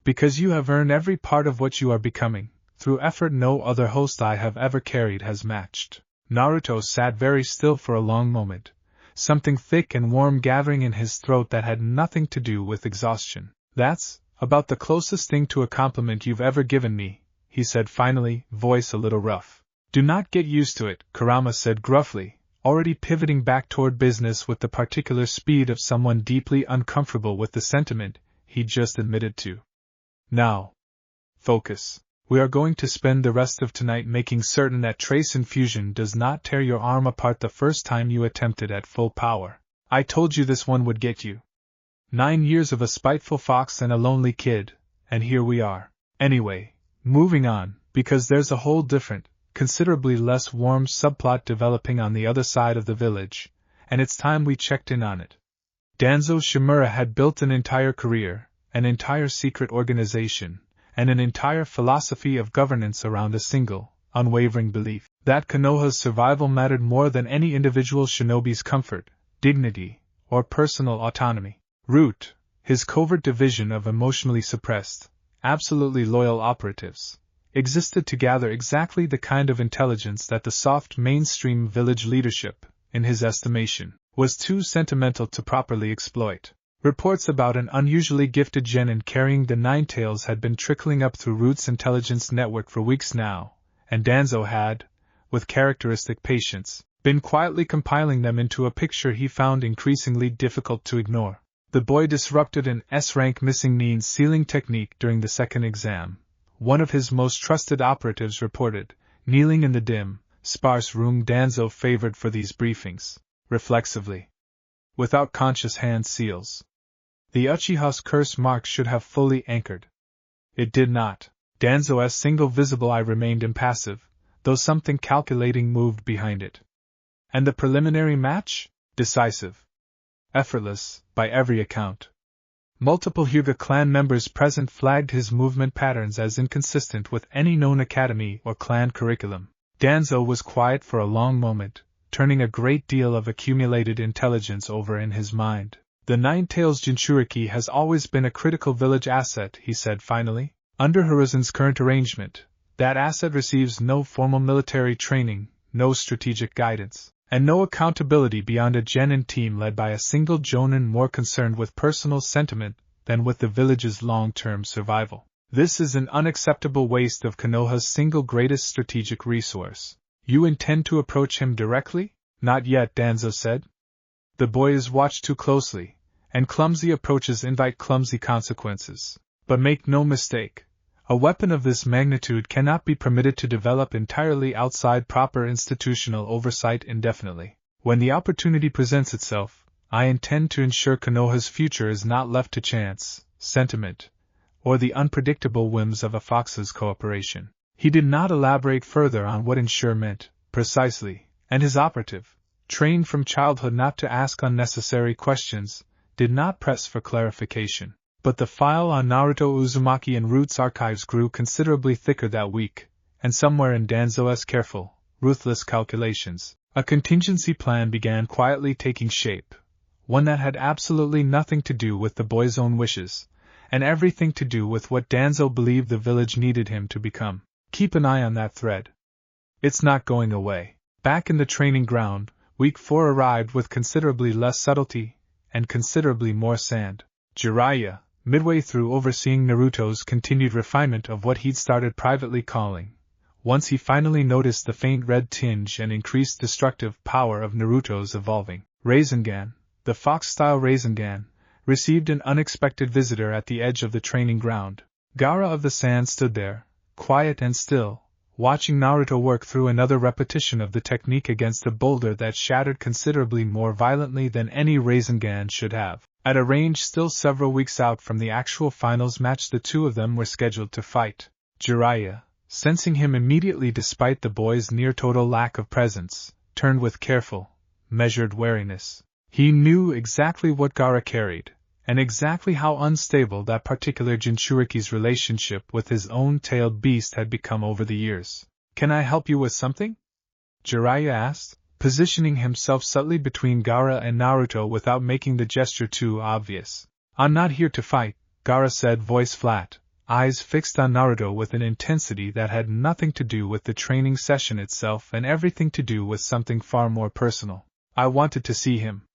Because you have earned every part of what you are becoming, through effort no other host I have ever carried has matched. Naruto sat very still for a long moment, something thick and warm gathering in his throat that had nothing to do with exhaustion. That's about the closest thing to a compliment you've ever given me, he said finally, voice a little rough. Do not get used to it, Kurama said gruffly, already pivoting back toward business with the particular speed of someone deeply uncomfortable with the sentiment he just admitted to. Now, focus. We are going to spend the rest of tonight making certain that trace infusion does not tear your arm apart the first time you attempt it at full power. I told you this one would get you. 9 years of a spiteful fox and a lonely kid, and here we are. Anyway, moving on, because there's a whole different, considerably less warm subplot developing on the other side of the village, and it's time we checked in on it. Danzo Shimura had built an entire career, an entire secret organization, and an entire philosophy of governance around a single, unwavering belief that Konoha's survival mattered more than any individual shinobi's comfort, dignity, or personal autonomy. Root, his covert division of emotionally suppressed, absolutely loyal operatives, existed to gather exactly the kind of intelligence that the soft mainstream village leadership, in his estimation, was too sentimental to properly exploit. Reports about an unusually gifted genin carrying the Nine Tails had been trickling up through Root's intelligence network for weeks now, and Danzo had, with characteristic patience, been quietly compiling them into a picture he found increasingly difficult to ignore. The boy disrupted an S-rank missing means sealing technique during the second exam, one of his most trusted operatives reported, kneeling in the dim, sparse room Danzo favored for these briefings, reflexively, without conscious hand seals. The Uchiha's curse mark should have fully anchored. It did not. Danzo's single visible eye remained impassive, though something calculating moved behind it. And the preliminary match? Decisive. Effortless, by every account. Multiple Hyuga clan members present flagged his movement patterns as inconsistent with any known academy or clan curriculum. Danzo was quiet for a long moment, turning a great deal of accumulated intelligence over in his mind. The Nine Tails Jinchuriki has always been a critical village asset, he said finally. Under Hiruzen's current arrangement, that asset receives no formal military training, no strategic guidance, and no accountability beyond a genin team led by a single jonin more concerned with personal sentiment than with the village's long-term survival. This is an unacceptable waste of Konoha's single greatest strategic resource. You intend to approach him directly? Not yet, Danzo said. The boy is watched too closely, and clumsy approaches invite clumsy consequences. But make no mistake, a weapon of this magnitude cannot be permitted to develop entirely outside proper institutional oversight indefinitely. When the opportunity presents itself, I intend to ensure Konoha's future is not left to chance, sentiment, or the unpredictable whims of a fox's cooperation. He did not elaborate further on what ensure meant, precisely, and his operative, trained from childhood not to ask unnecessary questions, did not press for clarification. But the file on Naruto Uzumaki and Root's archives grew considerably thicker that week, and somewhere in Danzo's careful, ruthless calculations, a contingency plan began quietly taking shape, one that had absolutely nothing to do with the boy's own wishes, and everything to do with what Danzo believed the village needed him to become. Keep an eye on that thread. It's not going away. Back in the training ground, week 4 arrived with considerably less subtlety, and considerably more sand. Jiraiya, midway through overseeing Naruto's continued refinement of what he'd started privately calling, once he finally noticed the faint red tinge and increased destructive power of Naruto's evolving Rasengan, the fox-style Rasengan, received an unexpected visitor at the edge of the training ground. Gaara of the Sand stood there, quiet and still, watching Naruto work through another repetition of the technique against a boulder that shattered considerably more violently than any Rasengan should have. At a range still several weeks out from the actual finals match, the two of them were scheduled to fight. Jiraiya, sensing him immediately despite the boy's near-total lack of presence, turned with careful, measured wariness. He knew exactly what Gaara carried, and exactly how unstable that particular Jinchuriki's relationship with his own tailed beast had become over the years. "Can I help you with something?" Jiraiya asked, positioning himself subtly between Gaara and Naruto without making the gesture too obvious. "I'm not here to fight," Gaara said, voice flat, eyes fixed on Naruto with an intensity that had nothing to do with the training session itself and everything to do with something far more personal. "I wanted to see him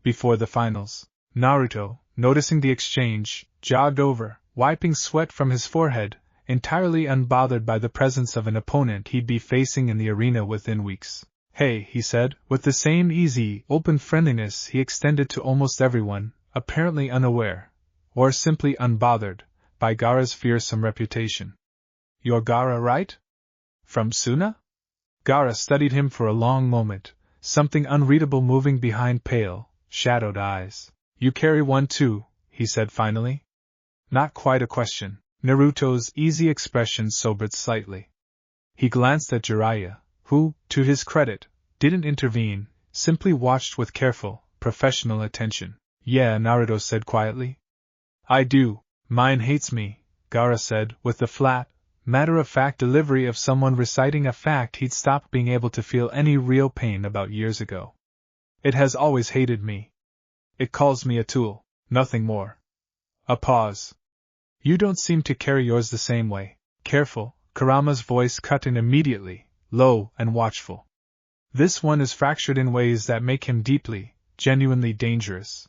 before the finals." Naruto, noticing the exchange, jogged over, wiping sweat from his forehead, entirely unbothered by the presence of an opponent he'd be facing in the arena within weeks. "Hey," he said, with the same easy, open friendliness he extended to almost everyone, apparently unaware, or simply unbothered, by Gaara's fearsome reputation. "You're Gaara, right? From Suna?" Gaara studied him for a long moment, something unreadable moving behind pale, shadowed eyes. "You carry one too," he said finally. Not quite a question. Naruto's easy expression sobered slightly. He glanced at Jiraiya, who, to his credit, didn't intervene, simply watched with careful, professional attention. "Yeah," Naruto said quietly. "I do. Mine hates me," Gaara said, with the flat, matter-of-fact delivery of someone reciting a fact he'd stopped being able to feel any real pain about years ago. "It has always hated me. It calls me a tool, nothing more." A pause. "You don't seem to carry yours the same way." "Careful," Kurama's voice cut in immediately, low and watchful. "This one is fractured in ways that make him deeply, genuinely dangerous.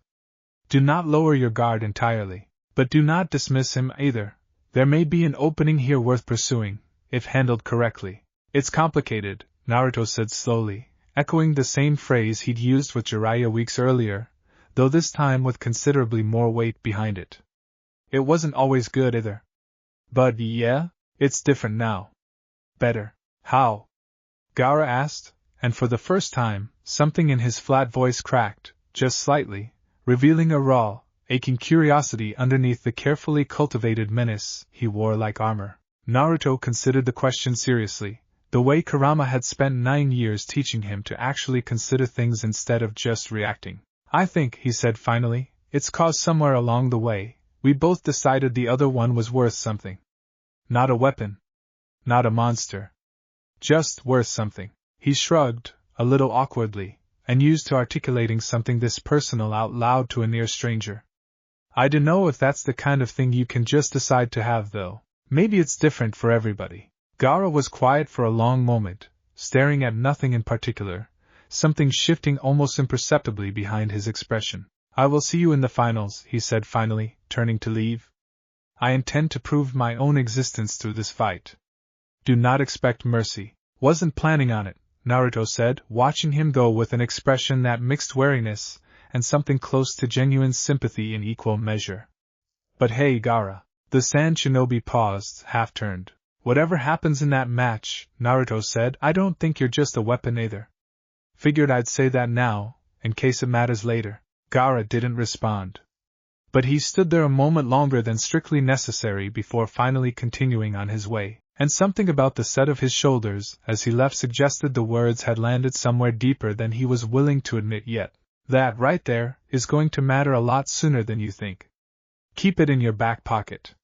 Do not lower your guard entirely, but do not dismiss him either. There may be an opening here worth pursuing, if handled correctly." "It's complicated," Naruto said slowly, echoing the same phrase he'd used with Jiraiya weeks earlier, though this time with considerably more weight behind it. "It wasn't always good either. But yeah, it's different now." "Better. How?" Gaara asked, and for the first time, something in his flat voice cracked, just slightly, revealing a raw, aching curiosity underneath the carefully cultivated menace he wore like armor. Naruto considered the question seriously, the way Kurama had spent 9 years teaching him to actually consider things instead of just reacting. "I think," he said finally, "it's cause somewhere along the way, we both decided the other one was worth something. Not a weapon. Not a monster. Just worth something." He shrugged, a little awkwardly, and used to articulating something this personal out loud to a near stranger. "I dunno if that's the kind of thing you can just decide to have though. Maybe it's different for everybody." Gaara was quiet for a long moment, staring at nothing in particular, something shifting almost imperceptibly behind his expression. "I will see you in the finals," he said finally, turning to leave. "I intend to prove my own existence through this fight. Do not expect mercy." "Wasn't planning on it," Naruto said, watching him go with an expression that mixed wariness and something close to genuine sympathy in equal measure. "But hey, Gaara." The Sand Shinobi paused, half-turned. "Whatever happens in that match," Naruto said, "I don't think you're just a weapon either. Figured I'd say that now, in case it matters later." Gaara didn't respond. But he stood there a moment longer than strictly necessary before finally continuing on his way, and something about the set of his shoulders as he left suggested the words had landed somewhere deeper than he was willing to admit yet. "That, right there, is going to matter a lot sooner than you think. Keep it in your back pocket."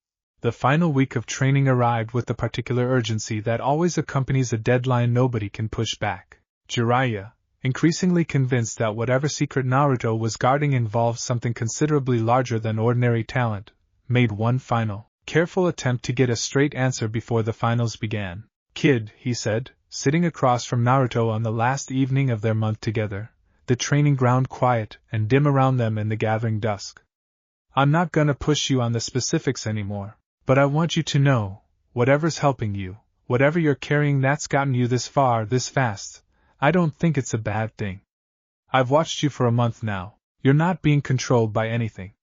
The final week of training arrived with the particular urgency that always accompanies a deadline nobody can push back. Jiraiya, increasingly convinced that whatever secret Naruto was guarding involved something considerably larger than ordinary talent, made one final, careful attempt to get a straight answer before the finals began. "Kid," he said, sitting across from Naruto on the last evening of their month together, the training ground quiet and dim around them in the gathering dusk. "I'm not gonna push you on the specifics anymore, but I want you to know, whatever's helping you, whatever you're carrying that's gotten you this far this fast, I don't think it's a bad thing. I've watched you for a month now. You're not being controlled by anything.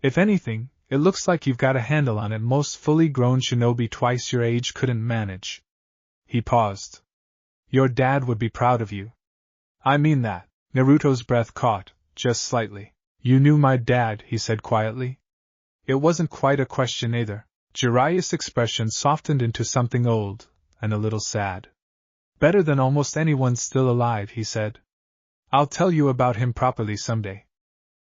If anything, it looks like you've got a handle on it most fully grown shinobi twice your age couldn't manage." He paused. "Your dad would be proud of you." "I mean that." Naruto's breath caught, just slightly. You knew my dad, he said quietly. It wasn't quite a question either. Jiraiya's expression softened into something old, and a little sad. Better than almost anyone still alive, he said. I'll tell you about him properly someday.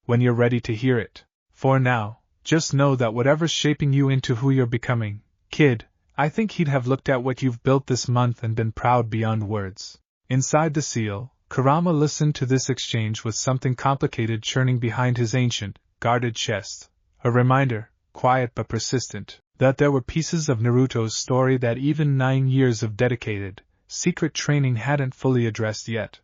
When you're ready to hear it. For now, just know that whatever's shaping you into who you're becoming, kid, I think he'd have looked at what you've built this month and been proud beyond words. Inside the seal, Kurama listened to this exchange with something complicated churning behind his ancient, guarded chest. A reminder, quiet but persistent, that there were pieces of Naruto's story that even 9 years of dedicated, secret training hadn't fully addressed yet.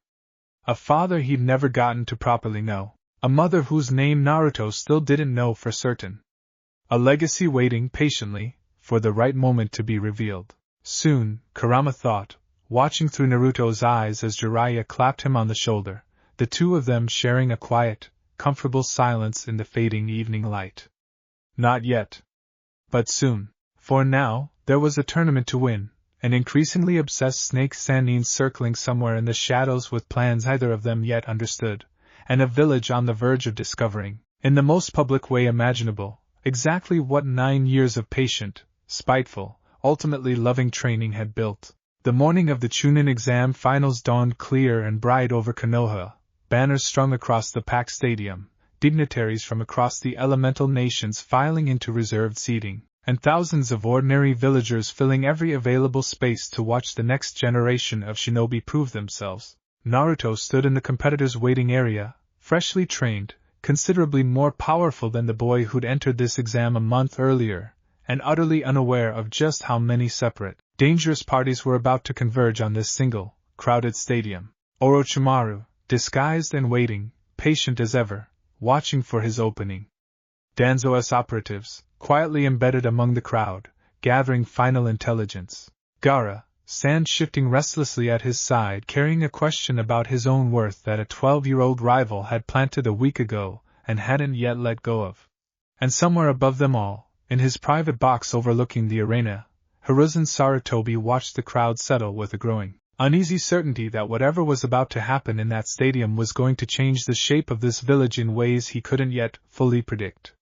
A father he'd never gotten to properly know. A mother whose name Naruto still didn't know for certain. A legacy waiting patiently for the right moment to be revealed. Soon, Kurama thought, watching through Naruto's eyes as Jiraiya clapped him on the shoulder, the two of them sharing a quiet, comfortable silence in the fading evening light. Not yet. But soon. For now, there was a tournament to win, an increasingly obsessed snake Sannin circling somewhere in the shadows with plans neither of them yet understood, and a village on the verge of discovering, in the most public way imaginable, exactly what 9 years of patient, spiteful, ultimately loving training had built. The morning of the Chunin exam finals dawned clear and bright over Konoha, banners strung across the packed stadium, dignitaries from across the elemental nations filing into reserved seating, and thousands of ordinary villagers filling every available space to watch the next generation of shinobi prove themselves. Naruto stood in the competitors' waiting area, freshly trained, considerably more powerful than the boy who'd entered this exam a month earlier, and utterly unaware of just how many separate, dangerous parties were about to converge on this single, crowded stadium. Orochimaru, disguised and waiting, patient as ever, watching for his opening. Danzo's operatives, quietly embedded among the crowd, gathering final intelligence. Gaara, Sand shifting restlessly at his side, carrying a question about his own worth that a 12-year-old rival had planted a week ago and hadn't yet let go of. And somewhere above them all, in his private box overlooking the arena, Hiruzen Sarutobi watched the crowd settle with a growing, uneasy certainty that whatever was about to happen in that stadium was going to change the shape of this village in ways he couldn't yet fully predict.